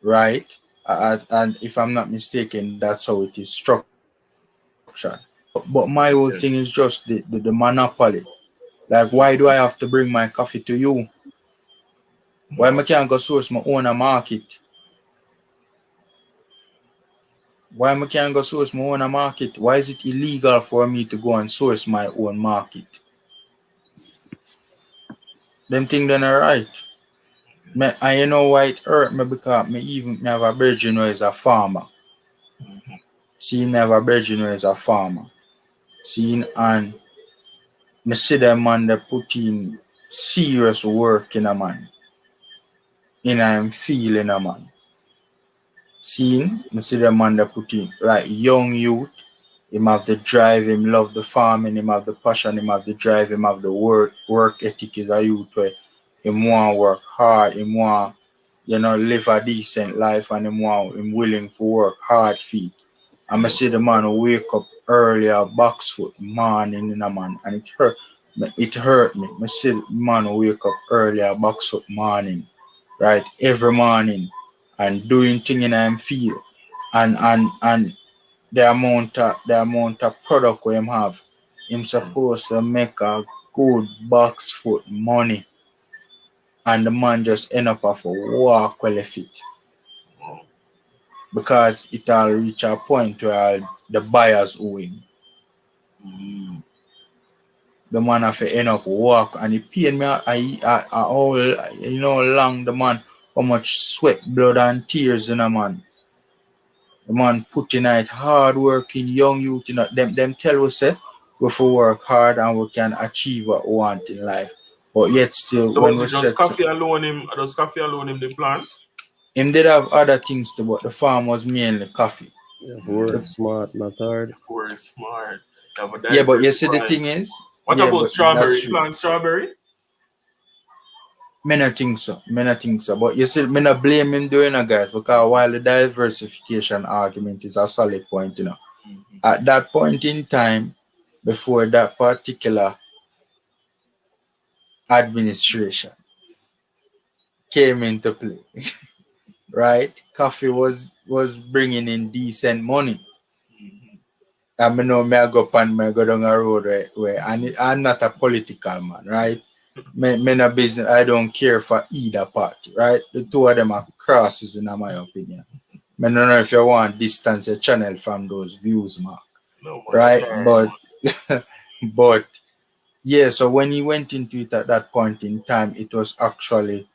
Right? And if I'm not mistaken, that's how it is structured. But my whole thing is just the monopoly. Like, why do I have to bring my coffee to you? Why I can't go source my own market? Why I can't go source my own market? Why is it illegal for me to go and source my own market? Them things then are right. And you know why it hurt me? Because me have a brethren who is a farmer. See, me have a brethren who is a farmer. See, and me see them man they put in serious work in a man. In I'm feeling a man. Seeing, me see them man they put in right young youth. Him have the drive, him love the farming, him have the passion, him have the drive, him have the work ethic is a youth where him want work hard, him want live a decent life, and him willing to work hard for it. And I see the man wake up earlier, box foot morning in a man, and it hurt me. I see the man wake up earlier, box foot morning, right, every morning, and doing thing in him feel, and the amount of product we him have, him supposed to make a good box foot money, and the man just end up off a walk well fit. Because it'll reach a point where the buyers owe him. The man have to end up walk, and it pain me all long the man, how much sweat, blood and tears in a man. The man put in it hard working young youth, them tell us that we for work hard and we can achieve what we want in life. But yet still so when was we it just set coffee alone the plant? Him did have other things too, but the farm was mainly coffee. Work smart, not hard. Work smart. Have a Yeah, but you see the diversified- thing is, What yeah, about but strawberry? that's You true. plant strawberry? Me not think so. Me not think so. But you see, me not blame him doing it, guys, because while the diversification argument is a solid point, you know, at that point in time, before that particular administration came into play, right? Coffee was bringing in decent money. I mean, know me I go pan me go down a road where and I'm not a political man, right? Me no business. I don't care for either party, right? The two of them are crosses in my opinion. I don't know if you want distance a channel from those views, Mark. No, man, Right? sorry, But but yeah, so when he went into it at that point in time, it was actually,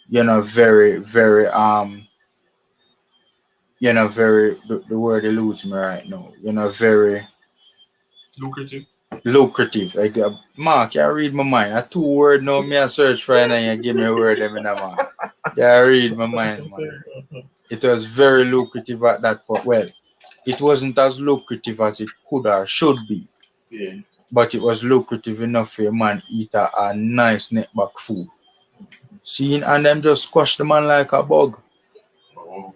very, very very the word eludes me right now. Very lucrative. lucrative. Mark, you read my mind. A 2 word now me I search for and then you give me a word them in a Mark. Yeah, read my mind, man. It was very lucrative at that point. Well, it wasn't as lucrative as it could or should be, Yeah. but it was lucrative enough for a man eat a nice neckback food. Seeing and them just squash the man like a bug, Oh.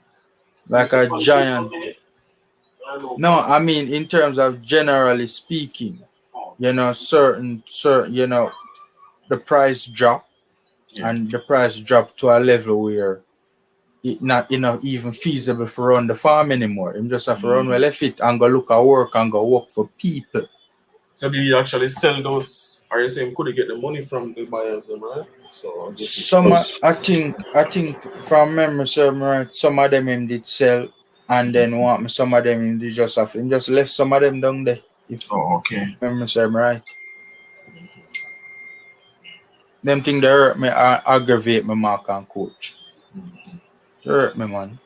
like a giant. No, I mean in terms of generally speaking, certain the price drop and the price drop to a level where it not even feasible for run the farm anymore. Him just have to run well if it and go look at work and go work for people. So did he actually sell those? Are you saying could he get the money from the buyers, them, right? So Some I think from memory serve me right, some of them him did sell and then some of them him did just have him just left some of them down there. If okay. memory serve me right. Them thing that hurt me aggravate me Mark and coach. They hurt me, man.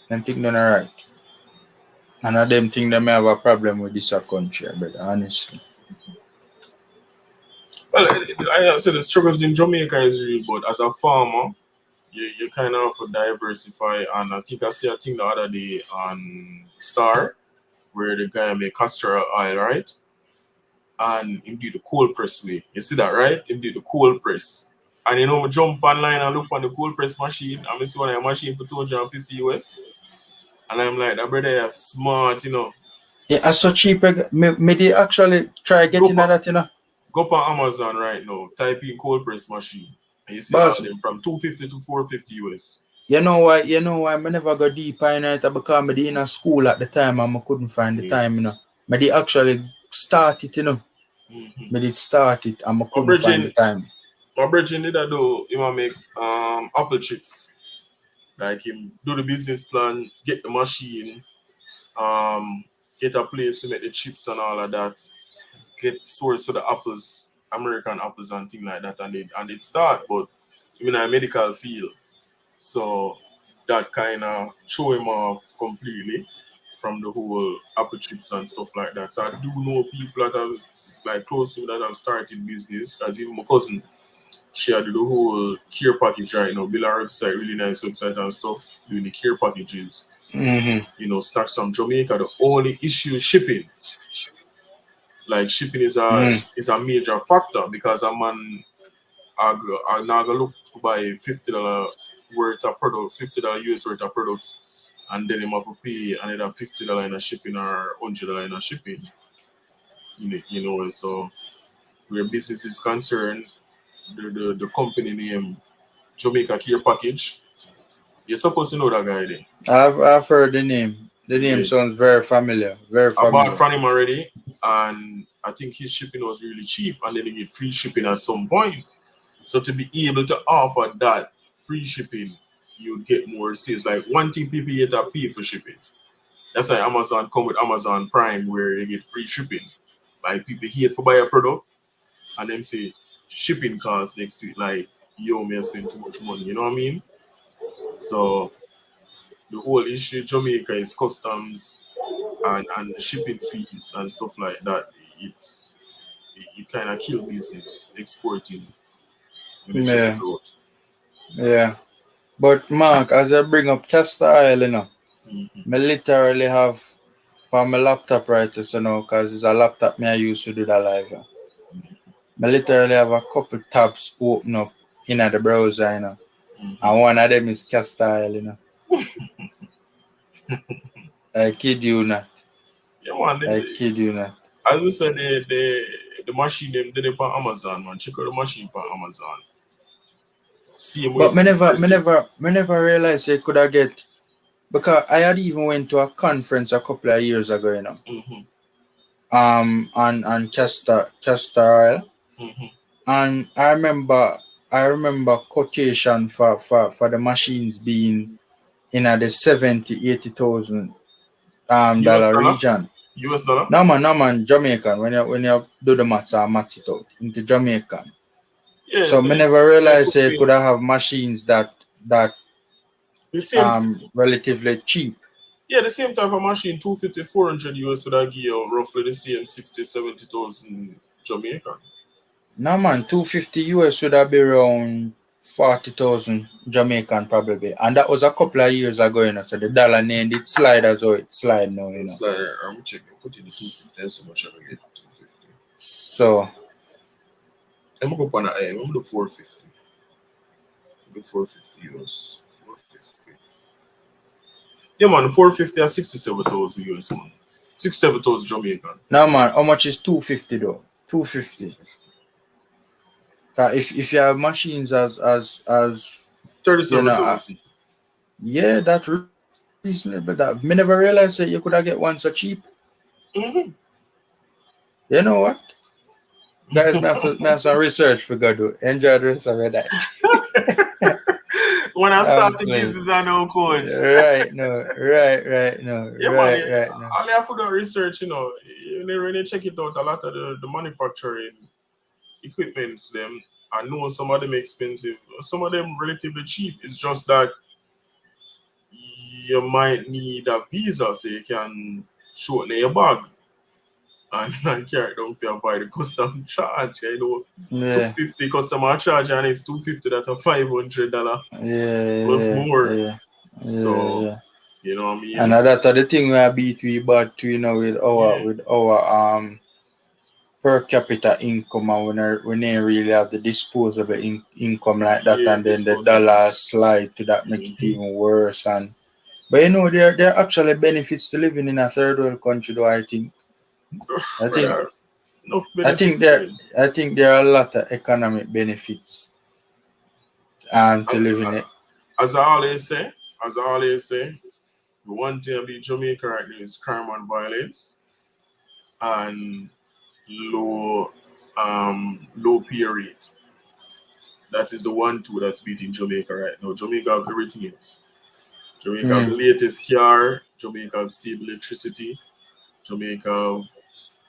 Them thing done alright. And of them think they may have a problem with this country, but honestly. Well, I said the struggles in Jamaica is real, but as a farmer, you kind of have to diversify. And I think I see a thing the other day on Star where the guy make castor oil, right? And him do the cold press way. You see that, right? Him do the cold press. And I jump online and look on the cold press machine, and I see one of the machine for 250 US. And I'm like, that brother is smart, Yeah, it's so cheap. Me they actually try getting at that, Go on Amazon right now, type in cold press machine, and you see Boss, all them from 250 to 450 US. You know why I never go deep in it because I in a school at the time and I couldn't find the time, I did actually start it, I did start it and I couldn't find the time. My brother did that though, he want make apple chips. Like him do the business plan, get the machine, get a place to make the chips and all of that, get source for the apples, American apples and things like that, and it start, but in a medical field. So that kind of threw him off completely from the whole apple chips and stuff like that. So I do know people that have like close to me that have started business, as even my cousin, she had the whole care package right now, build our website, really nice website and stuff, doing the care packages. Snacks from Jamaica. The only issue is shipping. Like shipping is a major factor because a man I now go look to buy $50 worth of products, $50 US worth of products, and then him have to pay another $50 in a shipping or $100 in a shipping. So where business is concerned, the company name Jamaica Care Package. You're supposed to know that guy there. I've heard the name. The name sounds very familiar. Very familiar. I bought from him already, and I think his shipping was really cheap, and then he get free shipping at some point. So to be able to offer that free shipping, you get more sales. Like one thing people yet are pay for shipping. That's why Amazon come with Amazon Prime where you get free shipping. Like people hate for buy a product and them say shipping costs next to it. Like, yo, may I spend too much money, you know what I mean? So the whole issue Jamaica is customs and shipping fees and stuff like that. It kind of kill business exporting. Yeah. But Mark, as I bring up castor oil, I literally have on my laptop right so now, because it's a laptop me I used to do that live. I literally have a couple tabs open up in the browser, you know. And one of them is cast style, you know. I kid you not. Yeah, man. I kid you not. As we said, the machine them did it on Amazon, man. Check out the machine on Amazon. Same way. But me never realized they could have get, because I had even went to a conference a couple of years ago, you know. On castor oil. And I remember quotation for the machines being in the 70,000-80,000 dollar region. US dollar? No man, Jamaican. When you do the maths, I math it out into Jamaican. Yeah, so me never realized they could have machines that the same relatively cheap. Yeah, the same type of machine, 250, 400 US would give you roughly the same 60, 70,000 Jamaican. No man, 250 US would have been around 40,000 Jamaican probably. And that was a couple of years ago, you know. So the dollar name did slide as well, it slide now, you know. I'm checking, put in the 250, so much I get 250. So I'm going to go on I'm the 450. The 450 US. 450. Yeah, man, 450 are 67,000 US, man. 67,000 Jamaican. No, man, how much is 250 though? 250. If you have machines as 37,000. Yeah, that's reasonable. That me never realized that you could have get one so cheap. You know what? Guys, me have some research for God do. Enjoy the rest of your night. When I start the business, I know coach. Right, no. Yeah, right, man. no. All you have to do research, you know. When you check it out, a lot of the manufacturing equipments, them, I know some of them expensive, some of them relatively cheap. It's just that you might need a visa so you can shorten your bag and carry it down for you by the custom charge. You know, $250 customer charge and it's $250 that a $500 plus more. So you know what I mean? And that's the thing we bought to, you know, with our per capita income, and when they really have the disposable income like that, and then the dollar slide to that make it even worse. But you know, there are actually benefits to living in a third world country, though. I think there are a lot of economic benefits to living it. As I always say, the one thing about Jamaica right now is crime and violence and low pay rate. That is the 1-2 that's beating Jamaica right now. Jamaica have everything else. Jamaica have the latest car. Jamaica have stable electricity. Jamaica have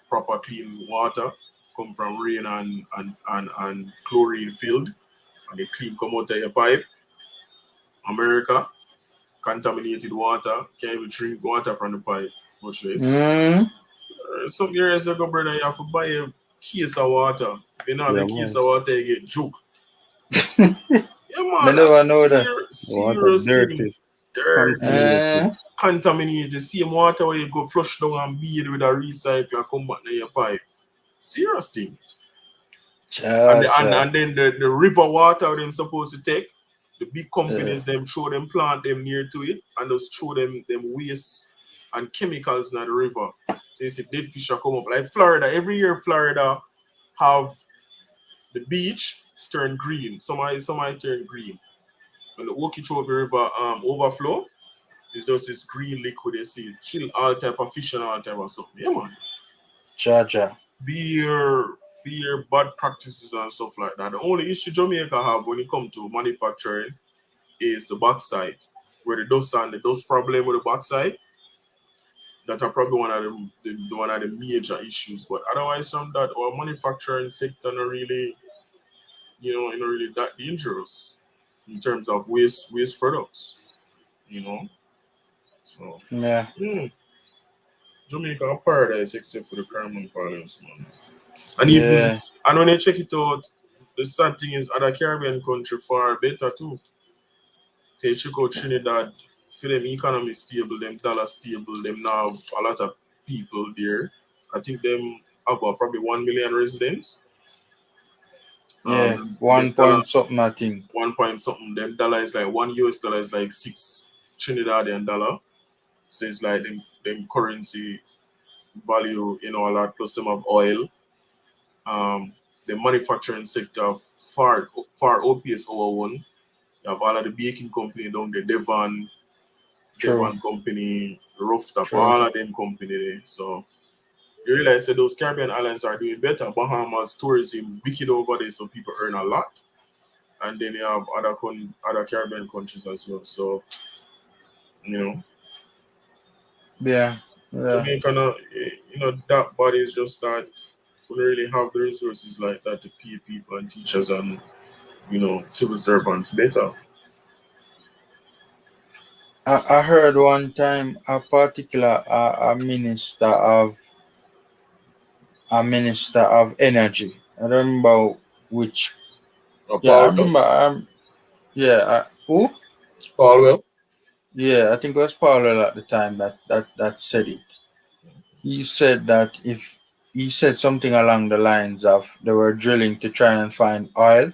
proper clean water, come from rain and chlorine filled, and they clean come out of your pipe. America, contaminated water, can't even drink water from the pipe. Much less. Some years ago, brother, you have to buy a case of water. If you don't have a case of water, you get juke. Yeah, man. I never know that. Serious thing. Dirty. Contaminated. The same water where you go flush down and beat with a recycler, come back in your pipe. Serious thing. And then the river water them supposed to take, the big companies them throw them plant them near to it and just throw them waste and chemicals in the river. So you see dead fish are come up. Like Florida, every year Florida have the beach turn green. Somebody turn green. When the Okeechobee River overflow, it's just this green liquid you see. Kill all type of fish and all type of stuff. Yeah, man. Beer bad practices and stuff like that. The only issue Jamaica have when it comes to manufacturing is the backside, where the dust problem with the backside. That are probably one of the major issues. But otherwise, from that, our manufacturing sector not really, not really that dangerous in terms of waste products. So Jamaica a paradise except for the crime and violence, man. And even and when you check it out, the sad thing is other Caribbean country far better too. Okay, check out Trinidad, for them economy stable, them dollar stable, them now have a lot of people there. I think them about probably 1 million residents. Yeah, Them 1 dollar point something, I think. 1 point something. Them dollar is like $1 is like 6 Trinidadian dollar. So it's like them currency value, a lot. Plus them have oil. The manufacturing sector far outpace our one. You have all of the baking company down there, Devon True. company, Rooftop, True. all of them company there. So you realize that those Caribbean islands are doing better. Bahamas tourism wicked over there, so people earn a lot. And then you have other Caribbean countries as well. So Yeah. Jamaica, that body is just that we don't really have the resources like that to pay people and teachers and civil servants better. I heard one time a particular a minister of energy. I don't remember which. Yeah, I Paul remember. Who? Paul. Yeah, I think it was Paolo at the time that said it. He said that if he said something along the lines of they were drilling to try and find oil,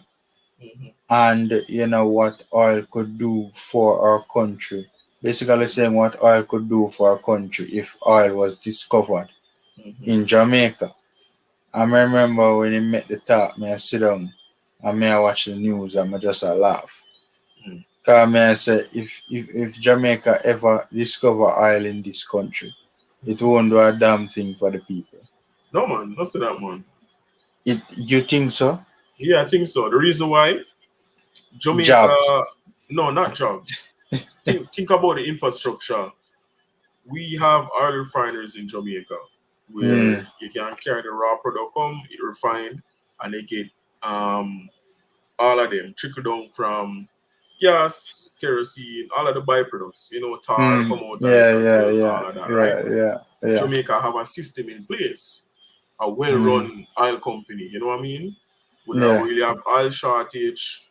and what oil could do for our country. Basically saying what oil could do for our country if oil was discovered in Jamaica. I remember when he made the talk, me I sit down and me I watch the news and me just a laugh. Cause me I say if Jamaica ever discover oil in this country, it won't do a damn thing for the people. No man, not say that man. You think so? Yeah, I think so. The reason why Jamaica, Jobs. no, not jobs. think about the infrastructure. We have oil refineries in Jamaica where you can carry the raw product come, it refined, and they get all of them trickle down from gas, kerosene, all of the byproducts, tar come out of it as well, and all of that, right? Yeah. Jamaica have a system in place, a well-run oil company, you know what I mean? We don't really have oil shortage.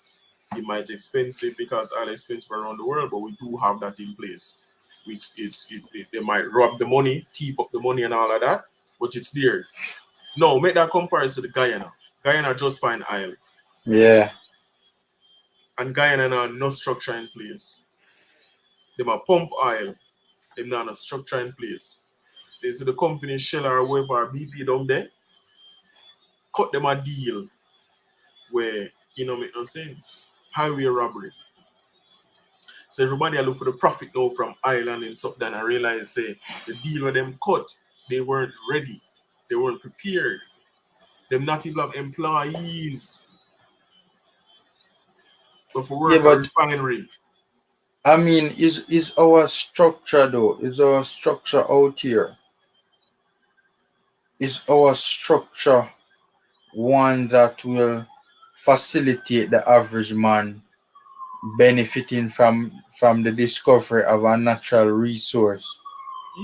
It might be expensive because oil is expensive around the world, but we do have that in place. They might rob the money, thief up the money and all of that, but it's there. No, make that comparison to Guyana. Guyana just find oil. Yeah. And Guyana now no structure in place. They might pump oil. They now no structure in place. So you see the company Shell or whoever BP down there, cut them a deal where make no sense. Highway robbery. So everybody look for the profit now from Ireland and stuff then and realize say the deal with them cut, they weren't ready. They weren't prepared. Them not even have employees. But for work a refinery. I mean, is our structure though? Is our structure out here? Is our structure one that will facilitate the average man benefiting from the discovery of a natural resource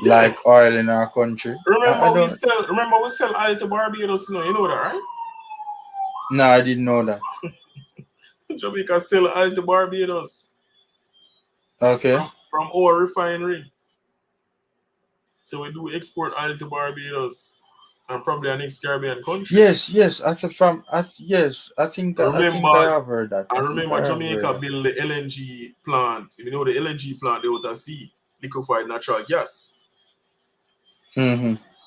like oil in our country? Remember we sell oil to Barbados, you know that, right? No, I didn't know that. Jamaica sell oil to Barbados. Okay. From our refinery. So we do export oil to Barbados and probably an next Caribbean country. Yes. I think I have heard that. I remember Jamaica built the LNG plant. You know the LNG plant they out at sea, liquefied natural gas.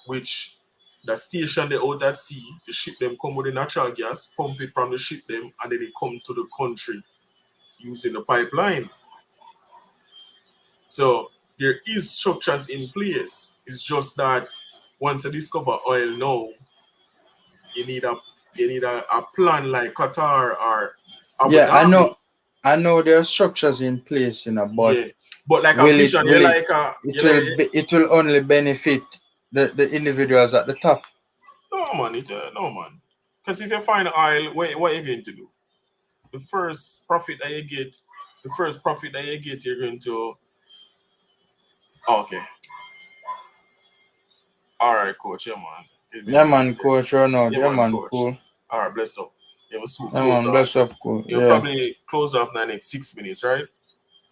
Which the station they out at sea, the ship them come with the natural gas, pump it from the ship them, and then they come to the country using the pipeline. So there is structures in place. It's just that once you discover oil now, you need a plan like Qatar or Abu Dhabi. I know there are structures in place, but but like a vision, it will only benefit the individuals at the top. No man, because if you find oil, what are you going to do? The first profit that you get, you're going to. Okay. All right, coach. Yeah, man. Yeah, man, coach. Or not? Yeah, man, coach. Cool. All right, bless up. Yeah, man, bless up, cool. You'll probably close off in the next 6 minutes, right?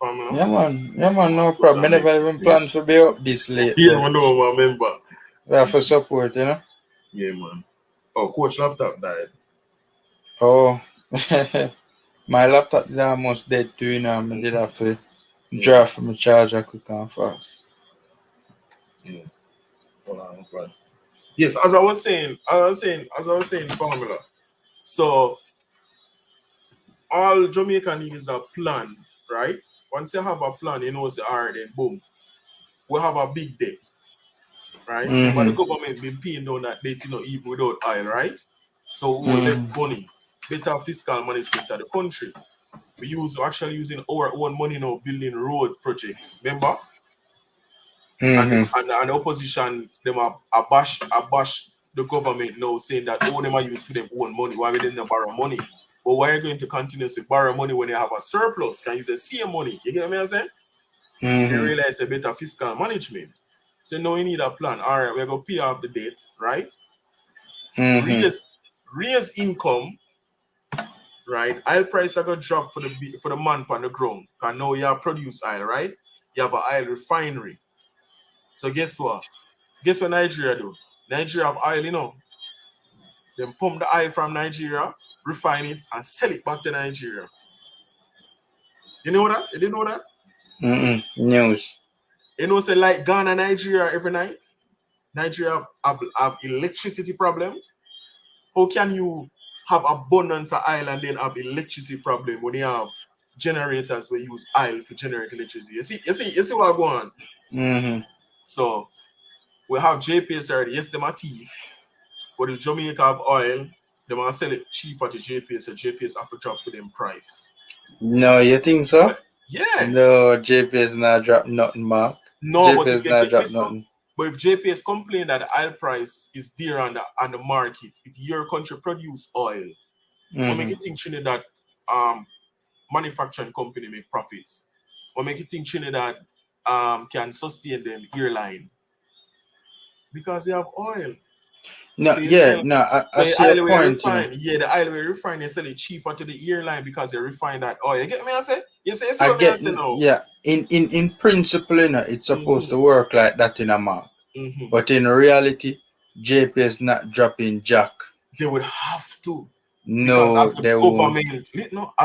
Yeah, man. No problem. I never even planned to be up this late. Yeah, I know, my member. We have to support, you know. Yeah, man. Oh, coach laptop died. Oh, my laptop is almost dead too, you know. I did have to Yeah. draft my charger quick and fast. Yeah. Hold on, hold on. Yes, as I was saying, formula. So all Jamaica need is a plan, right? Once you have a plan, you know, say, all right, then boom, we have a big debt, right? Remember, the government been paying down that debt, you know, even without oil, right? So we owe less money, better fiscal management of the country. We're actually using our own money now building road projects. Remember? And the opposition, them are bash the government now saying that all them are using their own money. Why we didn't borrow money? But why are you going to continuously borrow money when you have a surplus? Can use the same money? You get what I'm saying? So you realize a better fiscal management. So now you need a plan. All right, we're gonna pay off the debt, right? Raise income, right? Oil price are gonna drop for the man on the ground. Cause now you have produce oil, right? You have an oil refinery. So guess what? Guess what Nigeria do? Nigeria have oil, you know. Then pump the oil from Nigeria, refine it, and sell it back to Nigeria. You know that? You didn't know that? News. You know, say like Ghana, Nigeria every night. Nigeria have electricity problem. How can you have abundance of oil and then have electricity problem when you have generators that use oil to generate electricity? You see what going on? So we have JPS already. Yes, them are thief. But if Jamaica have oil, they might sell it cheaper to JPS, so JPS have to drop to them price. No, you think so? Yeah. No, JPS not drop nothing, Mark. No, JPS but not drop nothing. But if JPS complain that the oil price is dear on the market, if your country produce oil, what make you think Trinidad manufacturing company make profits? What make you think Trinidad can sustain them airline? Because they have oil. No, so I see your point. Yeah, the oil we refine, they sell it cheaper to the airline because they refine that oil. You get me? I say, you see what I say now? Yeah, in principle, you know, it's supposed to work like that in a mark. But in reality, JPS not dropping jack. They would have to. No, because as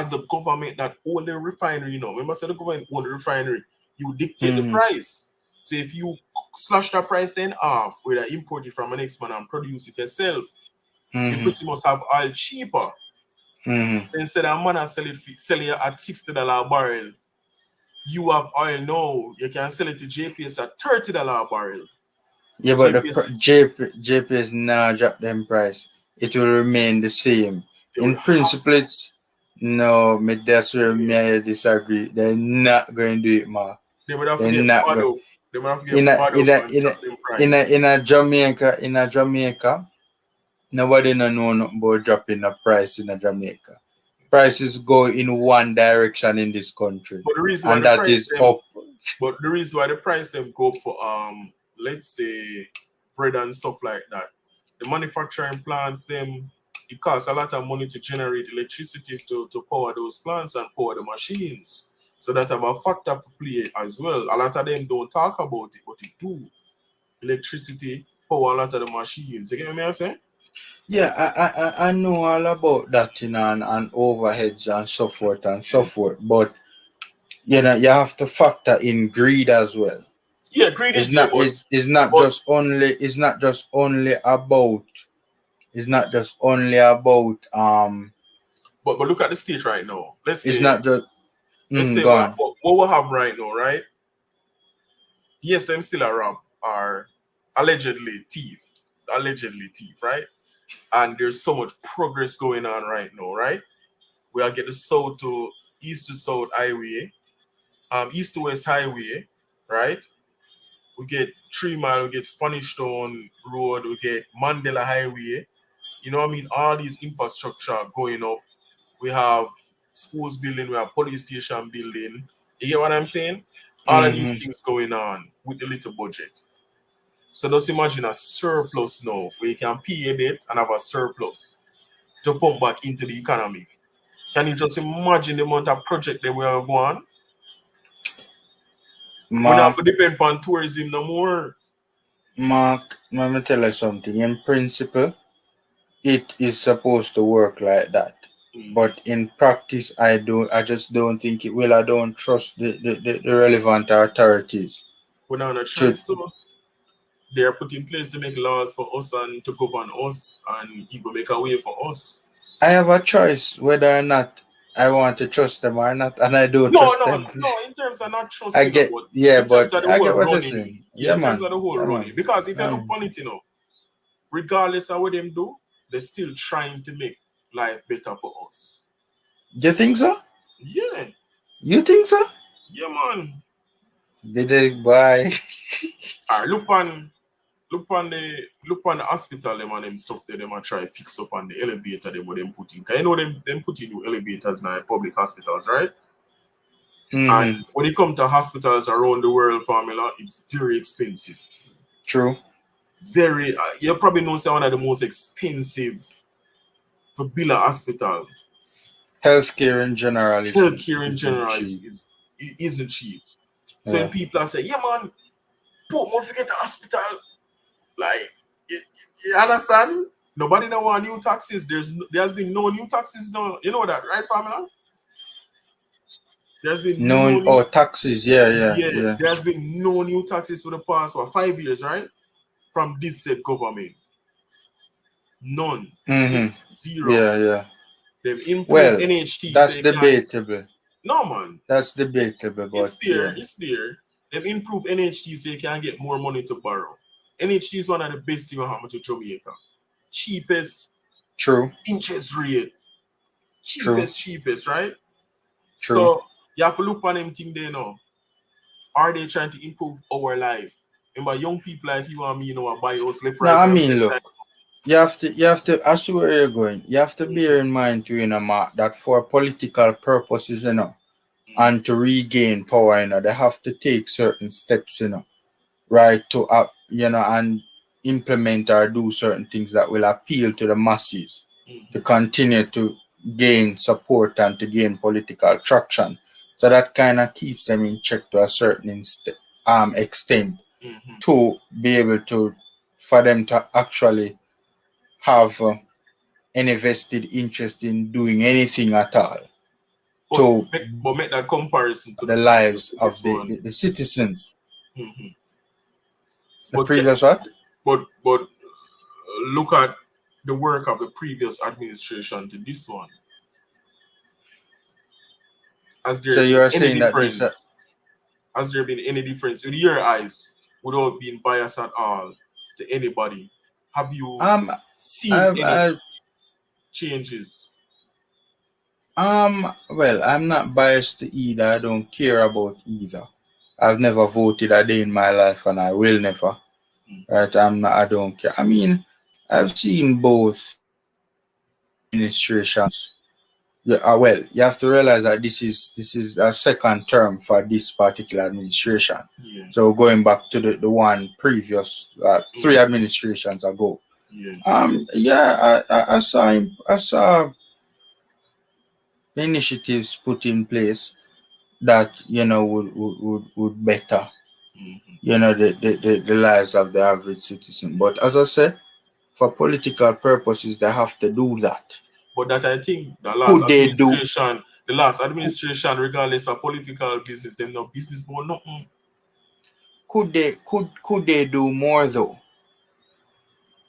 the government that own the refinery, you know, remember, say the government own the refinery, you dictate the price. So if you slash that price then off, whether import it from an next man and produce it yourself, you pretty much have oil cheaper. So instead of man sell it at $60 a barrel, you have oil now. You can sell it to JPS at $30 a barrel. Yeah, but JPS now drop them price. It will remain the same. In principle, it's no, that's where I disagree. They're not going to do it, man. They would have to get bad up. They would have to get bad up in a Jamaica, nobody know nothing about dropping the price in a Jamaica. Prices go in one direction in this country, but the reason and that is up. But the reason why the price them go up for let's say bread and stuff like that, the manufacturing plants them, it costs a lot of money to generate electricity to power those plants and power the machines. So that have a factor to play as well. A lot of them don't talk about it, but it do. Electricity power a lot of the machines. You get what I'm saying? Yeah, I know all about that, you know, and overheads and so forth and so forth. But you know, you have to factor in greed as well. Yeah, greed is not just only about But look at the state right now. Let's say it's not just what we have right now, right? Yes, them still are allegedly thief, right? And there's so much progress going on right now, right? We are getting south to east to south highway, east to west highway, right? We get 3 Mile, we get Spanish Town Road, we get Mandela Highway. You know what I mean? All these infrastructure going up. We have schools building, we have police station building. You get what I'm saying? All of these things going on with the little budget. So just imagine a surplus now, where you can pay a bit and have a surplus to pump back into the economy. Can you just imagine the amount of project that we are going on? We don't have to depend on tourism no more. Mark, let me tell you something. In principle, it is supposed to work like that. But in practice, I just don't think it will. I don't trust the relevant authorities. We're not a To choice though. They are put in place to make laws for us and to govern us and even make a way for us. I have a choice whether or not I want to trust them or not, and I don't No, trust no, them. no. In terms of not I trusting, get, but yeah, in terms but of the I whole get what you're running, saying. yeah, Yeah, in terms man. of the whole Yeah, running. man. Because if you Yeah, look man. on it, regardless of what them do, they're still trying to make life better for us. You think so? Yeah, You think so? yeah, man. Big boy. Alright, look on the hospital them and them stuff that them a try fix up on the elevator them what them put in. 'Cause you know them put in new elevators now in public hospitals, right? And when it comes to hospitals around the world, formula, it's very expensive. True. Very, you probably know say one of the most expensive for build a hospital. Healthcare in general Healthcare in isn't general cheap. isn't cheap. So when Yeah. people are saying, yeah man, put more forget the hospital, like you understand? Nobody don't want new taxes. There's been no new taxes done. You know that, right, family? There's been no No, new. oh, taxes. Yeah. There's been no new taxes for the past 5 years, right? From this said government. None. Zero. Yeah. They've improved Well, NHT so that's you can. debatable. No man. That's debatable, but It's there. yeah. It's there. They've improved NHT so you can get more money to borrow. NHT is one of the best things happen to Jamaica. Cheapest True. interest rate. True. Cheapest, right? True. So you have to look on them thing there now. Are they trying to improve our life? Remember, young people like you and me, are buy us left, No, right, I and mean, center. look, you have to. I see where you're going. You have to bear in mind, too, Mark, that for political purposes, and to regain power, they have to take certain steps, right, to and implement or do certain things that will appeal to the masses to continue to gain support and to gain political traction. So that kind of keeps them in check to a certain extent to be able to, for them to actually have any vested interest in doing anything at all to But make that comparison to the the lives previous, of this one. the citizens. The But previous what? But look at the work of the previous administration to this one. Has So there you been are any saying that this difference? Has there been any difference in your eyes without being biased at all to anybody? Have you seen any changes? Well, I'm not biased to either. I don't care about either. I've never voted a day in my life and I will never. Right? I don't care. I mean, I've seen both administrations. Yeah, well, you have to realize that this is a second term for this particular administration. Yeah. So going back to the one previous 3 administrations ago. Yeah. I saw initiatives put in place that would better the lives of the average citizen. But as I said, for political purposes, they have to do that. But that I think the last administration, regardless of political business, them no business more nothing. Could they do more though?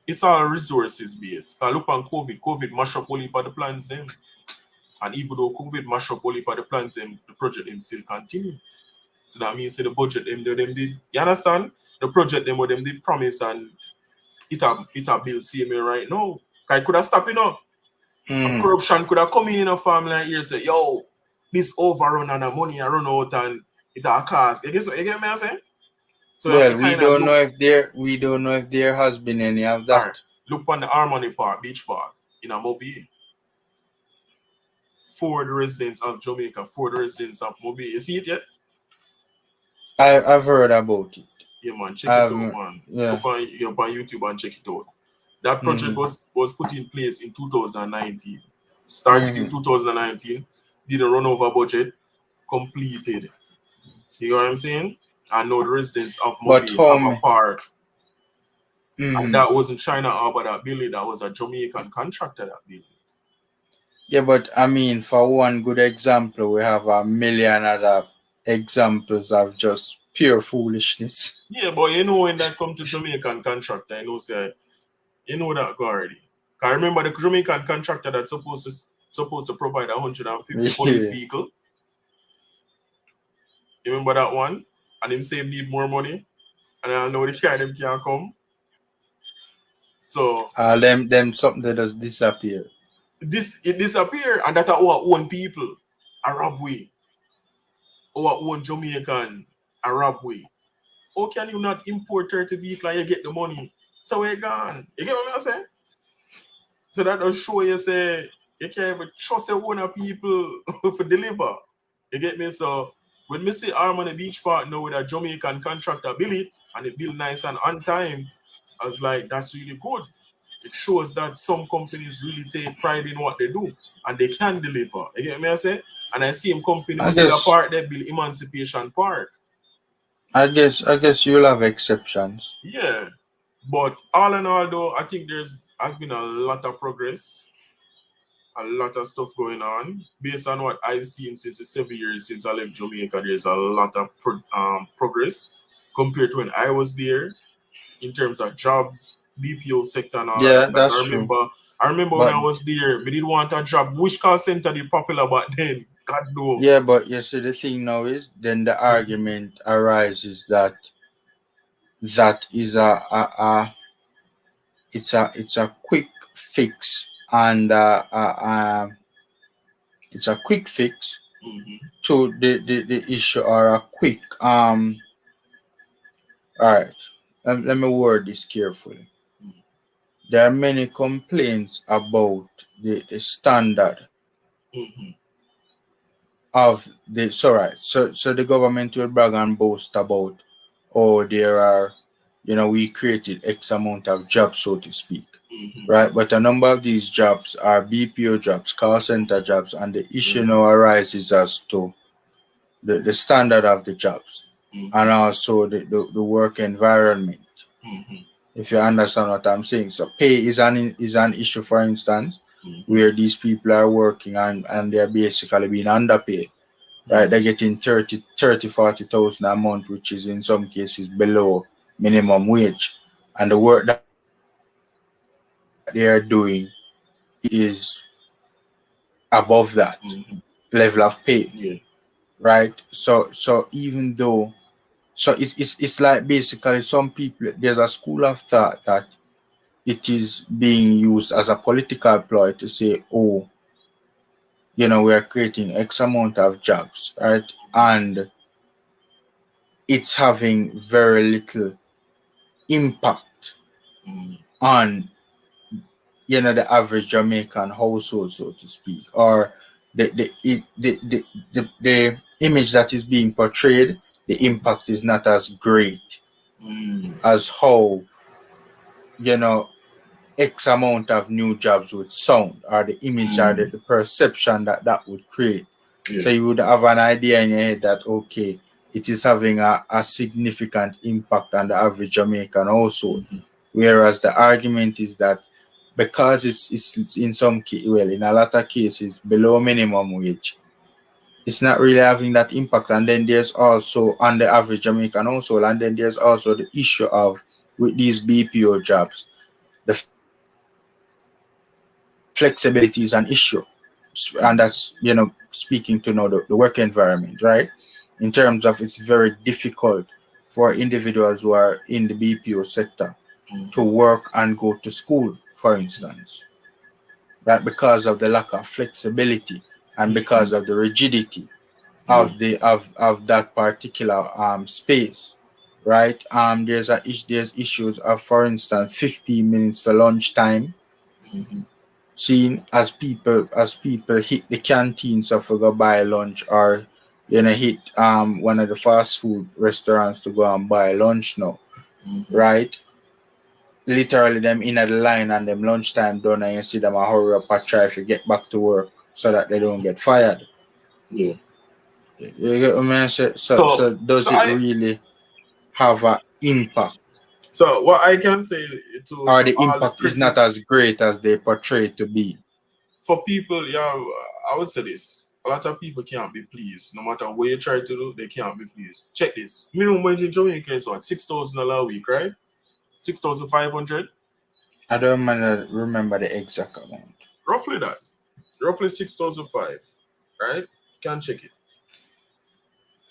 It's all resources based. Look on COVID mash up only for the plans them. And even though COVID mash up only for the plans them, the project them still continue. So that means the budget them did. You understand? The project them what them did promise and it a bill same right now. I could have stopped, corruption could have come in a family and here say, yo, this overrun and the money I run out and it a cost. You get me I say? So well, we don't know if there has been any of that. Right, look on the Harmony Park, Beach Park in Mobile. For the residents of Jamaica, for the residents of Mobile. You see it yet? I've heard about it. Yeah, man. Check it out, man. Yeah. Look on YouTube and check it out. That project was put in place in 2019. Started in 2019, didn't run over budget, completed. You know what I'm saying? I know the residents of Mobile have a part And that wasn't China Harbour that built it, that was a Jamaican contractor that built it. Yeah, but I mean, for one good example, we have a million other examples of just pure foolishness. Yeah, but you know when that come to Jamaican contractor, you know say you know that go already. Cause remember the Jamaican contractor that's supposed to provide 150 police Yeah. vehicle. You remember that one? And him say him need more money. And I know the car them can't come. So Them something that just disappear. it disappear and that are our own people. Arab way. Our own Jamaican Arab way. How can you not import 30 vehicles and you get the money? So we're gone. You get what I'm saying? So that does show you say you can't even trust your own people for deliver. You get me? So when me see Harmony Beach Park now with a Jamaican contractor build it and it build nice and on time, I was like, that's really good. It shows that some companies really take pride in what they do and they can deliver. You get me? I say? And I see him company I with build a guess park, they build Emancipation Park. I guess you'll have exceptions. Yeah. But all in all though, I think has been a lot of progress. A lot of stuff going on. Based on what I've seen since the 7 years since I left Jamaica, there's a lot of progress compared to when I was there in terms of jobs, BPO sector and all of Yeah, that. Because that's true. I remember when But I was there, we didn't want a job. Which call center did popular back then? God no. yeah, but you see the thing now is then the argument arises that is it's a quick fix and it's a quick fix to the issue or a quick all right. Let me word this carefully. There are many complaints about the standard of the so the government will brag and boast about there are we created X amount of jobs, so to speak. Right, but a number of these jobs are BPO jobs, call center jobs, and the issue now arises as to the standard of the jobs and also the work environment. If you understand what I'm saying. So pay is an issue, for instance, where these people are working and they're basically being underpaid. Right, they're getting 40,000 a month, which is in some cases below minimum wage, and the work that they are doing is above that level of pay. Yeah. Right, so even though it's like basically some people, there's a school of thought that it is being used as a political ploy to say, oh, we are creating X amount of jobs, right? And it's having very little impact on the average Jamaican household, so to speak, or the image that is being portrayed, the impact is not as great as how X amount of new jobs would sound, or the image or the perception that would create. So you would have an idea in your head that okay, it is having a significant impact on the average Jamaican household. Whereas the argument is that because it's in in a lot of cases below minimum wage, it's not really having that impact. And then there's also on the average Jamaican household, and then there's also the issue of with these BPO jobs, the flexibility is an issue, and that's speaking to the work environment, right? In terms of it's very difficult for individuals who are in the BPO sector to work and go to school, for instance, right? Because of the lack of flexibility and because of the rigidity of the of that particular space, right? There's issues of, for instance, 15 minutes for lunchtime, seen as people hit the canteens to go buy lunch, or hit one of the fast food restaurants to go and buy lunch now, right? Literally them in the line and them lunchtime done, and you see them a hurry up and try to get back to work so that they don't get fired. Yeah. You get what I mean? So does it really have an impact? So what I can say to or the all the impact is not critics, as great as they portray it to be. for people, yeah, I would say this. A lot of people can't be pleased. No matter what you try to do, they can't be pleased. Check this. Minimum wage in Jamaica is what? $6,000 a week, right? 6,500? I don't remember the exact amount. Roughly that. Roughly 6,005. Right? Can check it.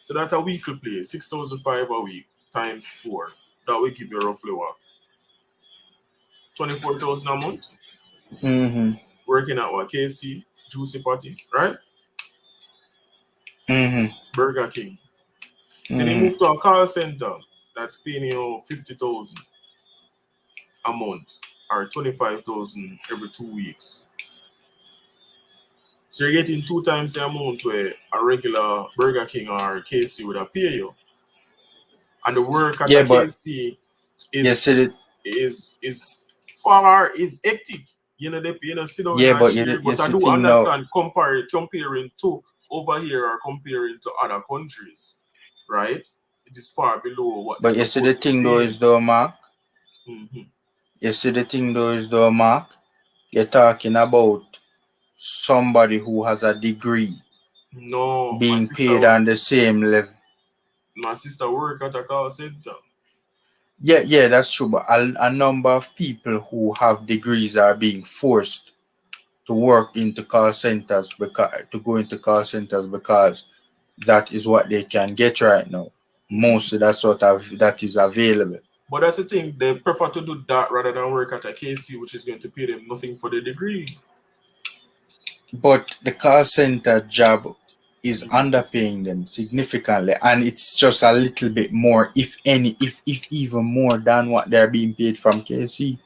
So that's a weekly pay. 6,005 a week times 4. That will give you roughly what? 24,000 a month? Mm-hmm. Working at what? KFC, Juicy Patty, right? Mm-hmm. Burger King. Then you Mm-hmm. move to a call center that's paying you 50,000 a month or 25,000 every 2 weeks. So you're getting 2 times the amount where a regular Burger King or KFC would have pay you. And the work at Yeah, a but KFC you see it. is hectic. You know, they sit down Yeah, and but cheer. you But I see do thing now. understand comparing to over here or comparing to other countries, right? It is far below what they're But you see the supposed to be thing though paying. is though, Mark. Mm-hmm. You see the thing though is though, Mark. You're talking about somebody who has a degree No, being paid on the same level. my sister work at a call center. Yeah, that's true. But a number of people who have degrees are being forced to work into call centers because that is what they can get right now. Mostly that's that is available. But that's the thing, they prefer to do that rather than work at a KC, which is going to pay them nothing for the degree. But the call center job is underpaying them significantly, and it's just a little bit more, if even more than what they're being paid from KFC.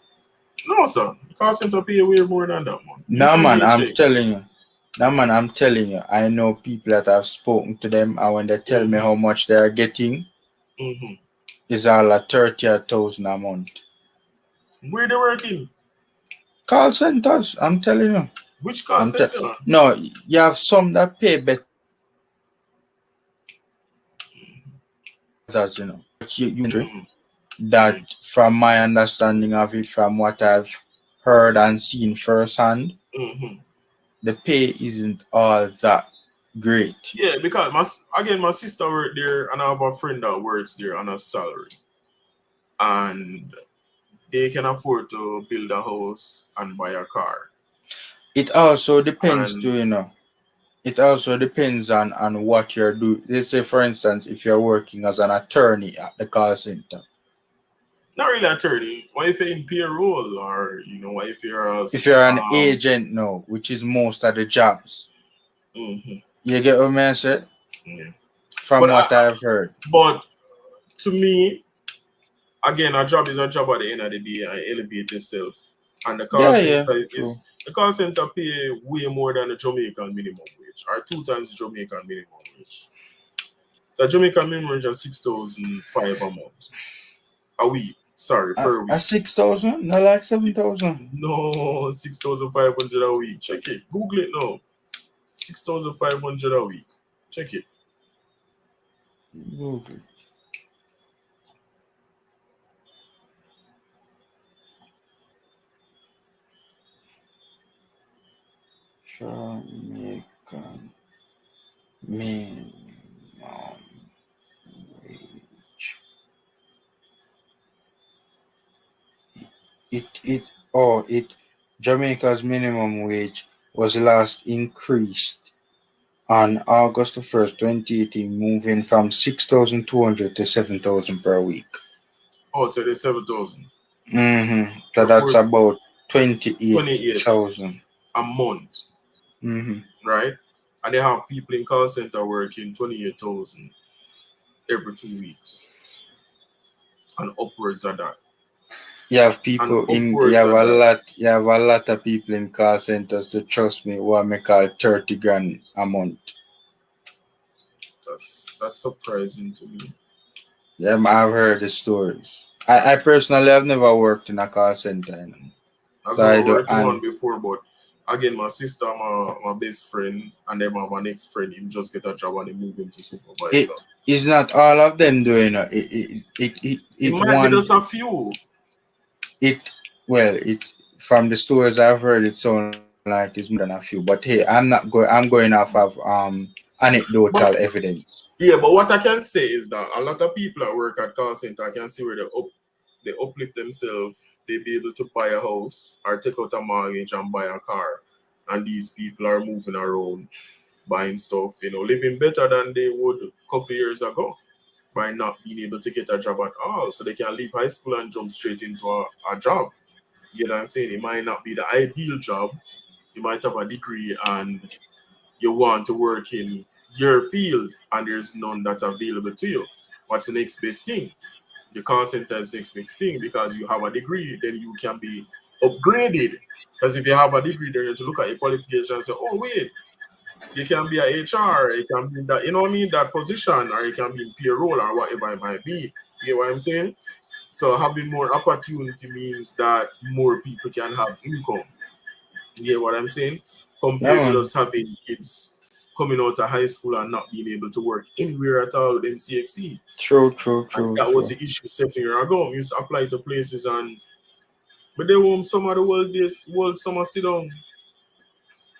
No, sir. The call center pay way more than that, man. No, man, I'm checks. telling you. No, man, I'm telling you. I know people that have spoken to them, and when they tell me how much they are getting, it's all at 30,000 a month. Where they working? Call centers, I'm telling you. Which call center? No, you have some that pay better. That's, you know. But that, from my understanding of it, from what I've heard and seen firsthand, the pay isn't all that great. Yeah, because my sister worked there, and I have a friend that works there on a salary, and they can afford to build a house and buy a car. It also depends too, you know. It also depends on what you're doing. Let's say, for instance, if you're working as an attorney at the call center. Not really attorney. What if you're in payroll, or what if you're an agent now, which is most of the jobs. You get what I said? Yeah. From what I've heard. But to me, again, a job is a job at the end of the day. I elevate yourself. And the call center the call center pay way more than the Jamaican minimum wage, or 2 times the Jamaican minimum wage. The Jamaican minimum wage is 6,500 a month. A week. Sorry, per week. 6,000? No, like 7,000. No, 6,500 a week. Check it. Google it now. 6,500 a week. Check it. Google. Jamaican minimum wage. Jamaica's minimum wage was last increased on August 1st, 2018, moving from 6,200 to 7,000 per week. Oh, so there's 7,000. So that's about 28,000 a month. Right? And they have people in call center working 28,000 every 2 weeks. And upwards of that. You have people you have a lot of people in call centers, to trust me, what I call 30 grand a month. That's surprising to me. Yeah, I've heard the stories. I personally have never worked in a call center. I've never worked in one before, but Again, my sister, my best friend, and then my next friend, him just get a job and he move him to It supervisor. is not all of them doing it. It might be just a few. It from the stories I've heard, it sounds like it's more than a few. But hey, I'm going off of anecdotal But evidence. yeah, but what I can say is that a lot of people that work at call center, I can see where they uplift themselves, they be able to buy a house or take out a mortgage and buy a car. And these people are moving around, buying stuff, living better than they would a couple years ago by not being able to get a job at all. So they can leave high school and jump straight into a job. You know what I'm saying? It might not be the ideal job. You might have a degree and you want to work in your field and there's none that's available to you. What's the next best thing? The call center is next best thing because you have a degree, then you can be upgraded. Because if you have a degree, then you have to look at your qualifications and say, oh, wait, you can be a HR, you can be in that, that position, or you can be in payroll or whatever it might be. You get what I'm saying? So having more opportunity means that more people can have income. You get what I'm saying? Compared to Yeah, just having kids coming out of high school and not being able to work anywhere at all with MCXE. true. And that was the issue 7 years ago. We used to apply to places but they won't some of the world summer sit down.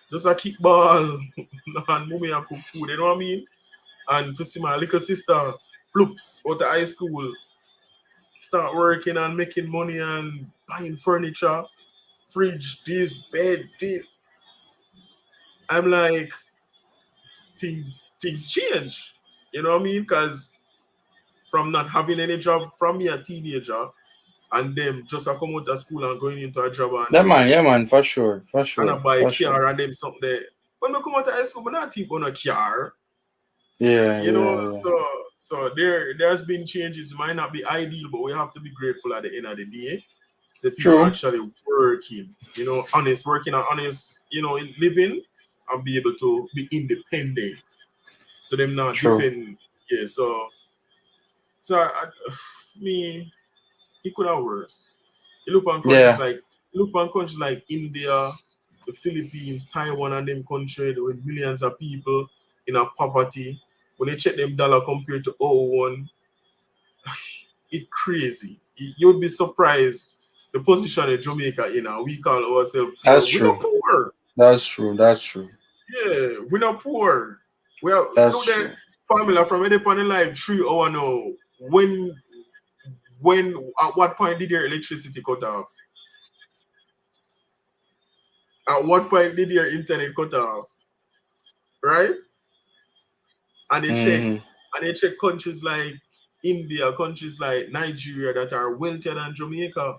Just a kickball and mommy and cook food, you know what I mean? And for see my little sister, ploops, out of high school, start working and making money and buying furniture, fridge, this, bed, this. I'm like, things change. You know what I mean? Because from not having any job from me a teenager and them just a come out of school and going into a job and yeah, man, for sure. and I buy a car and them something there. When I come out of high school, I not think on a car. Yeah. So there's been changes. It might not be ideal, but we have to be grateful at the end of the day. So people actually working, working an honest, living and be able to be independent. So them not depend. Yeah, so it could have worse. You look on countries like India, the Philippines, Taiwan, and them countries with millions of people in a poverty. When they check them dollar compared to 0.01, it's crazy. You'd be surprised the position in Jamaica, we call ourselves poor. We're not poor. That's true. Yeah, we're not poor. Well, look at formula from any point in life 3 hours now. When at what point did your electricity cut off? At what point did your internet cut off? Right? And they check countries like India, countries like Nigeria that are wealthier than Jamaica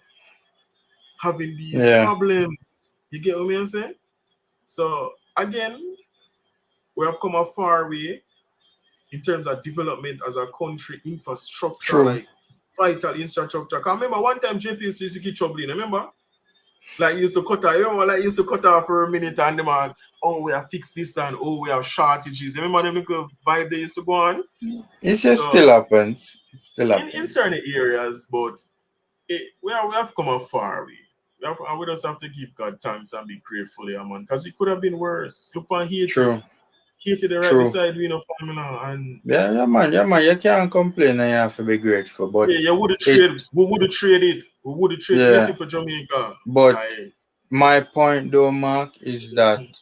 having these problems. You get what I'm saying? So again, we have come a far way in terms of development as a country, infrastructure, like vital infrastructure. Because remember one time JPC get trouble, remember? Like used to cut off for a minute and them are, we have fixed this and we have shortages. Remember them little vibe they used to go on? It just still happens. It still happens. In certain areas, but we have come a far way. We just have to give God thanks and be grateful, man. Because it could have been worse. Look on Haiti. Haiti the right beside we formula and yeah man. You can't complain and you have to be grateful. But we would have traded it. We would have traded Haiti for Jamaica. But my point though, Mark, is that it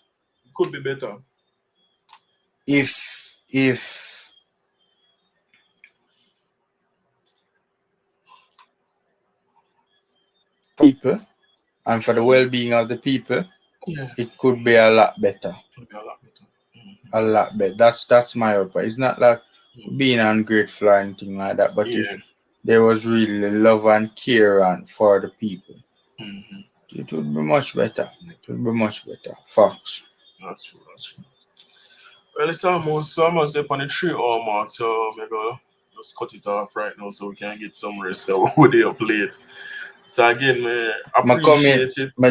could be better. If people and for the well-being of the people, it could be a lot better. A lot better. That's my opinion. It's not like being ungrateful or anything like that, but if there was really love and care for the people, it would be much better. Facts. That's true. Well, it's almost there on the 3-hour mark, so I'm gonna just cut it off right now so we can get some rest over there plate. So again, I appreciate it. I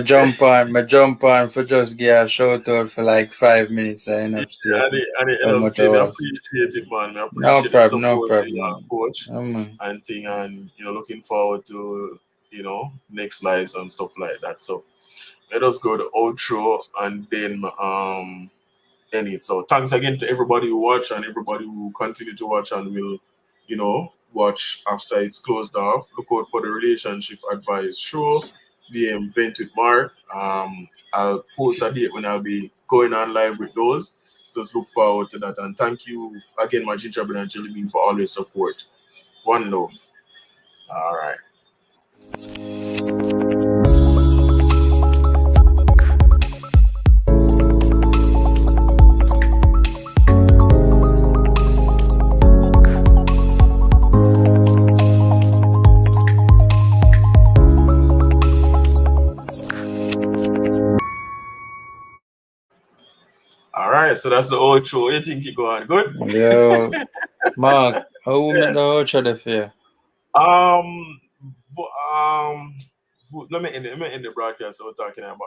jump on for just get a shout out for like 5 minutes. I end up still. I appreciate it, man. I appreciate no problem. coach and thing, and looking forward to next lives and stuff like that. So let us go to outro and then end it. So thanks again to everybody who watch and everybody who continue to watch and will, watch after it's closed off. Look out for the relationship advice show, the Vent with Mark. I'll post a date when I'll be going on live with those. So let's look forward to that. And thank you again, my ginger bread and jelly bean, for always support. One love. All right. All right, so that's the outro. You think you go on good? Yo, Mark, how we make the outro there for you? Let me end the broadcast. So we're talking about.